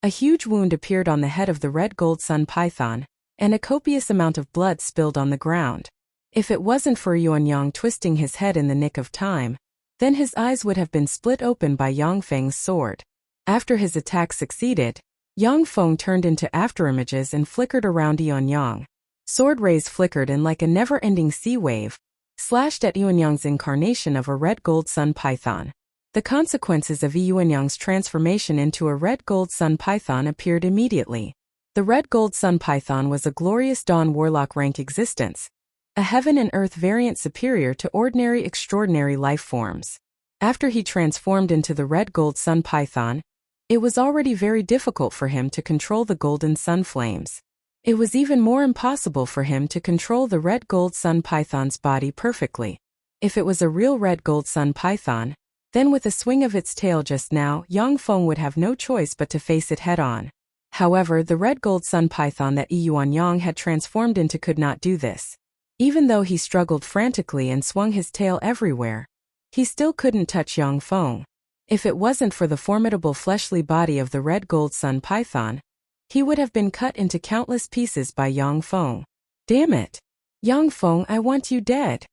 A huge wound appeared on the head of the Red Gold Sun Python, and a copious amount of blood spilled on the ground. If it wasn't for Yuanyang twisting his head in the nick of time, then his eyes would have been split open by Yang Feng's sword. After his attack succeeded, Yang Feng turned into afterimages and flickered around Yuanyang. Sword rays flickered and like a never-ending sea wave, slashed at Yuanyang's incarnation of a Red Gold Sun Python. The consequences of Yuanyang's transformation into a Red Gold Sun Python appeared immediately. The Red Gold Sun Python was a glorious Dawn Warlock rank existence, a heaven and earth variant superior to ordinary extraordinary life forms. After he transformed into the Red Gold Sun Python, it was already very difficult for him to control the golden sun flames. It was even more impossible for him to control the Red Gold Sun Python's body perfectly. If it was a real Red Gold Sun Python, then with a swing of its tail just now, Yang Feng would have no choice but to face it head-on. However, the Red Gold Sun Python that Yuanyang had transformed into could not do this. Even though he struggled frantically and swung his tail everywhere, he still couldn't touch Yang Feng. If it wasn't for the formidable fleshly body of the Red Gold Sun Python, he would have been cut into countless pieces by Yang Feng. Damn it! Yang Feng, I want you dead!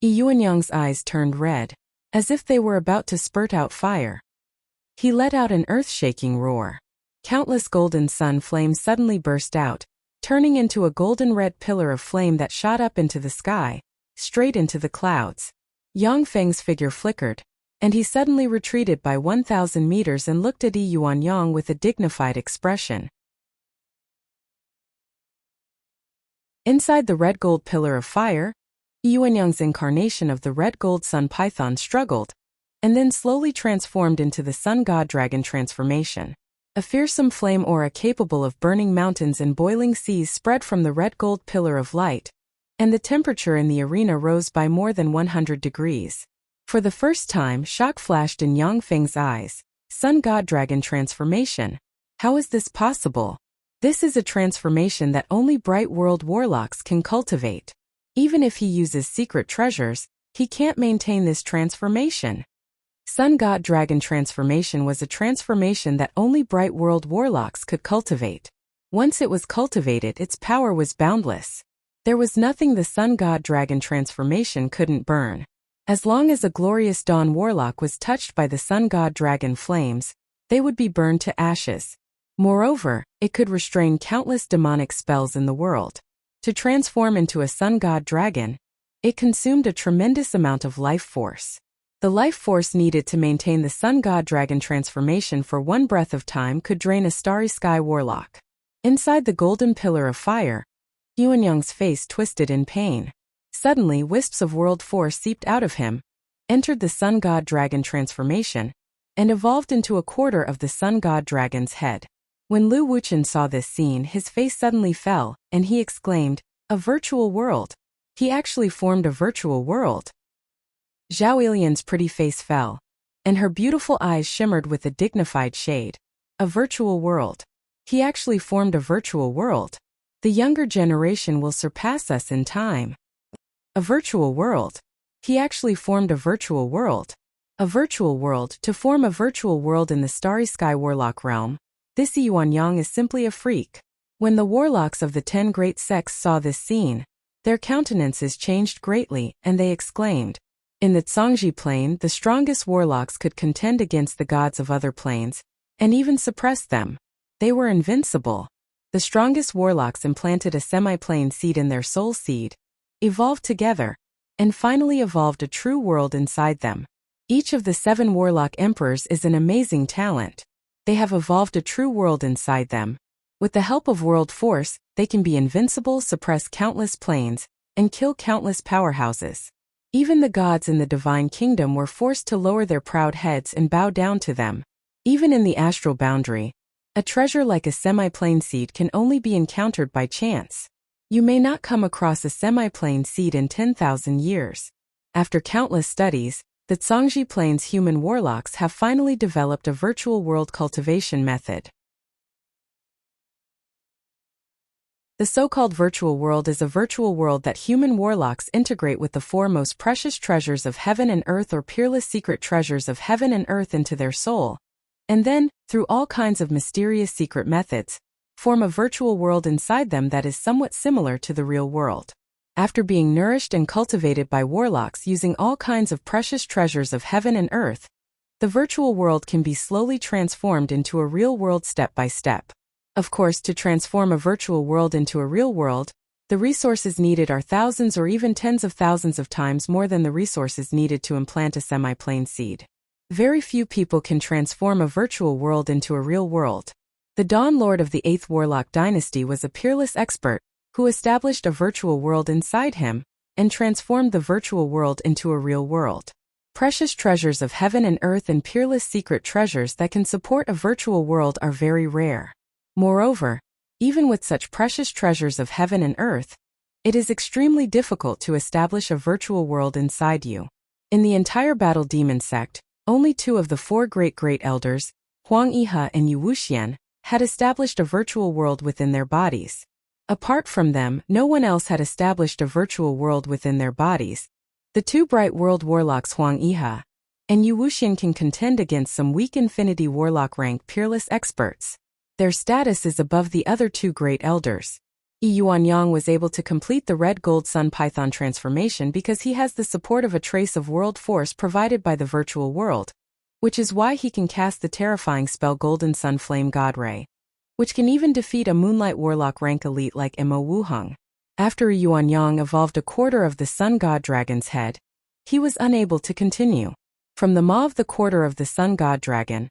Yuanyang's eyes turned red, as if they were about to spurt out fire. He let out an earth-shaking roar. Countless golden sun flames suddenly burst out, turning into a golden-red pillar of flame that shot up into the sky, straight into the clouds. Yang Feng's figure flickered, and he suddenly retreated by 1,000 meters and looked at Yuanyang with a dignified expression. Inside the red gold pillar of fire, Yuanyang's incarnation of the Red Gold Sun Python struggled, and then slowly transformed into the Sun God Dragon transformation. A fearsome flame aura capable of burning mountains and boiling seas spread from the red gold pillar of light, and the temperature in the arena rose by more than 100 degrees. For the first time, shock flashed in Yang Feng's eyes. Sun God Dragon transformation. How is this possible? This is a transformation that only Bright World Warlocks can cultivate. Even if he uses secret treasures, he can't maintain this transformation. Sun God Dragon transformation was a transformation that only Bright World Warlocks could cultivate. Once it was cultivated, its power was boundless. There was nothing the Sun God Dragon transformation couldn't burn. As long as a glorious dawn warlock was touched by the sun god dragon flames, they would be burned to ashes. Moreover, it could restrain countless demonic spells in the world. To transform into a sun god dragon, it consumed a tremendous amount of life force. The life force needed to maintain the sun god dragon transformation for one breath of time could drain a starry sky warlock. Inside the golden pillar of fire, Yuanyang's face twisted in pain. Suddenly, wisps of world force seeped out of him, entered the sun god dragon transformation, and evolved into a quarter of the sun god dragon's head. When Lu Wuchen saw this scene, his face suddenly fell, and he exclaimed, "A virtual world! He actually formed a virtual world!" Zhao Ilian's pretty face fell, and her beautiful eyes shimmered with a dignified shade. A virtual world. He actually formed a virtual world. The younger generation will surpass us in time. A virtual world. He actually formed a virtual world. A virtual world. To form a virtual world in the Starry Sky Warlock realm, this Yuanyang is simply a freak. When the warlocks of the 10 great sects saw this scene, their countenances changed greatly, and they exclaimed, "In the Zhangji plane, the strongest warlocks could contend against the gods of other planes, and even suppress them. They were invincible." The strongest warlocks implanted a semi-plane seed in their soul seed, evolved together, and finally evolved a true world inside them. Each of the 7 warlock emperors is an amazing talent. They have evolved a true world inside them. With the help of world force, they can be invincible, suppress countless planes, and kill countless powerhouses. Even the gods in the divine kingdom were forced to lower their proud heads and bow down to them. Even in the astral boundary, a treasure like a semi-plane seed can only be encountered by chance. You may not come across a semi-plane seed in 10,000 years. After countless studies, the Zhangji Plane's human warlocks have finally developed a virtual world cultivation method. The so-called virtual world is a virtual world that human warlocks integrate with the 4 most precious treasures of heaven and earth or peerless secret treasures of heaven and earth into their soul, and then, through all kinds of mysterious secret methods, form a virtual world inside them that is somewhat similar to the real world. After being nourished and cultivated by warlocks using all kinds of precious treasures of heaven and earth, the virtual world can be slowly transformed into a real world step by step. Of course, to transform a virtual world into a real world, the resources needed are thousands or even tens of thousands of times more than the resources needed to implant a semi-plane seed. Very few people can transform a virtual world into a real world. The Dawn Lord of the 8th Warlock Dynasty was a peerless expert who established a virtual world inside him and transformed the virtual world into a real world. Precious treasures of heaven and earth and peerless secret treasures that can support a virtual world are very rare. Moreover, even with such precious treasures of heaven and earth, it is extremely difficult to establish a virtual world inside you. In the entire Battle Demon sect, only 2 of the 4 great elders, Huang Yihe and Yu Wuxian, had established a virtual world within their bodies. Apart from them, no one else had established a virtual world within their bodies. The 2 bright world warlocks Huang Yihe and Yu Wuxian can contend against some weak infinity warlock rank peerless experts. Their status is above the other 2 great elders. Yuanyang was able to complete the Red Gold Sun Python transformation because he has the support of a trace of world force provided by the virtual world, which is why he can cast the terrifying spell Golden Sun Flame God Ray, which can even defeat a Moonlight Warlock rank elite like Mo Wuheng. After Yuanyang evolved a quarter of the Sun God Dragon's head, he was unable to continue. From the maw of the quarter of the Sun God Dragon,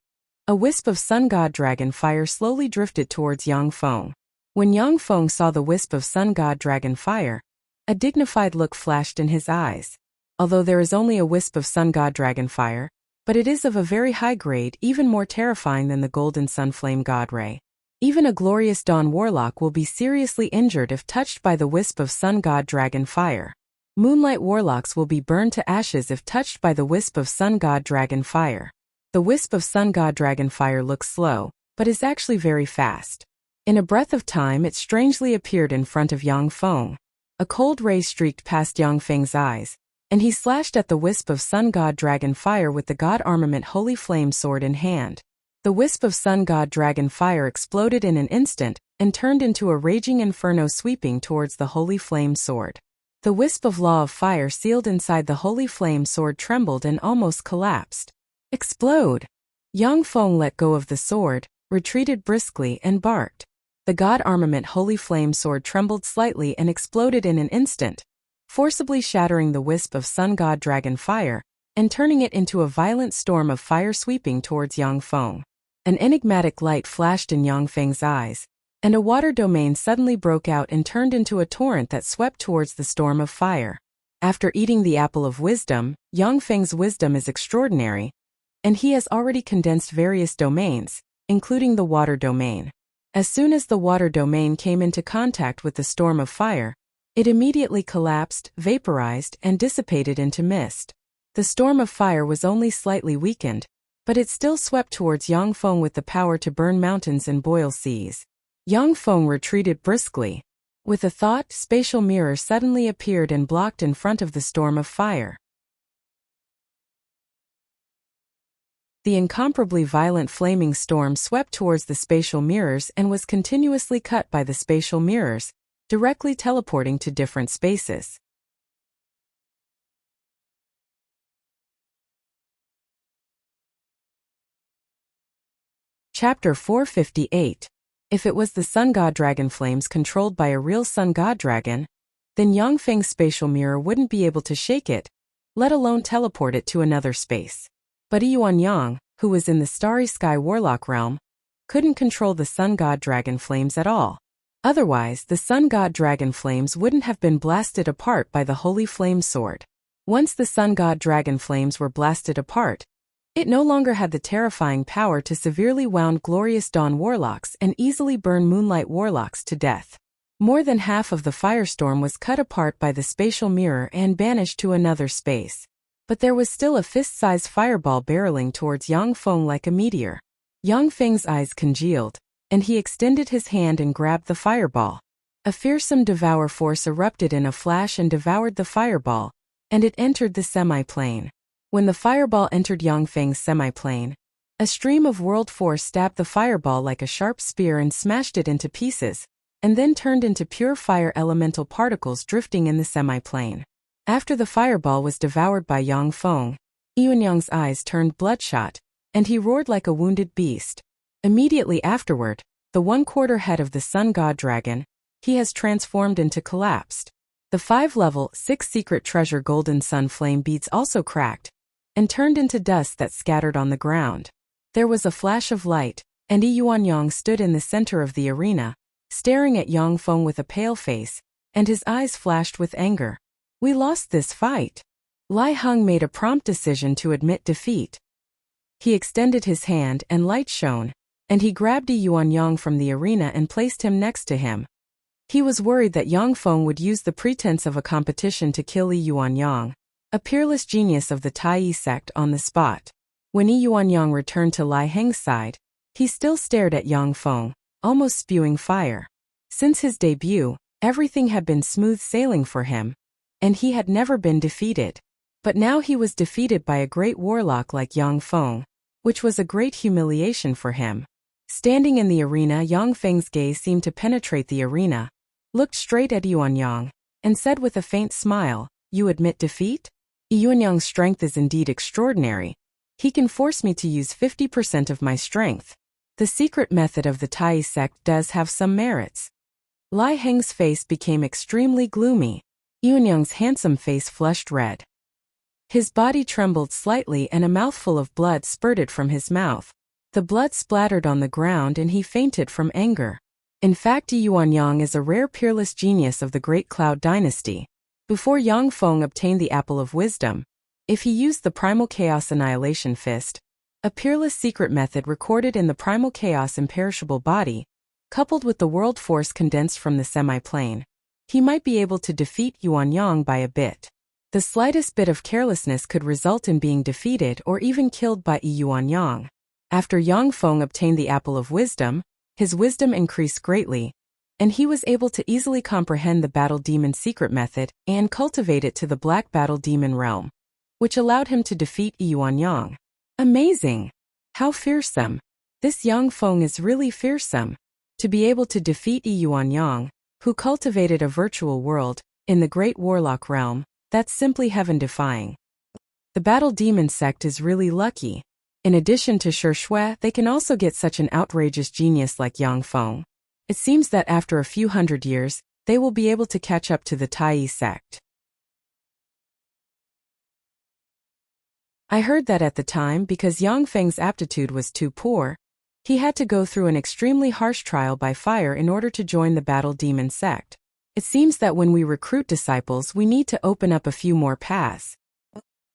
a wisp of Sun God Dragon fire slowly drifted towards Yang Feng. When Yang Feng saw the wisp of Sun God Dragon fire, a dignified look flashed in his eyes. Although there is only a wisp of Sun God Dragon fire, but it is of a very high grade, even more terrifying than the Golden Sun Flame God Ray. Even a glorious Dawn Warlock will be seriously injured if touched by the wisp of Sun God Dragon fire. Moonlight Warlocks will be burned to ashes if touched by the wisp of Sun God Dragon fire. The wisp of Sun God Dragon fire looks slow, but is actually very fast. In a breath of time it strangely appeared in front of Yang Feng. A cold ray streaked past Yang Feng's eyes, and he slashed at the wisp of Sun God Dragon fire with the God Armament Holy Flame sword in hand. The wisp of Sun God Dragon fire exploded in an instant and turned into a raging inferno sweeping towards the Holy Flame sword. The wisp of law of fire sealed inside the holy flame sword trembled and almost collapsed. Explode! Yang Feng let go of the sword, retreated briskly and barked. The god armament holy flame sword trembled slightly and exploded in an instant, forcibly shattering the wisp of sun god dragon fire, and turning it into a violent storm of fire sweeping towards Yang Feng. An enigmatic light flashed in Yang Feng's eyes, and a water domain suddenly broke out and turned into a torrent that swept towards the storm of fire. After eating the apple of wisdom, Yang Feng's wisdom is extraordinary, and he has already condensed various domains, including the water domain. As soon as the water domain came into contact with the storm of fire, it immediately collapsed, vaporized, and dissipated into mist. The storm of fire was only slightly weakened, but it still swept towards Yang Feng with the power to burn mountains and boil seas. Yang Feng retreated briskly. With a thought, spatial mirror suddenly appeared and blocked in front of the storm of fire. The incomparably violent flaming storm swept towards the spatial mirrors and was continuously cut by the spatial mirrors, directly teleporting to different spaces. Chapter 458. If it was the sun god dragon flames controlled by a real sun god dragon, then Yang Feng's spatial mirror wouldn't be able to shake it, let alone teleport it to another space. But Yuan Yang, who was in the starry sky warlock realm, couldn't control the sun god dragon flames at all. Otherwise, the sun god dragon flames wouldn't have been blasted apart by the holy flame sword. Once the sun god dragon flames were blasted apart, it no longer had the terrifying power to severely wound glorious dawn warlocks and easily burn moonlight warlocks to death. More than half of the firestorm was cut apart by the spatial mirror and banished to another space. But there was still a fist-sized fireball barreling towards Yang Feng like a meteor. Yang Feng's eyes congealed, and he extended his hand and grabbed the fireball. A fearsome devour force erupted in a flash and devoured the fireball, and it entered the semi-plane. When the fireball entered Yang Feng's semi-plane, a stream of world force stabbed the fireball like a sharp spear and smashed it into pieces, and then turned into pure fire elemental particles drifting in the semi-plane. After the fireball was devoured by Yang Feng, Yuanyang's eyes turned bloodshot, and he roared like a wounded beast. Immediately afterward, the one-quarter head of the sun god dragon, he has transformed into collapsed. The 5-level, 6-secret treasure golden sun flame beads also cracked, and turned into dust that scattered on the ground. There was a flash of light, and Yuanyang stood in the center of the arena, staring at Yang Feng with a pale face, and his eyes flashed with anger. We lost this fight. Lai Heng made a prompt decision to admit defeat. He extended his hand and light shone, and he grabbed Yuanyang from the arena and placed him next to him. He was worried that Yang Feng would use the pretense of a competition to kill Yuanyang, a peerless genius of the Tai sect, on the spot. When Yuanyang returned to Lai Heng's side, he still stared at Yang Feng, almost spewing fire. Since his debut, everything had been smooth sailing for him, and he had never been defeated. But now he was defeated by a great warlock like Yang Feng, which was a great humiliation for him. Standing in the arena, Yang Feng's gaze seemed to penetrate the arena, looked straight at Yuanyang, and said with a faint smile, "You admit defeat? Yuanyang's strength is indeed extraordinary. He can force me to use 50% of my strength. The secret method of the Tai sect does have some merits." Lai Heng's face became extremely gloomy. Yuanyang's handsome face flushed red. His body trembled slightly and a mouthful of blood spurted from his mouth. The blood splattered on the ground and he fainted from anger. In fact, Yuanyang is a rare peerless genius of the Great Cloud Dynasty. Before Yang Feng obtained the Apple of Wisdom, if he used the Primal Chaos Annihilation Fist, a peerless secret method recorded in the Primal Chaos Imperishable Body, coupled with the world force condensed from the semi-plane, he might be able to defeat Yuanyang by a bit. The slightest bit of carelessness could result in being defeated or even killed by Yuanyang. After Yang Feng obtained the Apple of Wisdom, his wisdom increased greatly, and he was able to easily comprehend the Battle Demon secret method and cultivate it to the Black Battle Demon realm, which allowed him to defeat Yuanyang. Amazing! How fearsome! This Yang Feng is really fearsome. To be able to defeat Yuanyang, who cultivated a virtual world, in the Great Warlock realm, that's simply heaven-defying. The Battle Demon sect is really lucky. In addition to Shi Shui, they can also get such an outrageous genius like Yang Feng. It seems that after a few hundred years, they will be able to catch up to the Tai sect. I heard that at the time, because Yang Feng's aptitude was too poor, he had to go through an extremely harsh trial by fire in order to join the Battle Demon sect. It seems that when we recruit disciples, we need to open up a few more paths.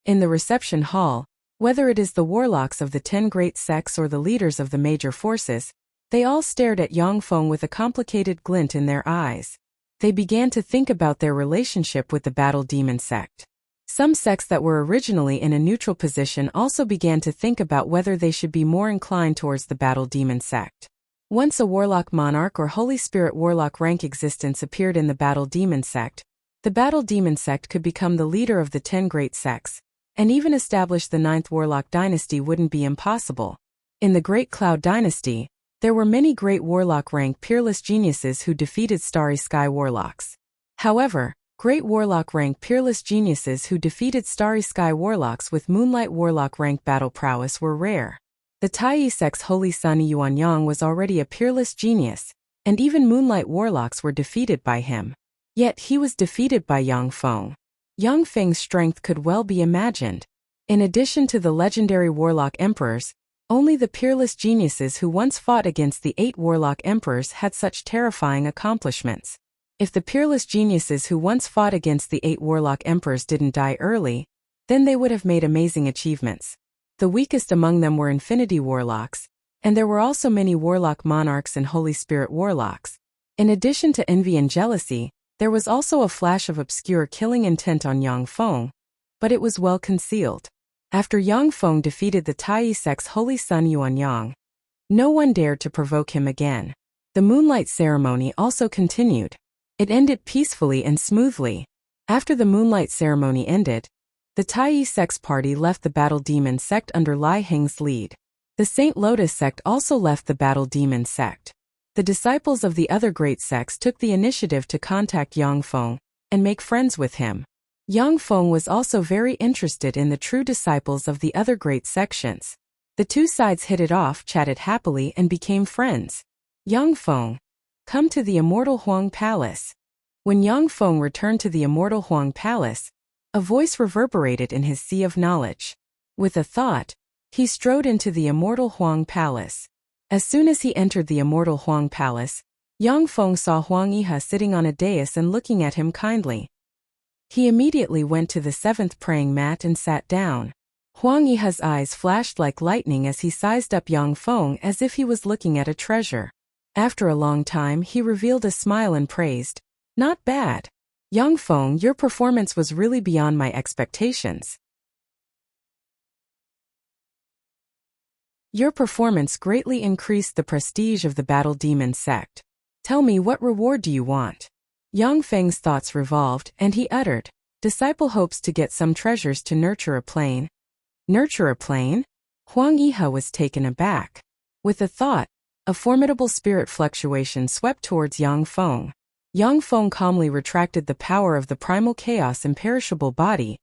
In the reception hall, whether it is the warlocks of the 10 great sects or the leaders of the major forces, they all stared at Yang Feng with a complicated glint in their eyes. They began to think about their relationship with the Battle Demon sect. Some sects that were originally in a neutral position also began to think about whether they should be more inclined towards the Battle Demon sect. Once a Warlock Monarch or Holy Spirit Warlock rank existence appeared in the Battle Demon sect, the Battle Demon sect could become the leader of the 10 great sects, and even establish the 9th Warlock dynasty wouldn't be impossible. In the Great Cloud dynasty, there were many great Warlock rank peerless geniuses who defeated Starry Sky Warlocks. However, great Warlock rank peerless geniuses who defeated Starry Sky Warlocks with Moonlight Warlock rank battle prowess were rare. The Tai sect's Holy Sun Yuanyang was already a peerless genius, and even Moonlight Warlocks were defeated by him. Yet he was defeated by Yang Feng. Yang Feng's strength could well be imagined. In addition to the legendary Warlock Emperors, only the peerless geniuses who once fought against the 8 Warlock Emperors had such terrifying accomplishments. If the peerless geniuses who once fought against the 8 Warlock Emperors didn't die early, then they would have made amazing achievements. The weakest among them were Infinity Warlocks, and there were also many Warlock Monarchs and Holy Spirit Warlocks. In addition to envy and jealousy, there was also a flash of obscure killing intent on Yang Feng, but it was well concealed. After Yang Feng defeated the Tai sect's Holy Sun Yuanyang, no one dared to provoke him again. The Moonlight ceremony also continued. It ended peacefully and smoothly. After the Moonlight ceremony ended, the Tai sect's party left the Battle Demon sect under Lai Heng's lead. The Saint Lotus sect also left the Battle Demon sect. The disciples of the other great sects took the initiative to contact Yang Feng and make friends with him. Yang Feng was also very interested in the true disciples of the other great sections. The two sides hit it off, chatted happily, and became friends. Yang Feng, come to the Immortal Huang Palace. When Yang Feng returned to the Immortal Huang Palace, a voice reverberated in his sea of knowledge. With a thought, he strode into the Immortal Huang Palace. As soon as he entered the Immortal Huang Palace, Yang Feng saw Huang Yihe sitting on a dais and looking at him kindly. He immediately went to the 7th praying mat and sat down. Huang Yihe's eyes flashed like lightning as he sized up Yang Feng as if he was looking at a treasure. After a long time, he revealed a smile and praised, "Not bad. Yang Feng, your performance was really beyond my expectations. Your performance greatly increased the prestige of the Battle Demon sect. Tell me, what reward do you want?" Yang Feng's thoughts revolved, and he uttered, "Disciple hopes to get some treasures to nurture a plane." Nurture a plane? Huang Yihe was taken aback. With the thought, a formidable spirit fluctuation swept towards Yang Feng. Yang Feng calmly retracted the power of the primal chaos imperishable body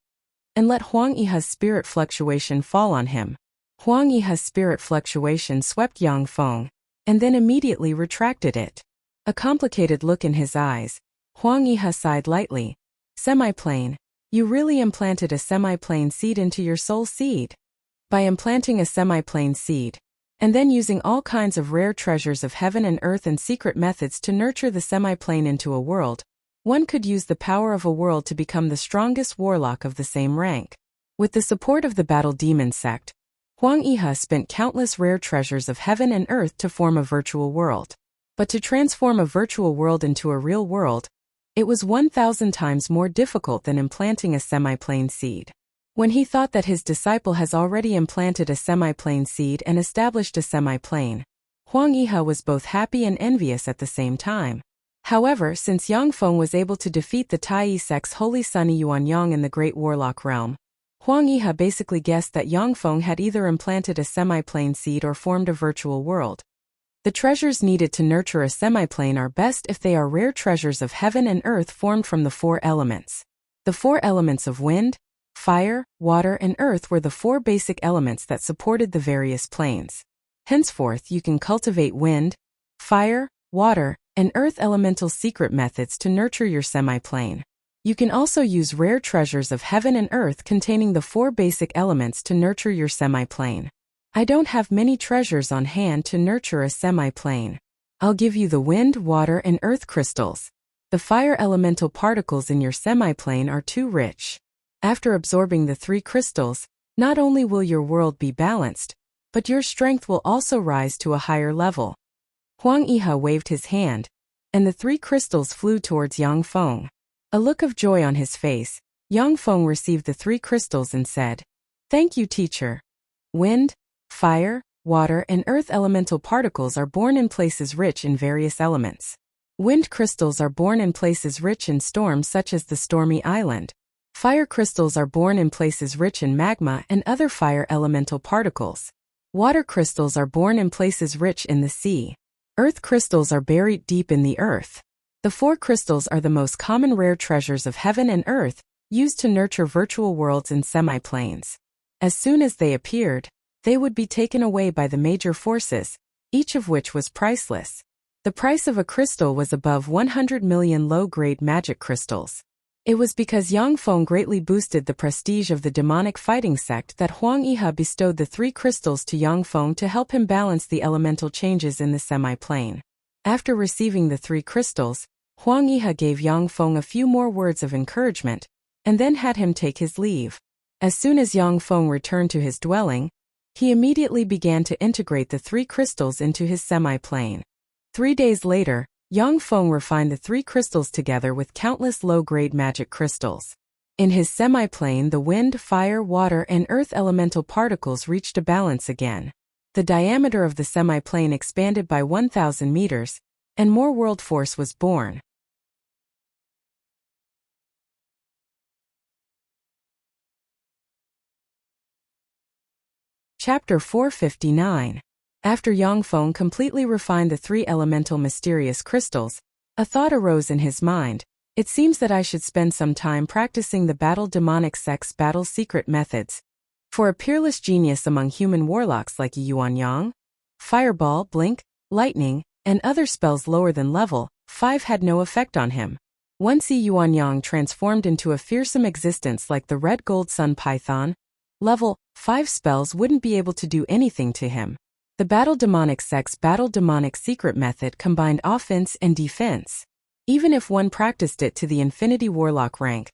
and let Huang Yihe's spirit fluctuation fall on him. Huang Yihe's spirit fluctuation swept Yang Feng and then immediately retracted it. A complicated look in his eyes, Huang Yihe sighed lightly. Semi-plane. You really implanted a semi-plane seed into your soul seed. By implanting a semi-plane seed, and then using all kinds of rare treasures of heaven and earth and secret methods to nurture the semi-plane into a world, one could use the power of a world to become the strongest warlock of the same rank. With the support of the Battle Demon sect, Huang Yihe spent countless rare treasures of heaven and earth to form a virtual world. But to transform a virtual world into a real world, it was 1,000 times more difficult than implanting a semi-plane seed. When he thought that his disciple has already implanted a semi-plane seed and established a semi-plane, Huang Yihe was both happy and envious at the same time. However, since Yang Feng was able to defeat the Tai sect's Holy Sun Yuanyang in the Great Warlock realm, Huang Yihe basically guessed that Yang Feng had either implanted a semi-plane seed or formed a virtual world. The treasures needed to nurture a semiplane are best if they are rare treasures of heaven and earth formed from the 4 elements. The 4 elements of wind, fire, water, and earth were the 4 basic elements that supported the various planes. Henceforth, you can cultivate wind, fire, water, and earth elemental secret methods to nurture your semiplane. You can also use rare treasures of heaven and earth containing the 4 basic elements to nurture your semiplane. I don't have many treasures on hand to nurture a semiplane. I'll give you the wind, water, and earth crystals. The fire elemental particles in your semiplane are too rich. After absorbing the 3 crystals, not only will your world be balanced, but your strength will also rise to a higher level. Huang Yihe waved his hand, and the 3 crystals flew towards Yang Feng. A look of joy on his face, Yang Feng received the 3 crystals and said, "Thank you, teacher." Wind, fire, water, and earth elemental particles are born in places rich in various elements. Wind crystals are born in places rich in storms such as the stormy island. Fire crystals are born in places rich in magma and other fire elemental particles. Water crystals are born in places rich in the sea. Earth crystals are buried deep in the earth. The 4 crystals are the most common rare treasures of heaven and earth, used to nurture virtual worlds and semiplanes. As soon as they appeared, they would be taken away by the major forces, each of which was priceless. The price of a crystal was above 100 million low-grade magic crystals. It was because Yang Feng greatly boosted the prestige of the demonic fighting sect that Huang Yihe bestowed the 3 crystals to Yang Feng to help him balance the elemental changes in the semi-plane. After receiving the 3 crystals, Huang Yihe gave Yang Feng a few more words of encouragement, and then had him take his leave. As soon as Yang Feng returned to his dwelling, he immediately began to integrate the 3 crystals into his semi-plane. 3 days later, Yang Feng refined the 3 crystals together with countless low-grade magic crystals. In his semi-plane, the wind, fire, water, and earth elemental particles reached a balance again. The diameter of the semi-plane expanded by 1,000 meters, and more world force was born. Chapter 459. After Yang Feng completely refined the 3 elemental mysterious crystals, a thought arose in his mind. It seems that I should spend some time practicing the battle demonic sect's battle secret methods. For a peerless genius among human warlocks like Yuan Yang, Fireball, Blink, Lightning, and other spells lower than level 5 had no effect on him. Once Yuan Yang transformed into a fearsome existence like the red gold sun python, level 5 spells wouldn't be able to do anything to him. The Battle Demonic sect's Battle Demonic secret method combined offense and defense. Even if one practiced it to the Infinity Warlock rank,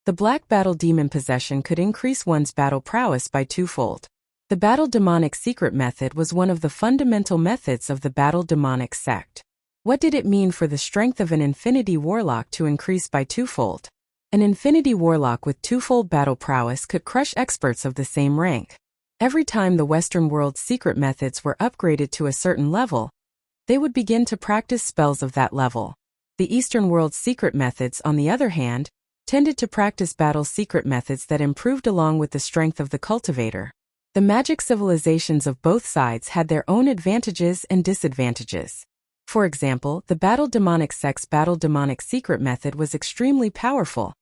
the Black Battle Demon possession could increase one's battle prowess by 2-fold. The Battle Demonic secret method was one of the fundamental methods of the Battle Demonic sect. What did it mean for the strength of an Infinity Warlock to increase by 2-fold? An Infinity Warlock with 2-fold battle prowess could crush experts of the same rank. Every time the Western world's secret methods were upgraded to a certain level, they would begin to practice spells of that level. The Eastern world's secret methods, on the other hand, tended to practice battle secret methods that improved along with the strength of the cultivator. The magic civilizations of both sides had their own advantages and disadvantages. For example, the Battle Demonic sect's Battle Demonic secret method was extremely powerful,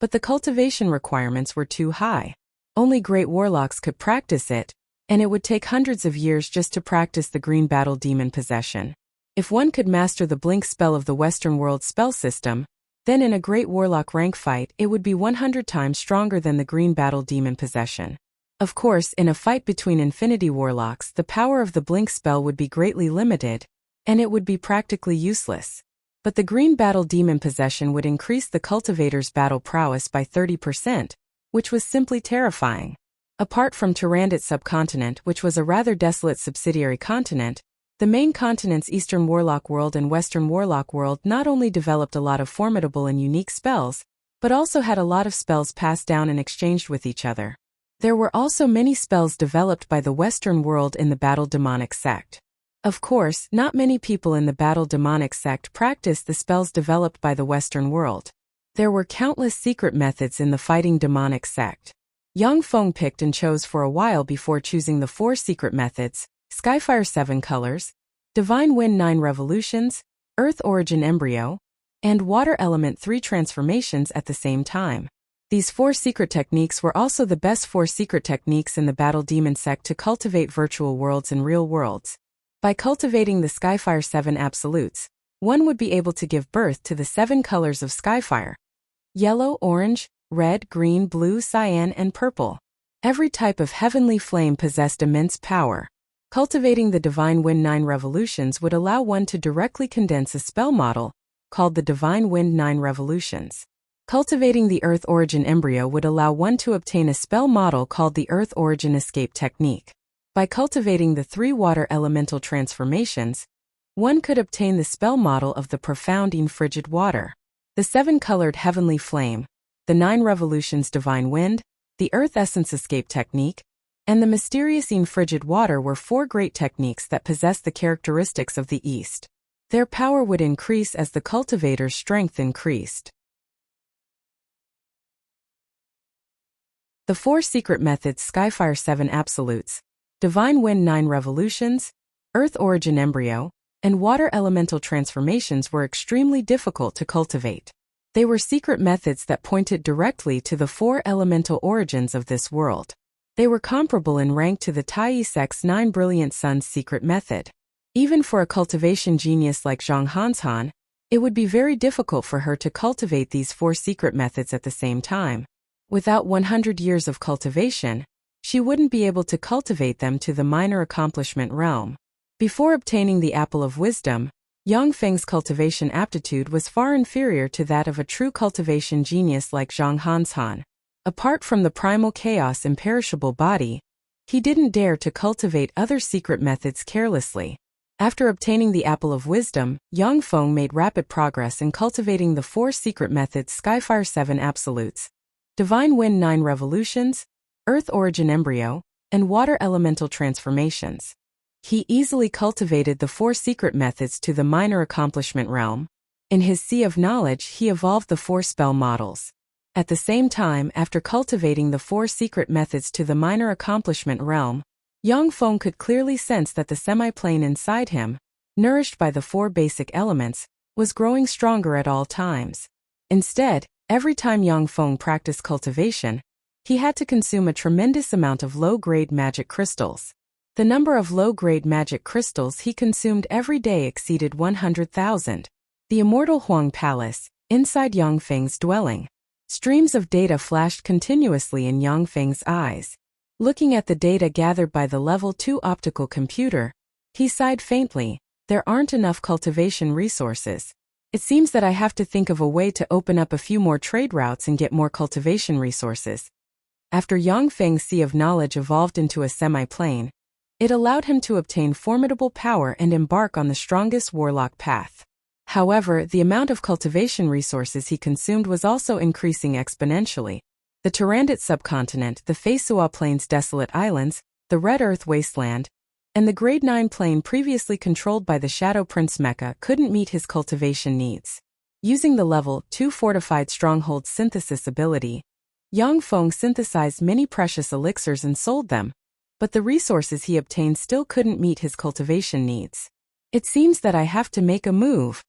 but the cultivation requirements were too high. Only great warlocks could practice it, and it would take hundreds of years just to practice the Green Battle Demon possession. If one could master the Blink spell of the Western world spell system, then in a great warlock rank fight it would be 100 times stronger than the Green Battle Demon possession. Of course, in a fight between Infinity Warlocks, the power of the Blink spell would be greatly limited, and it would be practically useless. But the Green Battle Demon possession would increase the cultivator's battle prowess by 30%, which was simply terrifying. Apart from Tyrannid subcontinent, which was a rather desolate subsidiary continent, the main continents Eastern Warlock World and Western Warlock World not only developed a lot of formidable and unique spells, but also had a lot of spells passed down and exchanged with each other. There were also many spells developed by the Western world in the Battle Demonic sect. Of course, not many people in the Battle Demonic sect practiced the spells developed by the Western world. There were countless secret methods in the Fighting Demonic sect. Yang Feng picked and chose for a while before choosing the 4 secret methods: Skyfire 7 colors, Divine Wind 9 revolutions, Earth origin embryo, and Water element 3 transformations at the same time. These 4 secret techniques were also the best 4 secret techniques in the Battle Demon sect to cultivate virtual worlds and real worlds. By cultivating the Skyfire 7 absolutes, one would be able to give birth to the 7 colors of Skyfire: yellow, orange, red, green, blue, cyan, and purple. Every type of heavenly flame possessed immense power. Cultivating the Divine Wind 9 revolutions would allow one to directly condense a spell model, called the Divine Wind 9 revolutions. Cultivating the Earth origin embryo would allow one to obtain a spell model called the Earth origin escape technique. By cultivating the 3 water elemental transformations, one could obtain the spell model of the profound and frigid water, the 7-colored heavenly flame, the 9 revolutions divine wind, the Earth essence escape technique, and the mysterious and frigid water were 4 great techniques that possess the characteristics of the East. Their power would increase as the cultivator's strength increased. The 4 secret methods: Skyfire 7 absolutes, Divine Wind 9 revolutions, Earth origin embryo, and Water elemental transformations were extremely difficult to cultivate. They were secret methods that pointed directly to the 4 elemental origins of this world. They were comparable in rank to the Tai sect's 9 brilliant suns secret method. Even for a cultivation genius like Zhang Hanshan, it would be very difficult for her to cultivate these 4 secret methods at the same time. Without 100 years of cultivation, she wouldn't be able to cultivate them to the minor accomplishment realm. Before obtaining the Apple of Wisdom, Yang Feng's cultivation aptitude was far inferior to that of a true cultivation genius like Zhang Hanshan. Apart from the primal chaos imperishable body, he didn't dare to cultivate other secret methods carelessly. After obtaining the Apple of Wisdom, Yang Feng made rapid progress in cultivating the 4 secret methods: Skyfire 7 absolutes, Divine Wind 9 revolutions, Earth origin embryo, and Water elemental transformations. He easily cultivated the 4 secret methods to the minor accomplishment realm. In his sea of knowledge, he evolved the 4 spell models. At the same time, after cultivating the 4 secret methods to the minor accomplishment realm, Yang Feng could clearly sense that the semi-plane inside him, nourished by the 4 basic elements, was growing stronger at all times. Instead, every time Yang Feng practiced cultivation, he had to consume a tremendous amount of low-grade magic crystals. The number of low-grade magic crystals he consumed every day exceeded 100,000. The immortal Huang Palace, inside Yang Feng's dwelling. Streams of data flashed continuously in Yang Feng's eyes. Looking at the data gathered by the Level 2 optical computer, he sighed faintly. There aren't enough cultivation resources. It seems that I have to think of a way to open up a few more trade routes and get more cultivation resources. After Yang Feng's sea of knowledge evolved into a semi-plane, it allowed him to obtain formidable power and embark on the strongest warlock path. However, the amount of cultivation resources he consumed was also increasing exponentially. The Turandot subcontinent, the Feisua Plains desolate islands, the Red Earth wasteland, and the Grade 9 plane previously controlled by the Shadow Prince Mecha couldn't meet his cultivation needs. Using the Level 2 fortified stronghold synthesis ability, Yang Feng synthesized many precious elixirs and sold them, but the resources he obtained still couldn't meet his cultivation needs. It seems that I have to make a move.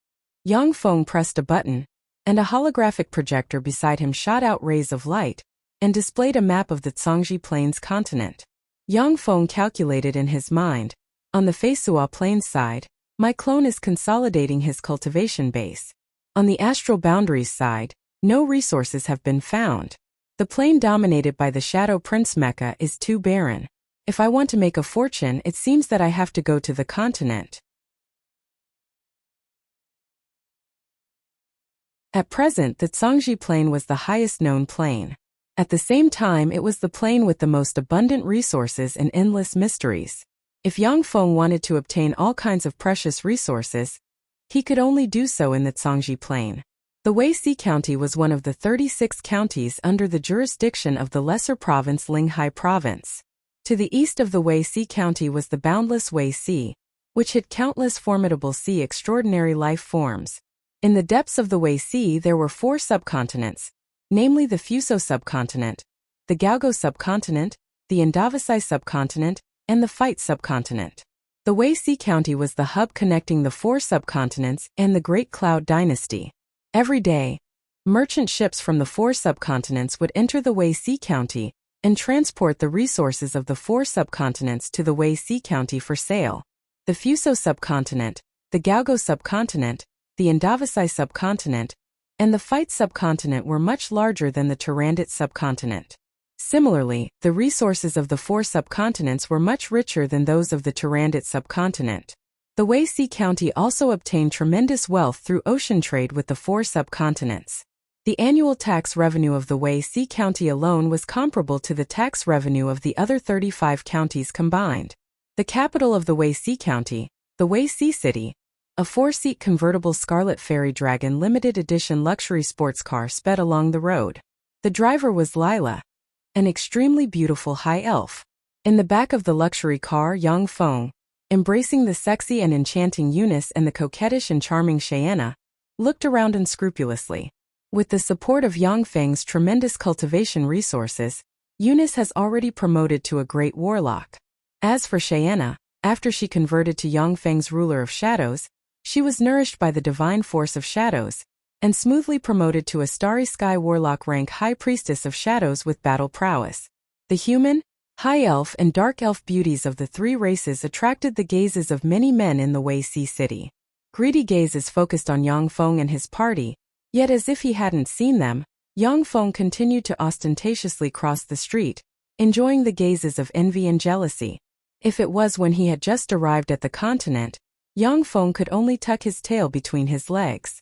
Yang Feng pressed a button, and a holographic projector beside him shot out rays of light and displayed a map of the Zhangji Plains continent. Yang Feng calculated in his mind, on the Feisua Plains side, my clone is consolidating his cultivation base. On the astral boundaries side, no resources have been found. The plain dominated by the Shadow Prince Mecha is too barren. If I want to make a fortune, it seems that I have to go to the continent. At present, the Zhangji Plain was the highest known plain. At the same time, it was the plain with the most abundant resources and endless mysteries. If Yang Feng wanted to obtain all kinds of precious resources, he could only do so in the Zhangji Plain. The Wuxia County was one of the 36 counties under the jurisdiction of the lesser province Linghai Province. To the east of the Wuxia County was the boundless Wuxia, which hid countless formidable sea extraordinary life forms. In the depths of the Wuxia there were 4 subcontinents, namely the Fuso subcontinent, the Gaogo subcontinent, the Indavasai subcontinent, and the Fight subcontinent. The Wei Sea County was the hub connecting the 4 subcontinents and the Great Cloud Dynasty. Every day, merchant ships from the 4 subcontinents would enter the Wei Sea County and transport the resources of the 4 subcontinents to the Wei Sea County for sale. The Fuso subcontinent, the Gaogo subcontinent, the Indavasai subcontinent, and the Fight subcontinent were much larger than the Turandot subcontinent. Similarly, the resources of the 4 subcontinents were much richer than those of the Turandot subcontinent. The Wei Sea County also obtained tremendous wealth through ocean trade with the 4 subcontinents. The annual tax revenue of the Wei Sea County alone was comparable to the tax revenue of the other 35 counties combined. The capital of the Wei Sea County, the Wei Sea City, a 4-seat convertible Scarlet Fairy Dragon limited edition luxury sports car sped along the road. The driver was Lila, an extremely beautiful high elf. In the back of the luxury car, Yang Feng, embracing the sexy and enchanting Eunice and the coquettish and charming Cheyenne, looked around unscrupulously. With the support of Yang Feng's tremendous cultivation resources, Eunice has already promoted to a great warlock. As for Cheyenne, after she converted to Yang Feng's ruler of shadows, she was nourished by the divine force of shadows, and smoothly promoted to a starry sky warlock rank high priestess of shadows with battle prowess. The human, high elf and dark elf beauties of the 3 races attracted the gazes of many men in the Wei Sea City. Greedy gazes focused on Yang Feng and his party, yet as if he hadn't seen them, Yang Feng continued to ostentatiously cross the street, enjoying the gazes of envy and jealousy. If it was when he had just arrived at the continent, Yang Feng could only tuck his tail between his legs.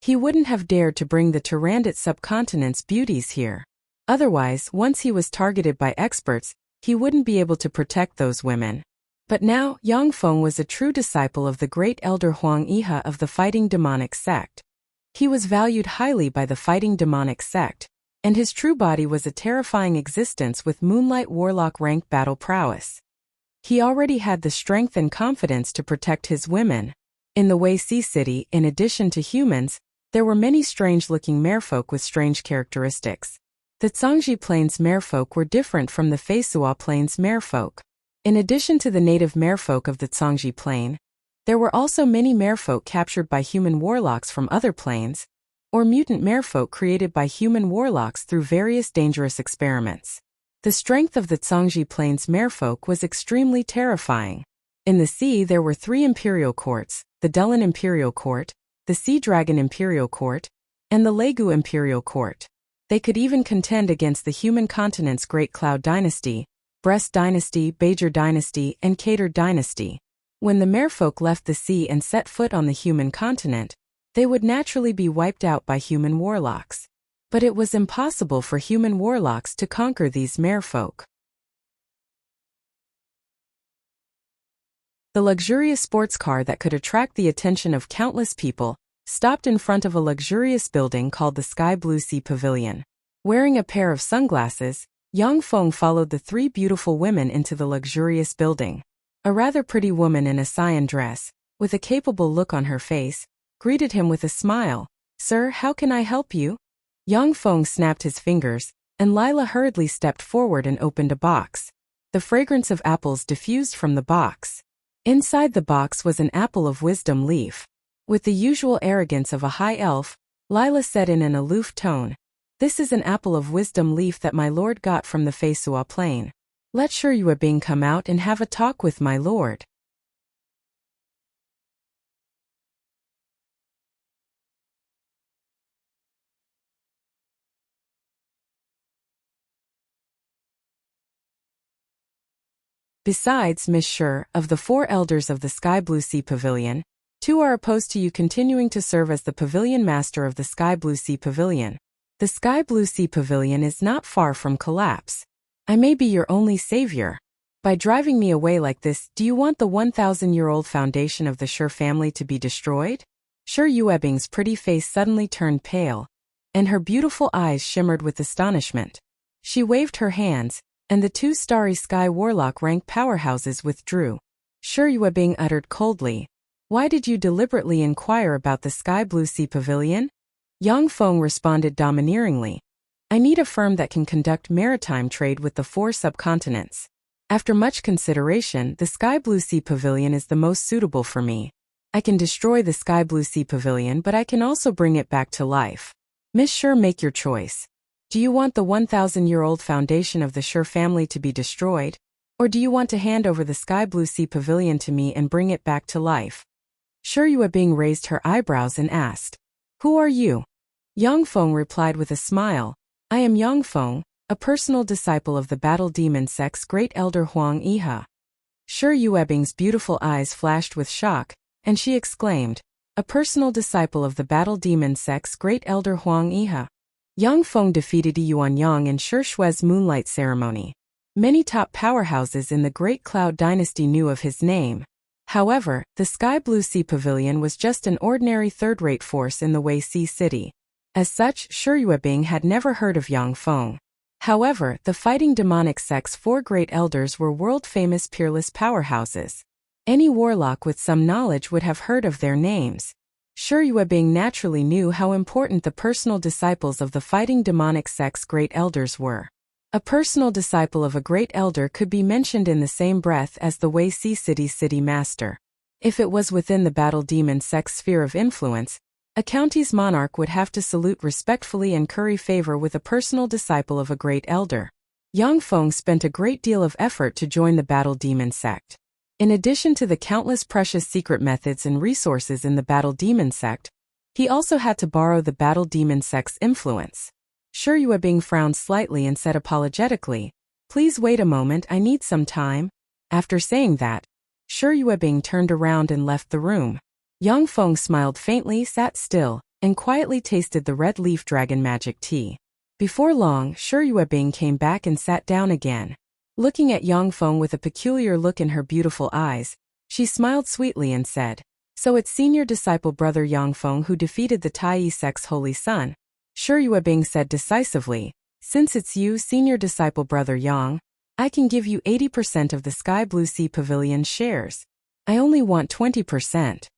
He wouldn't have dared to bring the Turandot subcontinent's beauties here. Otherwise, once he was targeted by experts, he wouldn't be able to protect those women. But now, Yang Feng was a true disciple of the great elder Huang Iha of the Fighting Demonic Sect. He was valued highly by the Fighting Demonic Sect, and his true body was a terrifying existence with Moonlight Warlock rank battle prowess. He already had the strength and confidence to protect his women. In the Wei Sea City, in addition to humans, there were many strange-looking merfolk with strange characteristics. The Zhangji Plains merfolk were different from the Feisua Plains merfolk. In addition to the native merfolk of the Zhangji Plain, there were also many merfolk captured by human warlocks from other plains, or mutant merfolk created by human warlocks through various dangerous experiments. The strength of the Zhangji Plains merfolk was extremely terrifying. In the sea there were 3 imperial courts, the Dulin Imperial Court, the Sea Dragon Imperial Court, and the Legu Imperial Court. They could even contend against the human continent's Great Cloud Dynasty, Brest Dynasty, Bajor Dynasty, and Kader Dynasty. When the merfolk left the sea and set foot on the human continent, they would naturally be wiped out by human warlocks. But it was impossible for human warlocks to conquer these merfolk. The luxurious sports car that could attract the attention of countless people stopped in front of a luxurious building called the Sky Blue Sea Pavilion. Wearing a pair of sunglasses, Yang Feng followed the 3 beautiful women into the luxurious building. A rather pretty woman in a cyan dress, with a capable look on her face, greeted him with a smile. "Sir, how can I help you?" Yang Feng snapped his fingers, and Lila hurriedly stepped forward and opened a box. The fragrance of apples diffused from the box. Inside the box was an apple of wisdom leaf. With the usual arrogance of a high elf, Lila said in an aloof tone, "This is an apple of wisdom leaf that my lord got from the Feisua Plain. Let Sure Yuebing come out and have a talk with my lord." Besides Miss Sure, of the 4 elders of the Sky Blue Sea Pavilion, 2 are opposed to you continuing to serve as the pavilion master of the Sky Blue Sea Pavilion. The Sky Blue Sea Pavilion is not far from collapse. I may be your only savior. By driving me away like this, do you want the 1,000-year-old foundation of the Sure family to be destroyed? Sure Yuebing's pretty face suddenly turned pale, and her beautiful eyes shimmered with astonishment. She waved her hands, and the 2 starry sky warlock rank powerhouses withdrew. Sure Yuebing uttered coldly, "Why did you deliberately inquire about the Sky Blue Sea Pavilion?" Yang Feng responded domineeringly, "I need a firm that can conduct maritime trade with the 4 subcontinents. After much consideration, the Sky Blue Sea Pavilion is the most suitable for me. I can destroy the Sky Blue Sea Pavilion, but I can also bring it back to life. Miss Sure, make your choice. Do you want the 1,000-year-old foundation of the Sure family to be destroyed? Or do you want to hand over the Sky Blue Sea Pavilion to me and bring it back to life? Sure Yuebing raised her eyebrows and asked, "Who are you?" Yang Feng replied with a smile, "I am Yang Feng, a personal disciple of the Battle Demon Sect's great elder Huang Yihe." Sure Yuebing's beautiful eyes flashed with shock, and she exclaimed, "A personal disciple of the Battle Demon Sect's great elder Huang Yihe." Yang Feng defeated Yuan Yang in Sure Shui's moonlight ceremony. Many top powerhouses in the Great Cloud Dynasty knew of his name. However, the Sky Blue Sea Pavilion was just an ordinary third-rate force in the Wuxia city. As such, Sure Yuebing had never heard of Yang Feng. However, the Fighting Demonic Sect's 4 great elders were world-famous peerless powerhouses. Any warlock with some knowledge would have heard of their names. Sure Yuebing naturally knew how important the personal disciples of the Fighting Demonic Sect's great elders were. A personal disciple of a great elder could be mentioned in the same breath as the Wuxia city's city master. If it was within the Battle Demon Sect's sphere of influence, a county's monarch would have to salute respectfully and curry favor with a personal disciple of a great elder. Yang Feng spent a great deal of effort to join the Battle Demon Sect. In addition to the countless precious secret methods and resources in the Battle Demon Sect, he also had to borrow the Battle Demon Sect's influence. Sure Yuebing frowned slightly and said apologetically, "Please wait a moment, I need some time." After saying that, Sure Yuebing turned around and left the room. Yang Feng smiled faintly, sat still, and quietly tasted the red leaf dragon magic tea. Before long, Sure Yuebing came back and sat down again. Looking at Yang Feng with a peculiar look in her beautiful eyes, she smiled sweetly and said, "So it's senior disciple brother Yang Feng who defeated the Tai Sect's holy son." Sure Yuebing said decisively, "Since it's you, senior disciple brother Yang, I can give you 80% of the Sky Blue Sea Pavilion's shares. I only want 20%.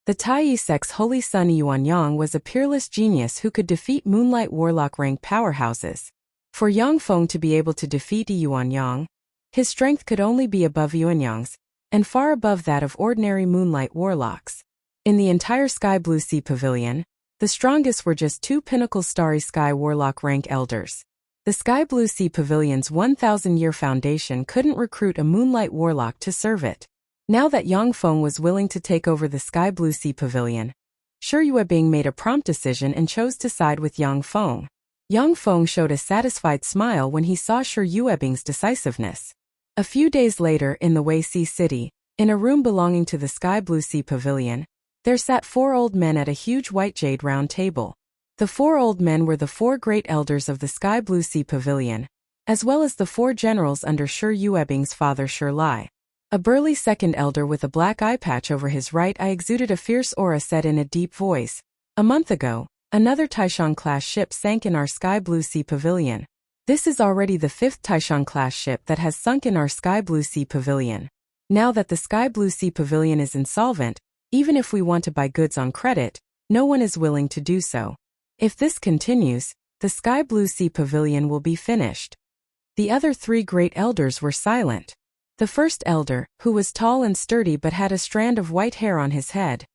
The Tai Sect's holy son Yuan Yang was a peerless genius who could defeat Moonlight Warlock rank powerhouses. For Yang Feng to be able to defeat Yuan Yang, his strength could only be above Yuan Yang's, and far above that of ordinary Moonlight Warlocks. In the entire Sky Blue Sea Pavilion, the strongest were just 2 Pinnacle Starry Sky Warlock rank elders. The Sky Blue Sea Pavilion's 1,000-year foundation couldn't recruit a Moonlight Warlock to serve it. Now that Yang Feng was willing to take over the Sky Blue Sea Pavilion, Sure Yuebing made a prompt decision and chose to side with Yang Feng. Yang Feng showed a satisfied smile when he saw Sure Yuebing's decisiveness. A few days later, in the Wuxia city, in a room belonging to the Sky Blue Sea Pavilion, there sat 4 old men at a huge white jade round table. The 4 old men were the 4 great elders of the Sky Blue Sea Pavilion, as well as the 4 generals under Sure Yuebing's father Sure Lai. A burly second elder with a black eye patch over his right eye exuded a fierce aura, said in a deep voice, "A month ago, another Taishan-class ship sank in our Sky Blue Sea Pavilion. This is already the 5th Taishan-class ship that has sunk in our Sky Blue Sea Pavilion. Now that the Sky Blue Sea Pavilion is insolvent, even if we want to buy goods on credit, no one is willing to do so. If this continues, the Sky Blue Sea Pavilion will be finished." The other 3 great elders were silent. The first elder, who was tall and sturdy but had a strand of white hair on his head,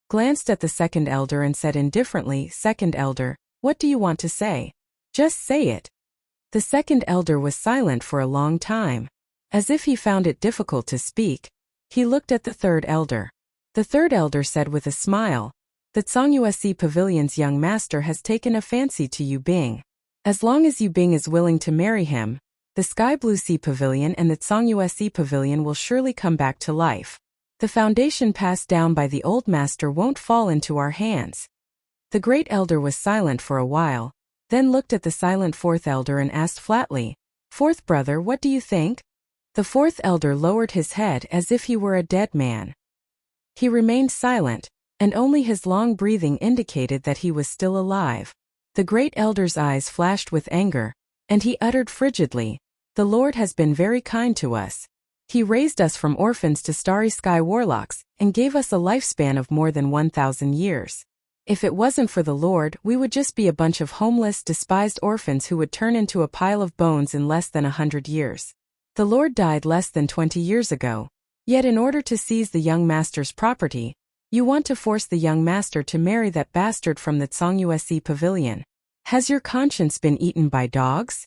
glanced at the second elder and said indifferently, "Second elder, what do you want to say? Just say it." The second elder was silent for a long time. As if he found it difficult to speak, he looked at the third elder. The third elder said with a smile, "The Tsongyuesi Pavilion's young master has taken a fancy to Yu Bing. As long as Yu Bing is willing to marry him, the Sky Blue Sea Pavilion and the Tsongyuesi Pavilion will surely come back to life. The foundation passed down by the old master won't fall into our hands." The great elder was silent for a while, then looked at the silent fourth elder and asked flatly, "Fourth brother, what do you think?" The fourth elder lowered his head as if he were a dead man. He remained silent, and only his long breathing indicated that he was still alive. The great elder's eyes flashed with anger, and he uttered frigidly, "The Lord has been very kind to us. He raised us from orphans to starry sky warlocks, and gave us a lifespan of more than 1,000 years. If it wasn't for the Lord, we would just be a bunch of homeless, despised orphans who would turn into a pile of bones in less than 100 years. The Lord died less than 20 years ago. Yet in order to seize the young master's property, you want to force the young master to marry that bastard from the Tsongyuesi Pavilion. Has your conscience been eaten by dogs?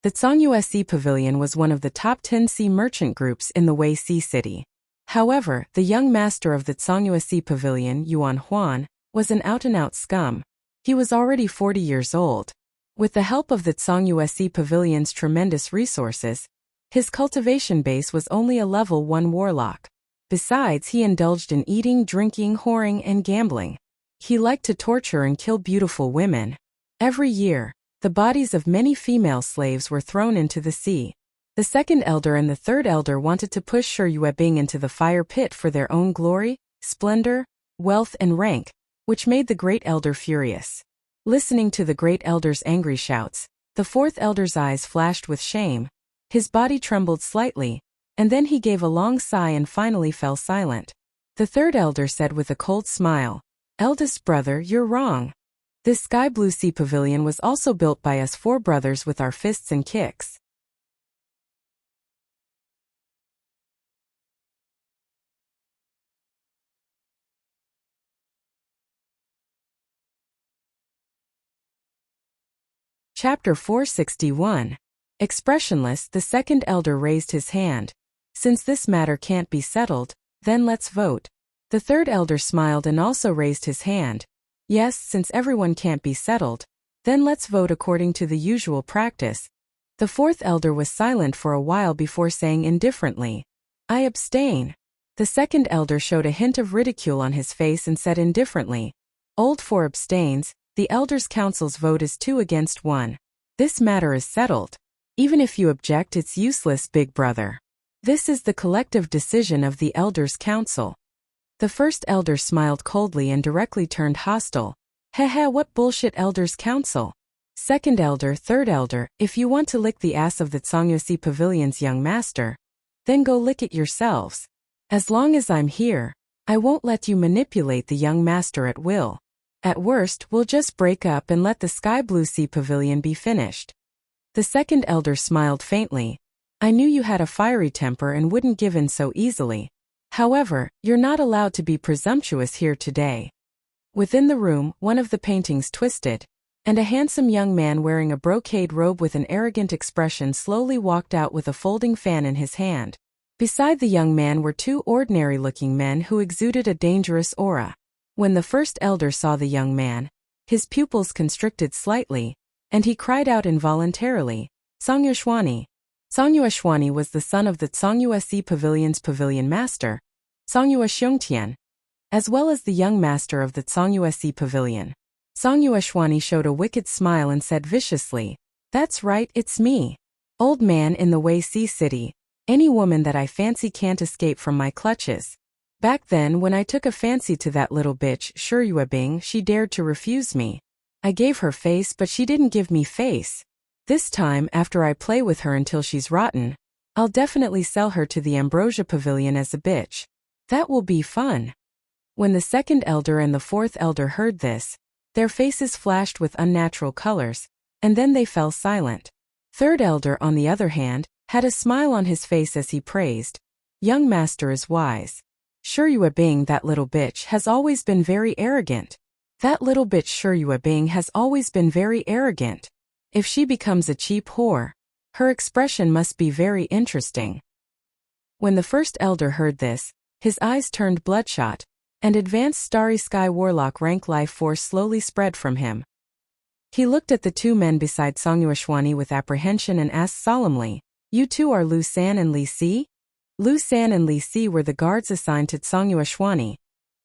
The Tsongyuesi Pavilion was one of the top 10 sea merchant groups in the Wuxia city. However, the young master of the Tsongyuesi Pavilion, Yuan Huan, was an out-and-out scum. He was already 40 years old. With the help of the Tsongyuesi Pavilion's tremendous resources, his cultivation base was only a level 1 warlock. Besides, he indulged in eating, drinking, whoring, and gambling. He liked to torture and kill beautiful women. Every year, the bodies of many female slaves were thrown into the sea. The second elder and the third elder wanted to push Shi Yuebing into the fire pit for their own glory, splendor, wealth, and rank, which made the great elder furious. Listening to the great elder's angry shouts, the fourth elder's eyes flashed with shame. His body trembled slightly, and then he gave a long sigh and finally fell silent. The third elder said with a cold smile, "Eldest brother, you're wrong. This sky blue sea pavilion was also built by us 4 brothers with our fists and kicks." Chapter 461. Expressionless, the second elder raised his hand. "Since this matter can't be settled, then let's vote." The third elder smiled and also raised his hand. "Yes, since everyone can't be settled, then let's vote according to the usual practice." The fourth elder was silent for a while before saying indifferently, "I abstain." The second elder showed a hint of ridicule on his face and said indifferently, "Old 4 abstains. The elders' council's vote is 2 against 1. This matter is settled. Even if you object, it's useless, big brother. This is the collective decision of the elders' council." The first elder smiled coldly and directly turned hostile. "Heh, what bullshit elders' council? Second elder, third elder, if you want to lick the ass of the Tsongyuesi Pavilion's young master, then go lick it yourselves. As long as I'm here, I won't let you manipulate the young master at will. At worst, we'll just break up and let the sky blue sea pavilion be finished." The second elder smiled faintly. "I knew you had a fiery temper and wouldn't give in so easily. However, you're not allowed to be presumptuous here today." Within the room, one of the paintings twisted, and a handsome young man wearing a brocade robe with an arrogant expression slowly walked out with a folding fan in his hand. Beside the young man were 2 ordinary-looking men who exuded a dangerous aura. When the first elder saw the young man, his pupils constricted slightly, and he cried out involuntarily, "Tsongyueshwani." Tsongyueshwani was the son of the Tsongyuesi Pavilion's pavilion master, Tsongyueshungtian, as well as the young master of the Tsongyuesi Pavilion. Tsongyueshwani showed a wicked smile and said viciously, "That's right, it's me. Old man in the Wuxia city. Any woman that I fancy can't escape from my clutches. Back then when I took a fancy to that little bitch Shi Yuebing, she dared to refuse me. I gave her face but she didn't give me face. This time, after I play with her until she's rotten, I'll definitely sell her to the Ambrosia Pavilion as a bitch. That will be fun." When the second elder and the fourth elder heard this, their faces flashed with unnatural colors, and then they fell silent. Third elder, on the other hand, had a smile on his face as he praised, "Young master is wise. Shi Yuebing, that little bitch, has always been very arrogant. That little bitch Shi Yuebing has always been very arrogant. If she becomes a cheap whore, her expression must be very interesting." When the first elder heard this, his eyes turned bloodshot, and advanced Starry Sky Warlock rank life force slowly spread from him. He looked at the 2 men beside Tsongyueshwani with apprehension and asked solemnly, "You 2 are Lu San and Li Si?" Lu San and Li Si were the guards assigned to Tsongyueshwani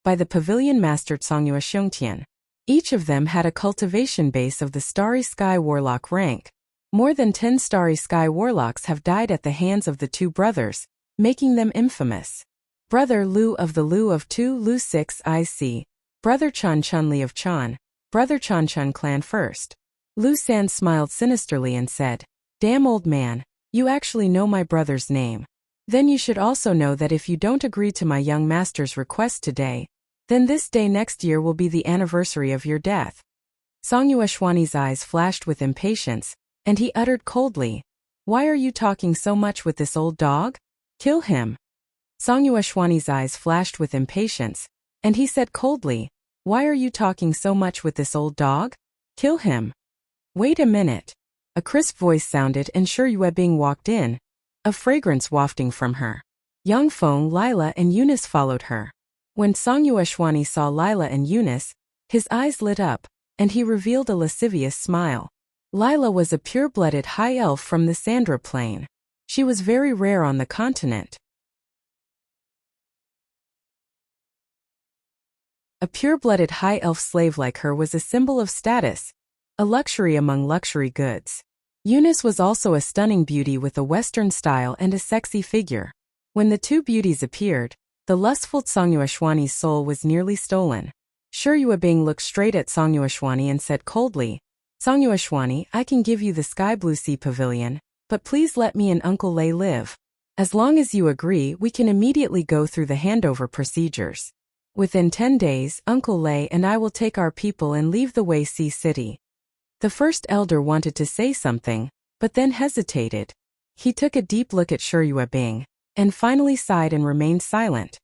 by the pavilion master Tsongyueshungtian. Each of them had a cultivation base of the Starry Sky Warlock rank. More than 10 Starry Sky Warlocks have died at the hands of the 2 brothers, making them infamous. Brother Lu of the Lu of 2 Lu 6 IC, Brother Chun Chun Li of Chan, Brother Chun Chun clan first. Lu San smiled sinisterly and said, "Damn old man, you actually know my brother's name. Then you should also know that if you don't agree to my young master's request today, Then this day next year will be the anniversary of your death. Song Yueshwani's eyes flashed with impatience, and he uttered coldly, "Why are you talking so much with this old dog? Kill him." Song Yueshwani's eyes flashed with impatience, and he said coldly, "Why are you talking so much with this old dog? Kill him." "Wait a minute." A crisp voice sounded and Shi Yuebing walked in, a fragrance wafting from her. Yang Feng, Lila and Eunice followed her. When Song Yueshwani saw Lila and Eunice, his eyes lit up, and he revealed a lascivious smile. Lila was a pure-blooded high elf from the Sandra Plain. She was very rare on the continent. A pure-blooded high elf slave like her was a symbol of status, a luxury among luxury goods. Eunice was also a stunning beauty with a Western style and a sexy figure. When the two beauties appeared, the lustful Song Yueshwani's soul was nearly stolen. Shi Yuebing looked straight at Song Yueshwani and said coldly, "Song Yueshwani, I can give you the Sky Blue Sea Pavilion, but please let me and Uncle Lei live. As long as you agree, we can immediately go through the handover procedures. Within 10 days, Uncle Lei and I will take our people and leave the Wei Sea City." The first elder wanted to say something, but then hesitated. He took a deep look at Shi Yuebing, and finally sighed and remained silent.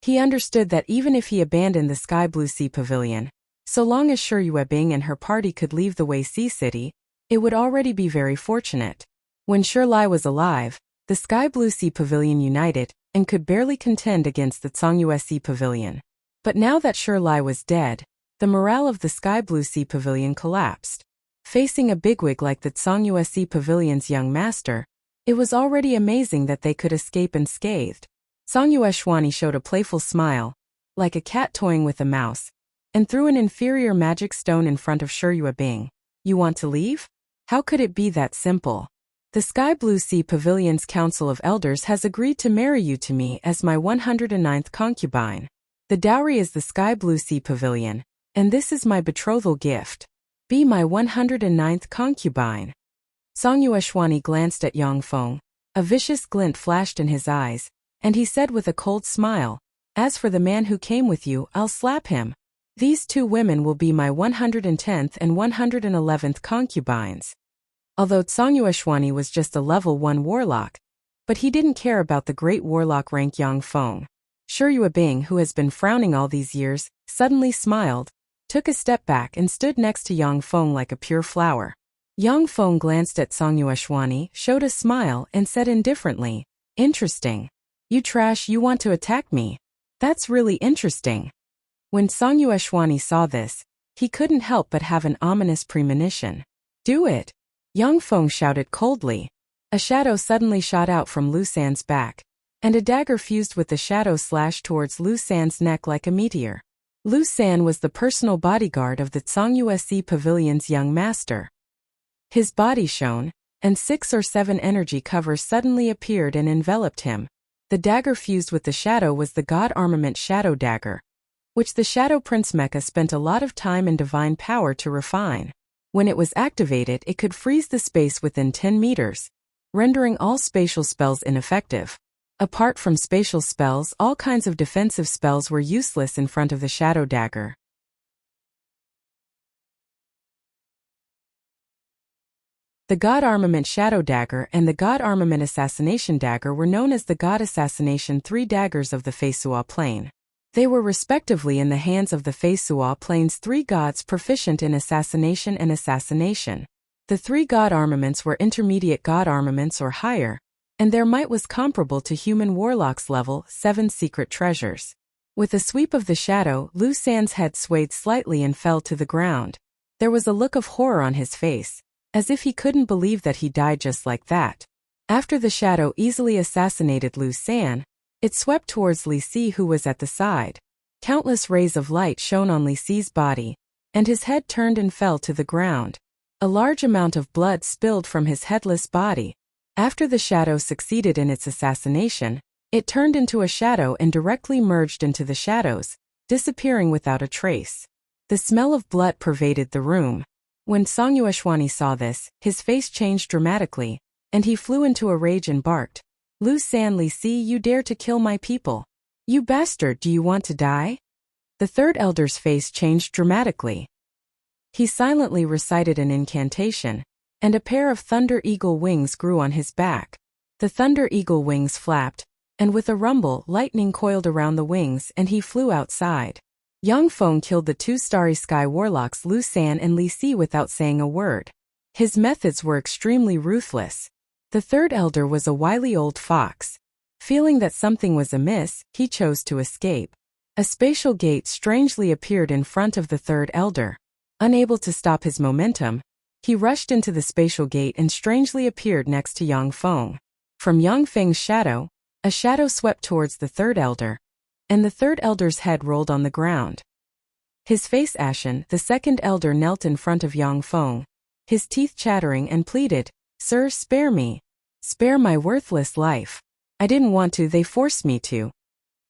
He understood that even if he abandoned the Sky Blue Sea Pavilion, so long as Shi Yuebing and her party could leave the Wei Sea City, it would already be very fortunate. When Shi Lai was alive, the Sky Blue Sea Pavilion united and could barely contend against the Zhongyue Sea Pavilion. But now that Shi Lai was dead, the morale of the Sky Blue Sea Pavilion collapsed. Facing a bigwig like the Zhongyue Sea Pavilion's young master, it was already amazing that they could escape unscathed. Song Yueshwani showed a playful smile, like a cat toying with a mouse, and threw an inferior magic stone in front of Shi Yuebing. "You want to leave? How could it be that simple? The Sky Blue Sea Pavilion's Council of Elders has agreed to marry you to me as my 109th concubine. The dowry is the Sky Blue Sea Pavilion, and this is my betrothal gift. Be my 109th concubine." Song Yueshwani glanced at Yang Feng. A vicious glint flashed in his eyes, and he said with a cold smile, "As for the man who came with you, I'll slap him. These two women will be my 110th and 111th concubines." Although Song Yueshwani was just a level 1 warlock, but he didn't care about the great warlock rank Yang Feng. Shi Yuebing, who has been frowning all these years, suddenly smiled, took a step back and stood next to Yang Feng like a pure flower. Yang Feng glanced at Song Yueshwani, showed a smile, and said indifferently, "Interesting. You trash, you want to attack me. That's really interesting." When Song Yueshwani saw this, he couldn't help but have an ominous premonition. "Do it!" Yang Feng shouted coldly. A shadow suddenly shot out from Lu San's back, and a dagger fused with the shadow slashed towards Lu San's neck like a meteor. Lu San was the personal bodyguard of the Zhongyue Sea Pavilion's young master. His body shone, and 6 or 7 energy covers suddenly appeared and enveloped him. The dagger fused with the shadow was the God Armament Shadow Dagger, which the Shadow Prince Mecha spent a lot of time and divine power to refine. When it was activated, it could freeze the space within 10 meters, rendering all spatial spells ineffective. Apart from spatial spells, all kinds of defensive spells were useless in front of the Shadow Dagger. The God Armament Shadow Dagger and the God Armament Assassination Dagger were known as the God Assassination 3 Daggers of the Feisua Plane. They were respectively in the hands of the Feisua Plane's 3 gods proficient in assassination and assassination. The 3 god armaments were intermediate god armaments or higher, and their might was comparable to human warlocks level 7 secret treasures. With a sweep of the shadow, Lu San's head swayed slightly and fell to the ground. There was a look of horror on his face, as if he couldn't believe that he died just like that. After the shadow easily assassinated Lu San, it swept towards Li Si, who was at the side. Countless rays of light shone on Li Si's body, and his head turned and fell to the ground. A large amount of blood spilled from his headless body. After the shadow succeeded in its assassination, it turned into a shadow and directly merged into the shadows, disappearing without a trace. The smell of blood pervaded the room. When Song Yueshwani saw this, his face changed dramatically, and he flew into a rage and barked, "Lu San, Li Si, you dare to kill my people? You bastard, do you want to die?" The third elder's face changed dramatically. He silently recited an incantation, and a pair of thunder eagle wings grew on his back. The thunder eagle wings flapped, and with a rumble, lightning coiled around the wings and he flew outside. Yang Feng killed the two starry sky warlocks Lu San and Li Si without saying a word. His methods were extremely ruthless. The third elder was a wily old fox. Feeling that something was amiss, he chose to escape. A spatial gate strangely appeared in front of the third elder. Unable to stop his momentum, he rushed into the spatial gate and strangely appeared next to Yang Feng. From Yang Feng's shadow, a shadow swept towards the third elder, and the third elder's head rolled on the ground. His face ashen, the second elder knelt in front of Yang Feng, his teeth chattering, and pleaded, "Sir, spare me. Spare my worthless life. I didn't want to, they forced me to."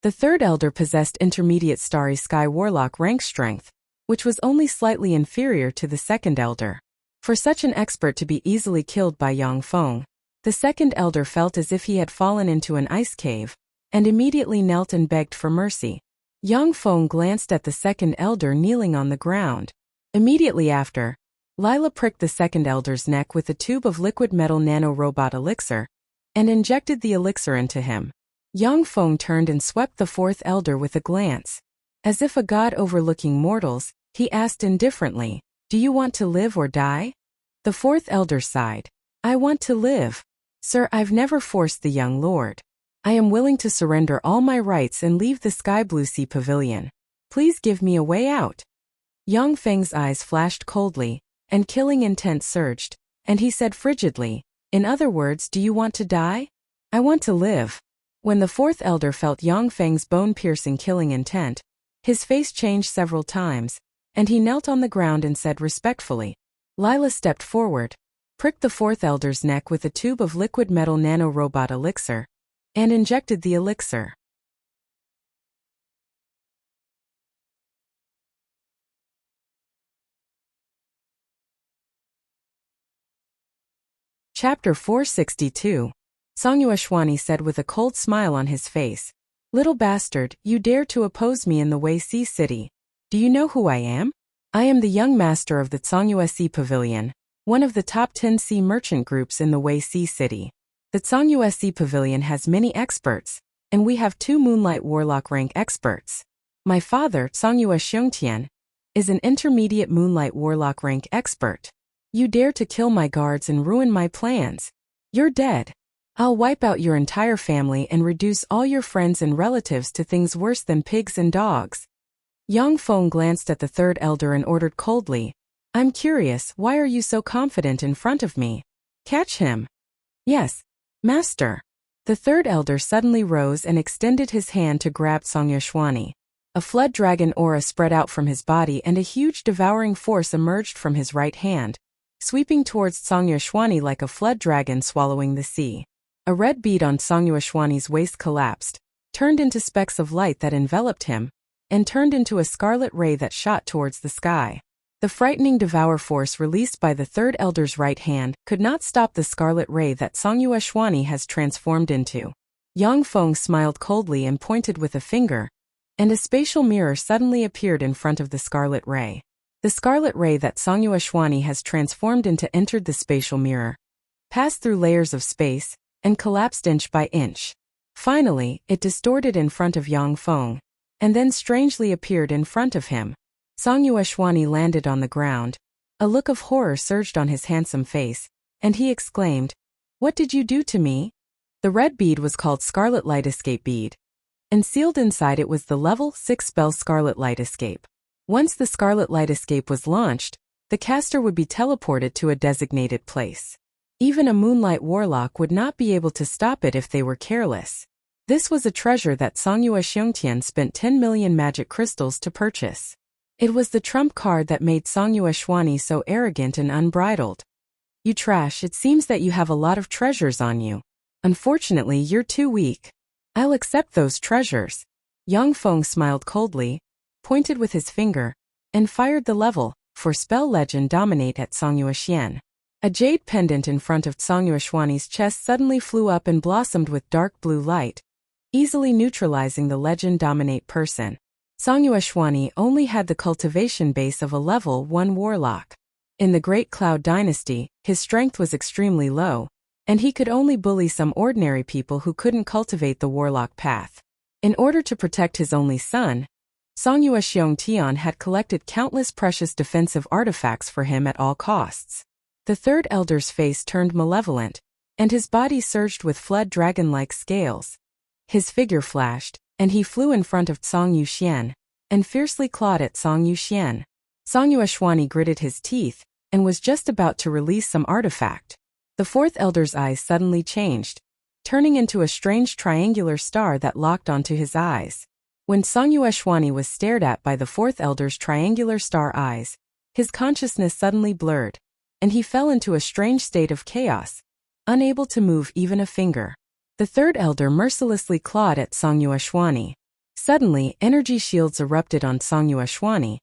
The third elder possessed intermediate starry sky warlock rank strength, which was only slightly inferior to the second elder. For such an expert to be easily killed by Yang Feng, the second elder felt as if he had fallen into an ice cave, and immediately knelt and begged for mercy. Yang Feng glanced at the second elder kneeling on the ground. Immediately after, Lila pricked the second elder's neck with a tube of liquid metal nano-robot elixir, and injected the elixir into him. Yang Feng turned and swept the fourth elder with a glance. As if a god overlooking mortals, he asked indifferently, "Do you want to live or die?" The fourth elder sighed. "I want to live. Sir, I've never forced the young lord. I am willing to surrender all my rights and leave the Sky Blue Sea Pavilion. Please give me a way out." Yang Feng's eyes flashed coldly, and killing intent surged, and he said frigidly, "In other words, do you want to die?" "I want to live." When the fourth elder felt Yang Feng's bone-piercing killing intent, his face changed several times, and he knelt on the ground and said respectfully. Lila stepped forward, pricked the fourth elder's neck with a tube of liquid metal nano-robot elixir, and injected the elixir. Chapter 462. Songyueshwani said with a cold smile on his face, "Little bastard, you dare to oppose me in the Wei Sea City. Do you know who I am? I am the young master of the Songyue Sea Pavilion, one of the top 10 sea merchant groups in the Wei Sea City. The Songyue Sea Pavilion has many experts, and we have 2 Moonlight Warlock rank experts. My father, Songyue Xiongtian, is an intermediate Moonlight Warlock rank expert. You dare to kill my guards and ruin my plans. You're dead. I'll wipe out your entire family and reduce all your friends and relatives to things worse than pigs and dogs." Yang Feng glanced at the third elder and ordered coldly, "I'm curious, why are you so confident in front of me? Catch him." "Yes, master." The third elder suddenly rose and extended his hand to grab Songyueshwani. A flood dragon aura spread out from his body and a huge devouring force emerged from his right hand, sweeping towards Songyueshwani like a flood dragon swallowing the sea. A red bead on Songyueshwani's waist collapsed, turned into specks of light that enveloped him, and turned into a scarlet ray that shot towards the sky. The frightening devour force released by the third elder's right hand could not stop the scarlet ray that Songyueshwani has transformed into. Yang Feng smiled coldly and pointed with a finger, and a spatial mirror suddenly appeared in front of the scarlet ray. The scarlet ray that Songyueshwani has transformed into entered the spatial mirror, passed through layers of space, and collapsed inch by inch. Finally, it distorted in front of Yang Feng, and then strangely appeared in front of him. Songyueshwani landed on the ground. A look of horror surged on his handsome face, and he exclaimed, "What did you do to me?" The red bead was called Scarlet Light Escape Bead, and sealed inside it was the level 6 spell Scarlet Light Escape. Once the Scarlet Light Escape was launched, the caster would be teleported to a designated place. Even a Moonlight Warlock would not be able to stop it if they were careless. This was a treasure that Songyue Xiongtian spent 10 million magic crystals to purchase. It was the trump card that made Songyueshwani so arrogant and unbridled. "You trash, it seems that you have a lot of treasures on you. Unfortunately, you're too weak. I'll accept those treasures." Yang Feng smiled coldly, pointed with his finger, and fired the level for spell legend dominate at Songyueshien. A jade pendant in front of Songyueshwani's chest suddenly flew up and blossomed with dark blue light, easily neutralizing the legend dominate person. Song Yueshwani only had the cultivation base of a level 1 warlock. In the Great Cloud Dynasty, his strength was extremely low, and he could only bully some ordinary people who couldn't cultivate the warlock path. In order to protect his only son, Song Yuexiongtian had collected countless precious defensive artifacts for him at all costs. The third elder's face turned malevolent, and his body surged with flood dragon-like scales. His figure flashed, and he flew in front of Song Yuxian, and fiercely clawed at Song Yuxian. Song Yueshwani gritted his teeth, and was just about to release some artifact. The fourth elder's eyes suddenly changed, turning into a strange triangular star that locked onto his eyes. When Song Yueshwani was stared at by the fourth elder's triangular star eyes, his consciousness suddenly blurred, and he fell into a strange state of chaos, unable to move even a finger. The third elder mercilessly clawed at Song Yueshwani. Suddenly, energy shields erupted on Song Yueshwani,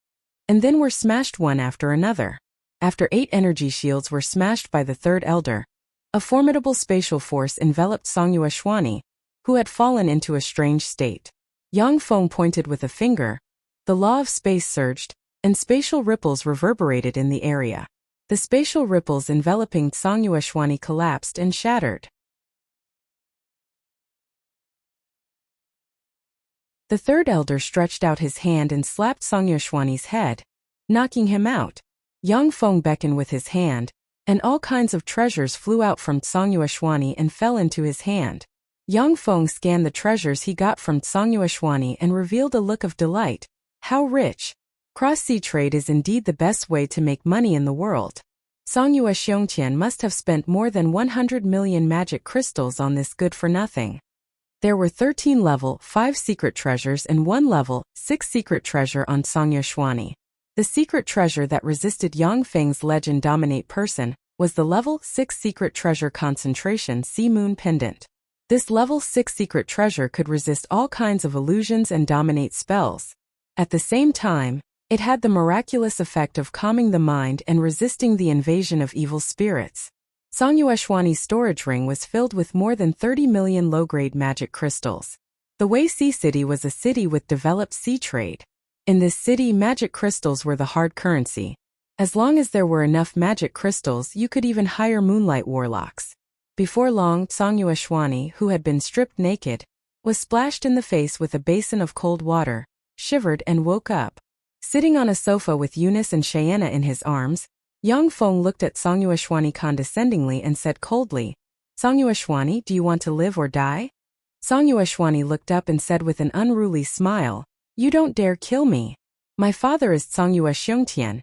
and then were smashed one after another. After 8 energy shields were smashed by the third elder, a formidable spatial force enveloped Song Yueshwani, who had fallen into a strange state. Yang Feng pointed with a finger. The law of space surged, and spatial ripples reverberated in the area. The spatial ripples enveloping Song Yueshwani collapsed and shattered. The third elder stretched out his hand and slapped Song Yueshwani's head, knocking him out. Yang Feng beckoned with his hand, and all kinds of treasures flew out from Song Yueshwani and fell into his hand. Yang Feng scanned the treasures he got from Song Yueshwani and revealed a look of delight. How rich! Cross-sea trade is indeed the best way to make money in the world. Song Yuexiongtian must have spent more than 100 million magic crystals on this good-for-nothing. There were 13 level 5 secret treasures and 1 level 6 secret treasure on Song Yueshwani. The secret treasure that resisted Yang Feng's legend dominate person was the level 6 secret treasure concentration Sea Moon Pendant. This level 6 secret treasure could resist all kinds of illusions and dominate spells. At the same time, it had the miraculous effect of calming the mind and resisting the invasion of evil spirits. Song Yueshwani's storage ring was filled with more than 30 million low-grade magic crystals. The Wei Sea City was a city with developed sea trade. In this city, magic crystals were the hard currency. As long as there were enough magic crystals, you could even hire moonlight warlocks. Before long, Song Yueshwani, who had been stripped naked, was splashed in the face with a basin of cold water, shivered and woke up. Sitting on a sofa with Eunice and Cheyenne in his arms, Yang Feng looked at Song Yueshwani condescendingly and said coldly, "Song Yueshwani, do you want to live or die?" Song Yueshwani looked up and said with an unruly smile, "You don't dare kill me. My father is Song Yuexiongtian,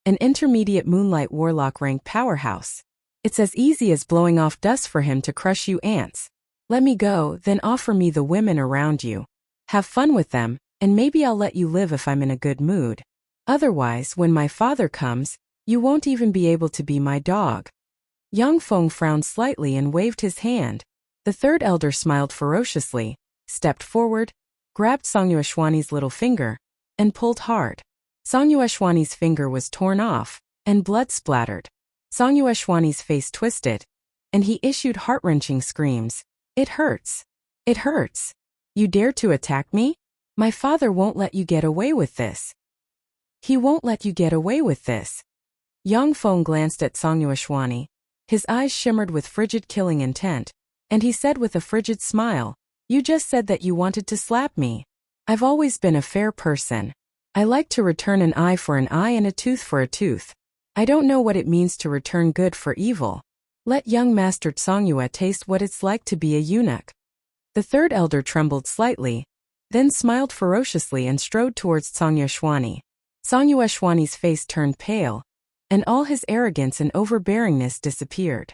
an intermediate moonlight warlock rank powerhouse. It's as easy as blowing off dust for him to crush you ants. Let me go, then offer me the women around you. Have fun with them, and maybe I'll let you live if I'm in a good mood. Otherwise, when my father comes, you won't even be able to be my dog." Yang Feng frowned slightly and waved his hand. The third elder smiled ferociously, stepped forward, grabbed Song Yueshwani's little finger, and pulled hard. Song Yueshwani's finger was torn off, and blood splattered. Song Yueshwani's face twisted, and he issued heart-wrenching screams. "It hurts! It hurts! You dare to attack me? My father won't let you get away with this. He won't let you get away with this." Yang Feng glanced at Song Yueshwani. His eyes shimmered with frigid killing intent, and he said with a frigid smile, "You just said that you wanted to slap me. I've always been a fair person. I like to return an eye for an eye and a tooth for a tooth. I don't know what it means to return good for evil. Let young Master Song Yue taste what it's like to be a eunuch." The third elder trembled slightly, then smiled ferociously and strode towards Song Yueshwani. Song Yueshwani's face turned pale, and all his arrogance and overbearingness disappeared.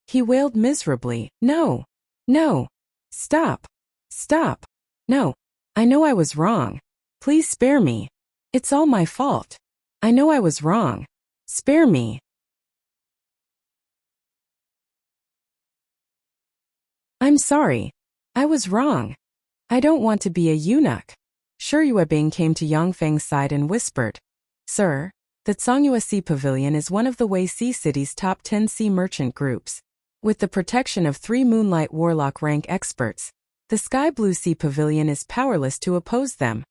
He wailed miserably, "No! No! Stop! Stop! No! I know I was wrong. Please spare me. It's all my fault. I know I was wrong. Spare me." "I'm sorry. I was wrong. I don't want to be a eunuch." Shi Yuebing came to Yang Feng's side and whispered, "Sir, the Zhongyue Sea Pavilion is one of the Wei Sea City's top 10 sea merchant groups. With the protection of 3 Moonlight Warlock rank experts, the Sky Blue Sea Pavilion is powerless to oppose them.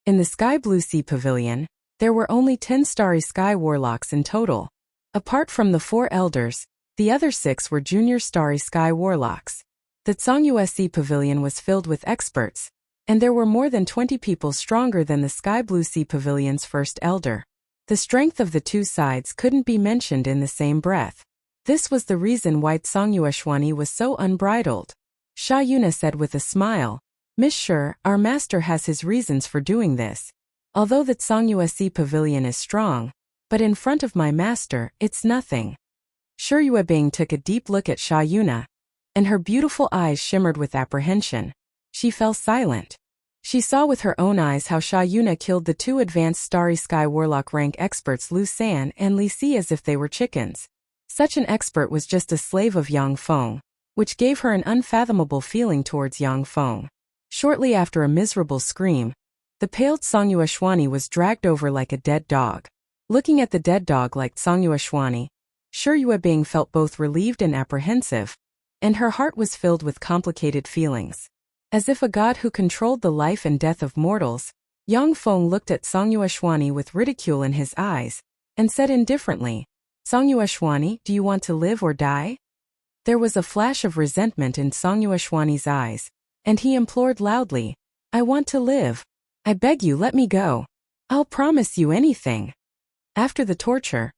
In the Sky Blue Sea Pavilion, there were only 10 starry sky warlocks in total. Apart from the 4 elders, the other 6 were junior starry sky warlocks. The Tsongyue Sea Pavilion was filled with experts, and there were more than 20 people stronger than the Sky Blue Sea Pavilion's first elder. The strength of the two sides couldn't be mentioned in the same breath. This was the reason why Tsongyueshwani was so unbridled. Sha Yuna said with a smile, "Miss Sure, our master has his reasons for doing this. Although the Tsongyue Sea Pavilion is strong, but in front of my master, it's nothing." Shi Yuebing took a deep look at Sha Yuna, and her beautiful eyes shimmered with apprehension. She fell silent. She saw with her own eyes how Sha Yuna killed the 2 advanced Starry Sky Warlock rank experts Lu San and Li Si as if they were chickens. Such an expert was just a slave of Yang Feng, which gave her an unfathomable feeling towards Yang Feng. Shortly after a miserable scream, the pale Tsongyueshwani was dragged over like a dead dog. Looking at the dead dog like Tsongyueshwani, Shi Yuebing felt both relieved and apprehensive, and her heart was filled with complicated feelings. As if a god who controlled the life and death of mortals, Yang Feng looked at Tsongyueshwani with ridicule in his eyes, and said indifferently, "Tsongyueshwani, do you want to live or die?" There was a flash of resentment in Tsongyueshwani's eyes, and he implored loudly, "I want to live. I beg you, let me go. I'll promise you anything." After the torture,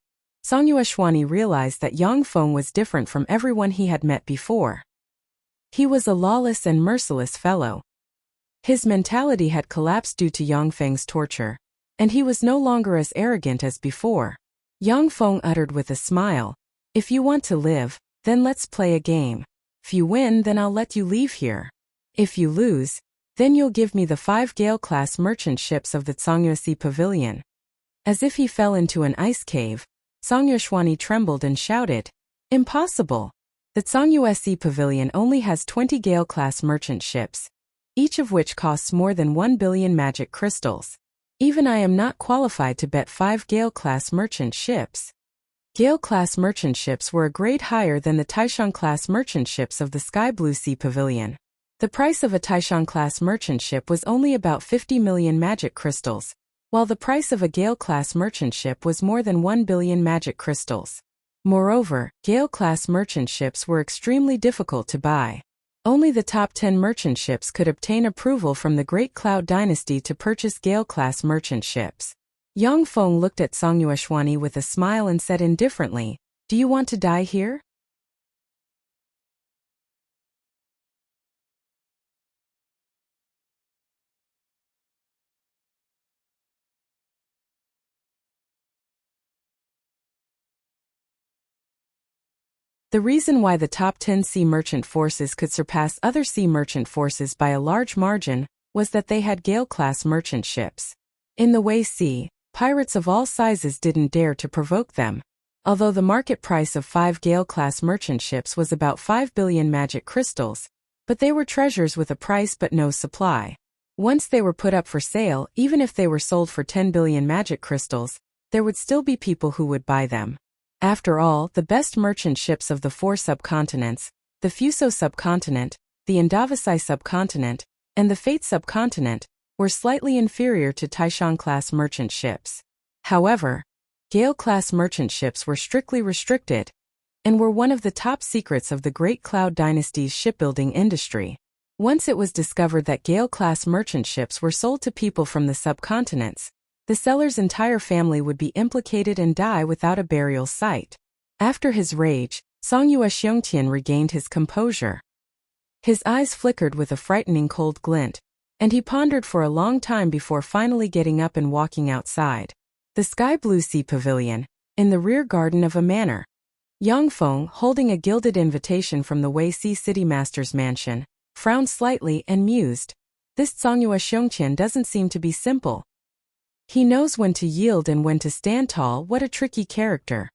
Tsongyueshwani realized that Yang Feng was different from everyone he had met before. He was a lawless and merciless fellow. His mentality had collapsed due to Yang Feng's torture, and he was no longer as arrogant as before. Yang Feng uttered with a smile, "If you want to live, then let's play a game. If you win, then I'll let you leave here. If you lose, then you'll give me the 5 Gale-class merchant ships of the Tsongyue Sea Pavilion." As if he fell into an ice cave, Tsongyueshwani trembled and shouted, "Impossible! The Tsongyue Sea Pavilion only has 20 Gale-class merchant ships, each of which costs more than 1 billion magic crystals. Even I am not qualified to bet 5 Gale-class merchant ships." Gale-class merchant ships were a grade higher than the Taishan-class merchant ships of the Sky Blue Sea Pavilion. The price of a Taishan-class merchant ship was only about 50 million magic crystals, while the price of a Gale-class merchant ship was more than 1 billion magic crystals. Moreover, Gale-class merchant ships were extremely difficult to buy. Only the top 10 merchant ships could obtain approval from the Great Cloud Dynasty to purchase Gale-class merchant ships. Yang Feng looked at Tsongyueshwani with a smile and said indifferently, "Do you want to die here?" The reason why the top 10 sea merchant forces could surpass other sea merchant forces by a large margin was that they had Gale-class merchant ships. In the Wei Sea, pirates of all sizes didn't dare to provoke them. Although the market price of 5 Gale-class merchant ships was about 5 billion magic crystals, but they were treasures with a price but no supply. Once they were put up for sale, even if they were sold for 10 billion magic crystals, there would still be people who would buy them. After all, the best merchant ships of the 4 subcontinents, the Fuso subcontinent, the Indavasai subcontinent, and the Fate subcontinent, were slightly inferior to Taishan-class merchant ships. However, Gale-class merchant ships were strictly restricted, and were one of the top secrets of the Great Cloud Dynasty's shipbuilding industry. Once it was discovered that Gale-class merchant ships were sold to people from the subcontinents, the seller's entire family would be implicated and die without a burial site. After his rage, Songyue Xiongtian regained his composure. His eyes flickered with a frightening cold glint, and he pondered for a long time before finally getting up and walking outside. The Sky Blue Sea Pavilion, in the rear garden of a manor. Yang Feng, holding a gilded invitation from the Wei Sea City Master's mansion, frowned slightly and mused. This Songyue Xiongtian doesn't seem to be simple. He knows when to yield and when to stand tall. What a tricky character.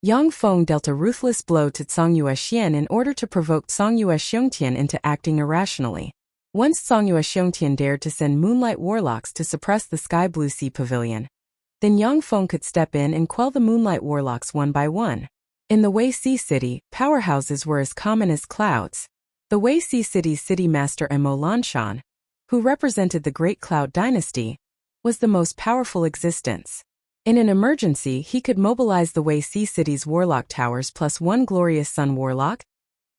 Yang Feng dealt a ruthless blow to Songyue Xian in order to provoke Songyue Xiongtian into acting irrationally. Once Songyue Xiongtian dared to send Moonlight Warlocks to suppress the Sky Blue Sea Pavilion, then Yang Feng could step in and quell the Moonlight Warlocks one by one. In the Wei Sea City, powerhouses were as common as clouds. The Wei Sea City's city master Emo Lanshan, who represented the Great Cloud Dynasty, was the most powerful existence. In an emergency, he could mobilize the Wuxia city's warlock towers plus 1 glorious sun warlock,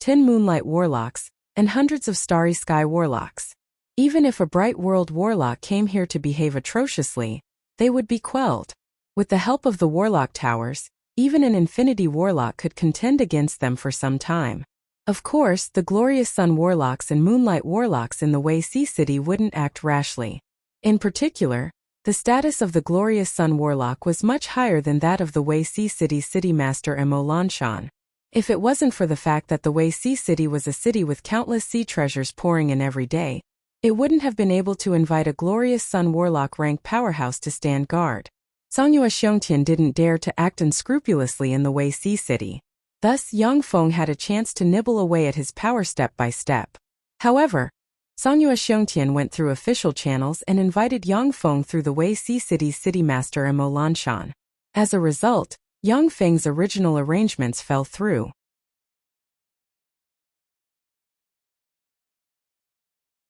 10 moonlight warlocks, and hundreds of starry sky warlocks. Even if a bright world warlock came here to behave atrociously, they would be quelled. With the help of the warlock towers, even an infinity warlock could contend against them for some time. Of course, the glorious sun warlocks and moonlight warlocks in the Wuxia city wouldn't act rashly. In particular, the status of the glorious sun warlock was much higher than that of the Wuxia city's city master Mo Lanshan. If it wasn't for the fact that the Wuxia city was a city with countless sea treasures pouring in every day, it wouldn't have been able to invite a glorious sun warlock rank powerhouse to stand guard. Songyue Xiongtian didn't dare to act unscrupulously in the Wuxia city. Thus, Yang Feng had a chance to nibble away at his power step by step. However, Songyue Xiongtian went through official channels and invited Yang Feng through the Wuxia city's city master Mo Lanshan. As a result, Yang Feng's original arrangements fell through.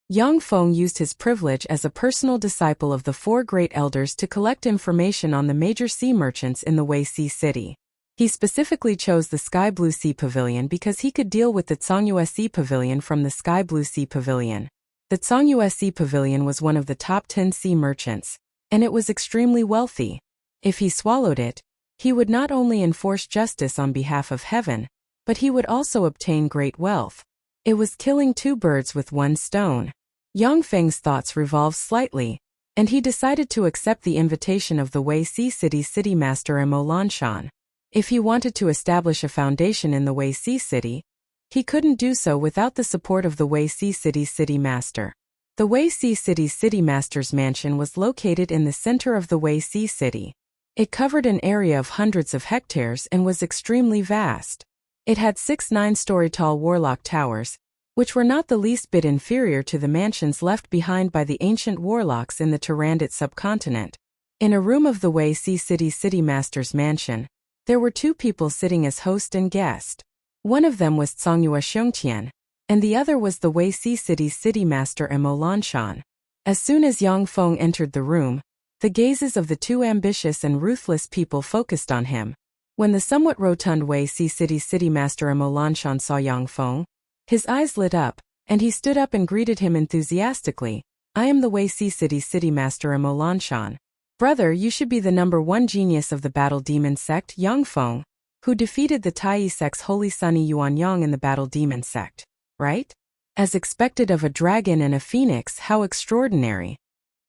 Yang Feng used his privilege as a personal disciple of the 4 great elders to collect information on the major sea merchants in the Wuxia city. He specifically chose the Sky Blue Sea Pavilion because he could deal with the Zhongyue Sea Pavilion from the Sky Blue Sea Pavilion. The Zhongyue Sea Pavilion was one of the top 10 sea merchants, and it was extremely wealthy. If he swallowed it, he would not only enforce justice on behalf of heaven, but he would also obtain great wealth. It was killing 2 birds with 1 stone. Yang Feng's thoughts revolved slightly, and he decided to accept the invitation of the Wuxia city's city master Mo Lanshan. If he wanted to establish a foundation in the Wuxia city, he couldn't do so without the support of the Wuxia city's city master. The Wuxia city's city master's mansion was located in the center of the Wuxia city. It covered an area of hundreds of hectares and was extremely vast. It had 6 9-story tall warlock towers, which were not the least bit inferior to the mansions left behind by the ancient warlocks in the Tyrannid subcontinent. In a room of the Wuxia city's city master's mansion, there were 2 people sitting as host and guest. One of them was Songyue Xiongtian, and the other was the Wuxia city's city master Mo Lanshan. As soon as Yang Feng entered the room, the gazes of the 2 ambitious and ruthless people focused on him. When the somewhat rotund Wuxia city's city master Mo Lanshan saw Yang Feng, his eyes lit up, and he stood up and greeted him enthusiastically. "I am the Wuxia city's city master Mo Lanshan. Brother, you should be the #1 genius of the Battle Demon sect, Yang Feng, who defeated the Tai sect's Holy Sunny Yuanyang in the Battle Demon sect, right? As expected of a dragon and a phoenix, how extraordinary."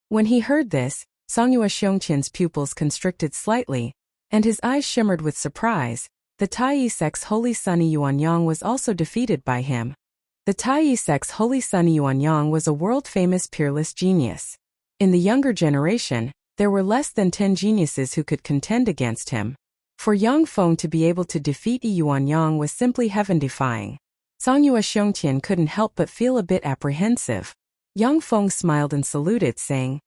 When he heard this, Songyue Xiongtian's pupils constricted slightly, and his eyes shimmered with surprise. The Tai sect's Holy Sunny Yuanyang was also defeated by him. The Tai sect's Holy Sunny Yuanyang was a world-famous peerless genius. In the younger generation, there were less than 10 geniuses who could contend against him. For Yang Feng to be able to defeat Yuanyang was simply heaven-defying. Songyue Xiongtian couldn't help but feel a bit apprehensive. Yang Feng smiled and saluted, saying,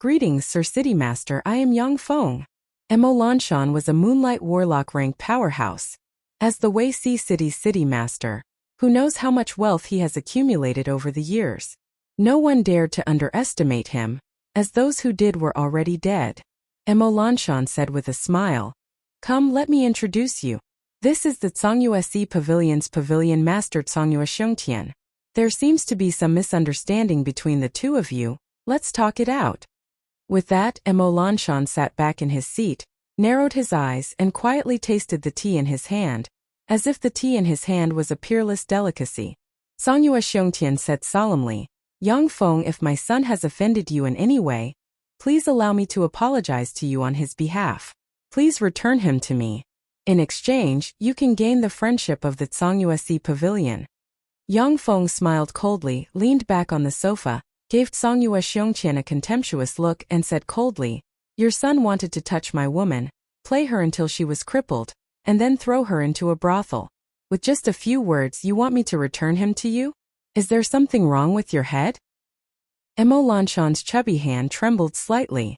"Greetings, Sir City Master, I am Yang Feng." Mo Lanshan was a moonlight warlock rank powerhouse. As the Wuxia city's city master, who knows how much wealth he has accumulated over the years, no one dared to underestimate him, as those who did were already dead. Mo Lanshan said with a smile, "Come, let me introduce you. This is the Zhongyue Sea Pavilion's pavilion master Songyue Xiongtian. There seems to be some misunderstanding between the 2 of you. Let's talk it out." With that, Mo Lanshan sat back in his seat, narrowed his eyes, and quietly tasted the tea in his hand, as if the tea in his hand was a peerless delicacy. Songyue Xiongtian said solemnly, "Yang Feng, if my son has offended you in any way, please allow me to apologize to you on his behalf. Please return him to me. In exchange, you can gain the friendship of the Zhongyue Sea Pavilion." Yang Feng smiled coldly, leaned back on the sofa, gave Songyue Xiongtian a contemptuous look, and said coldly, "Your son wanted to touch my woman, play her until she was crippled, and then throw her into a brothel. With just a few words, you want me to return him to you? Is there something wrong with your head?" Mo Lanshan's chubby hand trembled slightly.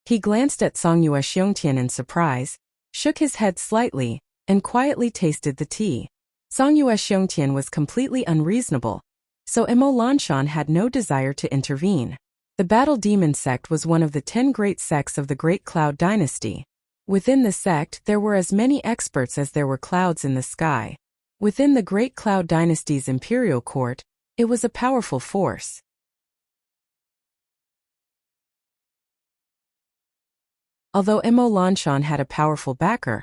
He glanced at Songyue Xiongtian in surprise, shook his head slightly, and quietly tasted the tea. Songyue Xiongtian was completely unreasonable, so Mo Lanshan had no desire to intervene. The Battle Demon sect was one of the 10 great sects of the Great Cloud Dynasty. Within the sect, there were as many experts as there were clouds in the sky. Within the Great Cloud Dynasty's imperial court, it was a powerful force. Although Mo Lanshan had a powerful backer,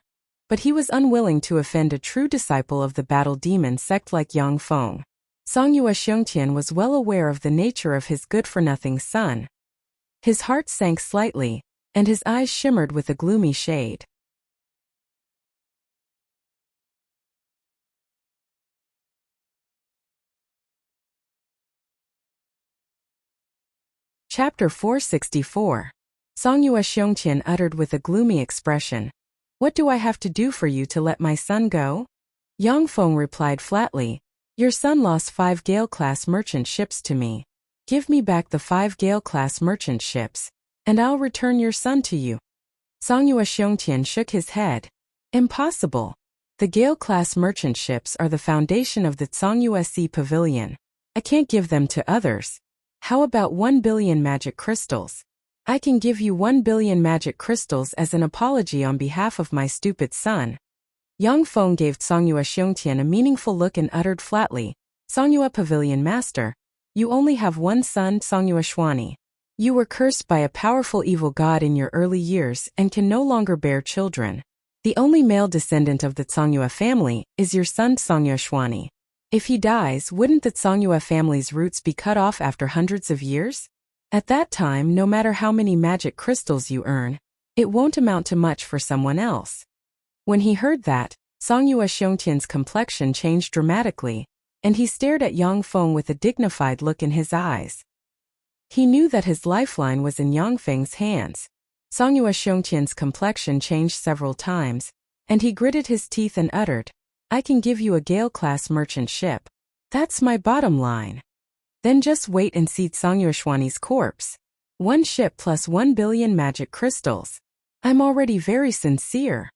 but he was unwilling to offend a true disciple of the Battle Demon sect like Yang Feng. Songyue Xiongtian was well aware of the nature of his good-for-nothing son. His heart sank slightly, and his eyes shimmered with a gloomy shade. Chapter 464. Songyue Xiongtian uttered with a gloomy expression, "What do I have to do for you to let my son go?" Yang Feng replied flatly, "Your son lost 5 Gale-class merchant ships to me. Give me back the 5 Gale-class merchant ships, and I'll return your son to you." Songyue Xiongtian shook his head. "Impossible. The Gale-class merchant ships are the foundation of the Songyue Sea Pavilion. I can't give them to others. How about 1 billion magic crystals? I can give you 1 billion magic crystals as an apology on behalf of my stupid son." Yang Feng gave Songyue Xiongtian a meaningful look and uttered flatly, "Songyue Pavilion Master, you only have one son, Songyue Xuani. You were cursed by a powerful evil god in your early years and can no longer bear children. The only male descendant of the Songyue family is your son Songyue Xuani. If he dies, wouldn't the Songyue family's roots be cut off after hundreds of years? At that time, no matter how many magic crystals you earn, it won't amount to much for someone else." When he heard that, Songyue Xiongtian's complexion changed dramatically, and he stared at Yang Feng with a dignified look in his eyes. He knew that his lifeline was in Yang Feng's hands. Songyue Xiongtian's complexion changed several times, and he gritted his teeth and uttered, "I can give you a Gale-class merchant ship. That's my bottom line. Then just wait and see Songyue Xuani's corpse. 1 ship plus 1 billion magic crystals. I'm already very sincere.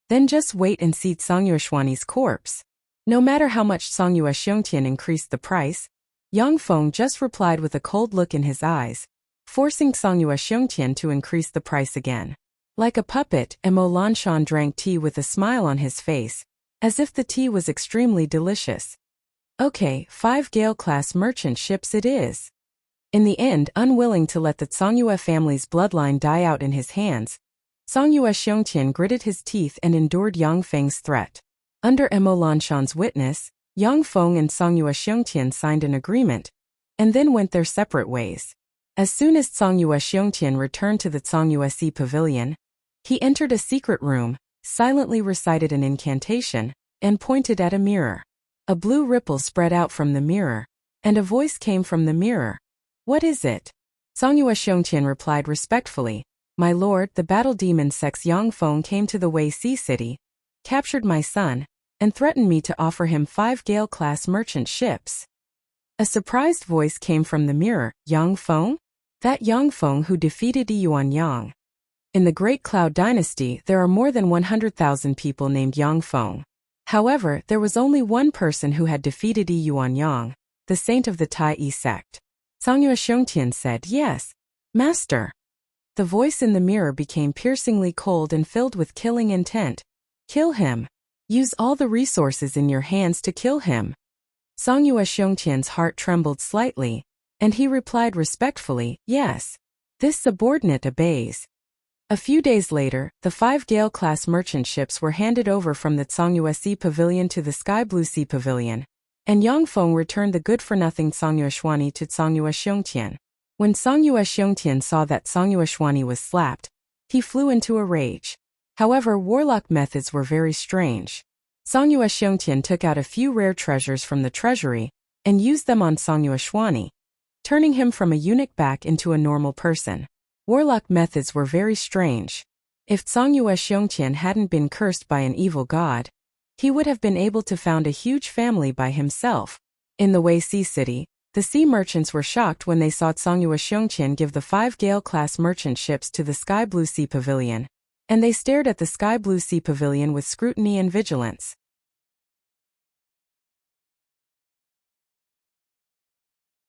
Then just wait and see Songyue Xuani's corpse." No matter how much Songyue Xiongtian increased the price, Yang Feng just replied with a cold look in his eyes, forcing Songyue Xiongtian to increase the price again. Like a puppet, Mo Lanshan drank tea with a smile on his face, as if the tea was extremely delicious. "Okay, 5 Gale-class merchant ships it is." In the end, unwilling to let the Songyue family's bloodline die out in his hands, Songyue Xiongtian gritted his teeth and endured Yang Feng's threat. Under Mo Lanshan's witness, Yang Feng and Songyue Xiongtian signed an agreement, and then went their separate ways. As soon as Songyue Xiongtian returned to the Songyue Sea Pavilion, he entered a secret room, silently recited an incantation, and pointed at a mirror. A blue ripple spread out from the mirror, and a voice came from the mirror. "What is it?" Songyue Xiongtian replied respectfully, "My lord, the Battle Demon sect's Yang Feng came to the Wei Sea City, captured my son, and threatened me to offer him 5 Gale-class merchant ships." A surprised voice came from the mirror, "Yang Feng? That Yang Feng who defeated Yuan Yang. In the Great Cloud Dynasty, there are more than 100,000 people named Yang Feng. However, there was only one person who had defeated Yuan Yang, the saint of the Tai Yi sect." Songyue Xiongtian said, "Yes, master." The voice in the mirror became piercingly cold and filled with killing intent. "Kill him. Use all the resources in your hands to kill him." Songyue Xiongtian's heart trembled slightly, and he replied respectfully, "Yes." This subordinate obeys. A few days later, the 5 Gale-class merchant ships were handed over from the Songyue Sea Pavilion to the Sky Blue Sea Pavilion, and Yang Feng returned the good-for-nothing Songyue Xuani to Songyue Xiongtian. When Songyue Xiongtian saw that Songyue Xuani was slapped, he flew into a rage. However, warlock methods were very strange. Songyue Xiongtian took out a few rare treasures from the treasury and used them on Songyue Xuani, turning him from a eunuch back into a normal person. Warlock methods were very strange. If Songyue Xiongtian hadn't been cursed by an evil god, he would have been able to found a huge family by himself. In the Wei Sea City, the sea merchants were shocked when they saw Songyue Xiongtian give the 5 Gale-class merchant ships to the Sky Blue Sea Pavilion, and they stared at the Sky Blue Sea Pavilion with scrutiny and vigilance.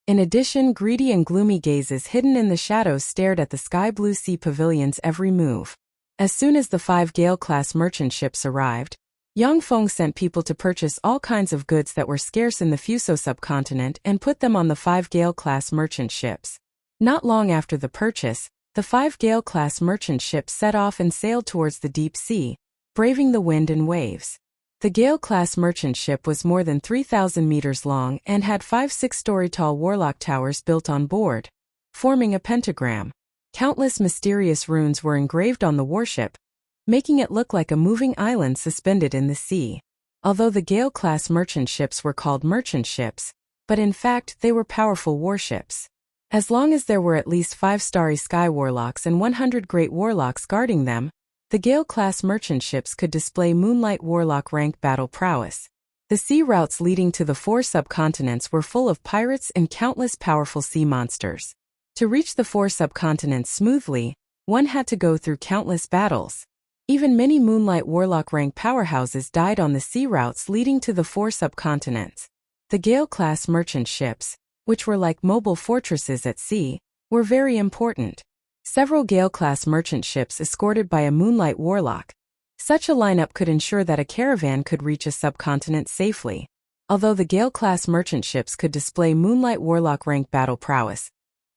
In addition, greedy and gloomy gazes hidden in the shadows stared at the sky-blue sea pavilion's every move. As soon as the 5 Gale-class merchant ships arrived, Yang Feng sent people to purchase all kinds of goods that were scarce in the Fuso subcontinent and put them on the 5 Gale-class merchant ships. Not long after the purchase, the 5 Gale-class merchant ships set off and sailed towards the deep sea, braving the wind and waves. The Gale-class merchant ship was more than 3,000 meters long and had 5 6-story tall warlock towers built on board, forming a pentagram. Countless mysterious runes were engraved on the warship, making it look like a moving island suspended in the sea. Although the Gale-class merchant ships were called merchant ships, but in fact they were powerful warships. As long as there were at least 5 starry sky warlocks and 100 great warlocks guarding them, the Gale-class merchant ships could display moonlight warlock rank battle prowess. The sea routes leading to the 4 subcontinents were full of pirates and countless powerful sea monsters. To reach the 4 subcontinents smoothly, one had to go through countless battles. Even many moonlight warlock rank powerhouses died on the sea routes leading to the 4 subcontinents. The Gale-class merchant ships, which were like mobile fortresses at sea, were very important. Several Gale-class merchant ships escorted by a moonlight warlock. Such a lineup could ensure that a caravan could reach a subcontinent safely. Although the Gale-class merchant ships could display moonlight warlock rank battle prowess,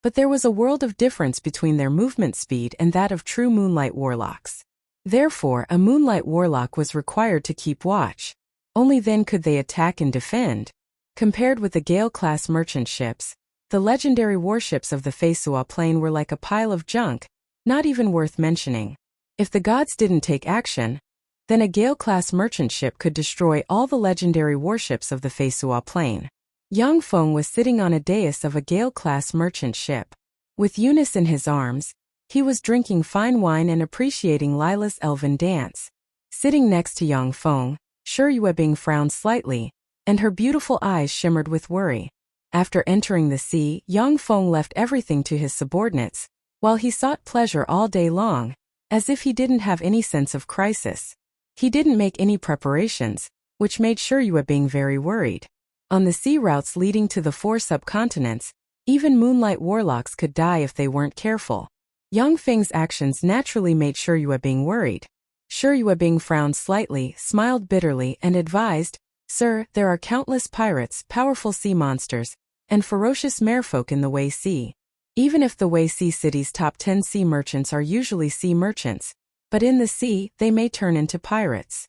but there was a world of difference between their movement speed and that of true moonlight warlocks. Therefore, a moonlight warlock was required to keep watch. Only then could they attack and defend. Compared with the Gale-class merchant ships, the legendary warships of the Feisua Plain were like a pile of junk, not even worth mentioning. If the gods didn't take action, then a Gale-class merchant ship could destroy all the legendary warships of the Feisua Plain. Yang Feng was sitting on a dais of a Gale-class merchant ship. With Eunice in his arms, he was drinking fine wine and appreciating Lila's elven dance. Sitting next to Yang Feng, Shi Yuebing frowned slightly, and her beautiful eyes shimmered with worry. After entering the sea, Yang Feng left everything to his subordinates, while he sought pleasure all day long, as if he didn't have any sense of crisis. He didn't make any preparations, which made Shi Yuebing very worried. On the sea routes leading to the 4 subcontinents, even moonlight warlocks could die if they weren't careful. Yang Feng's actions naturally made Shi Yuebing worried. Shi Yuebing frowned slightly, smiled bitterly, and advised, "Sir, there are countless pirates, powerful sea monsters, and ferocious merfolk in the Wei Sea. Even if the Wei Sea city's top 10 sea merchants are usually sea merchants, but in the sea, they may turn into pirates.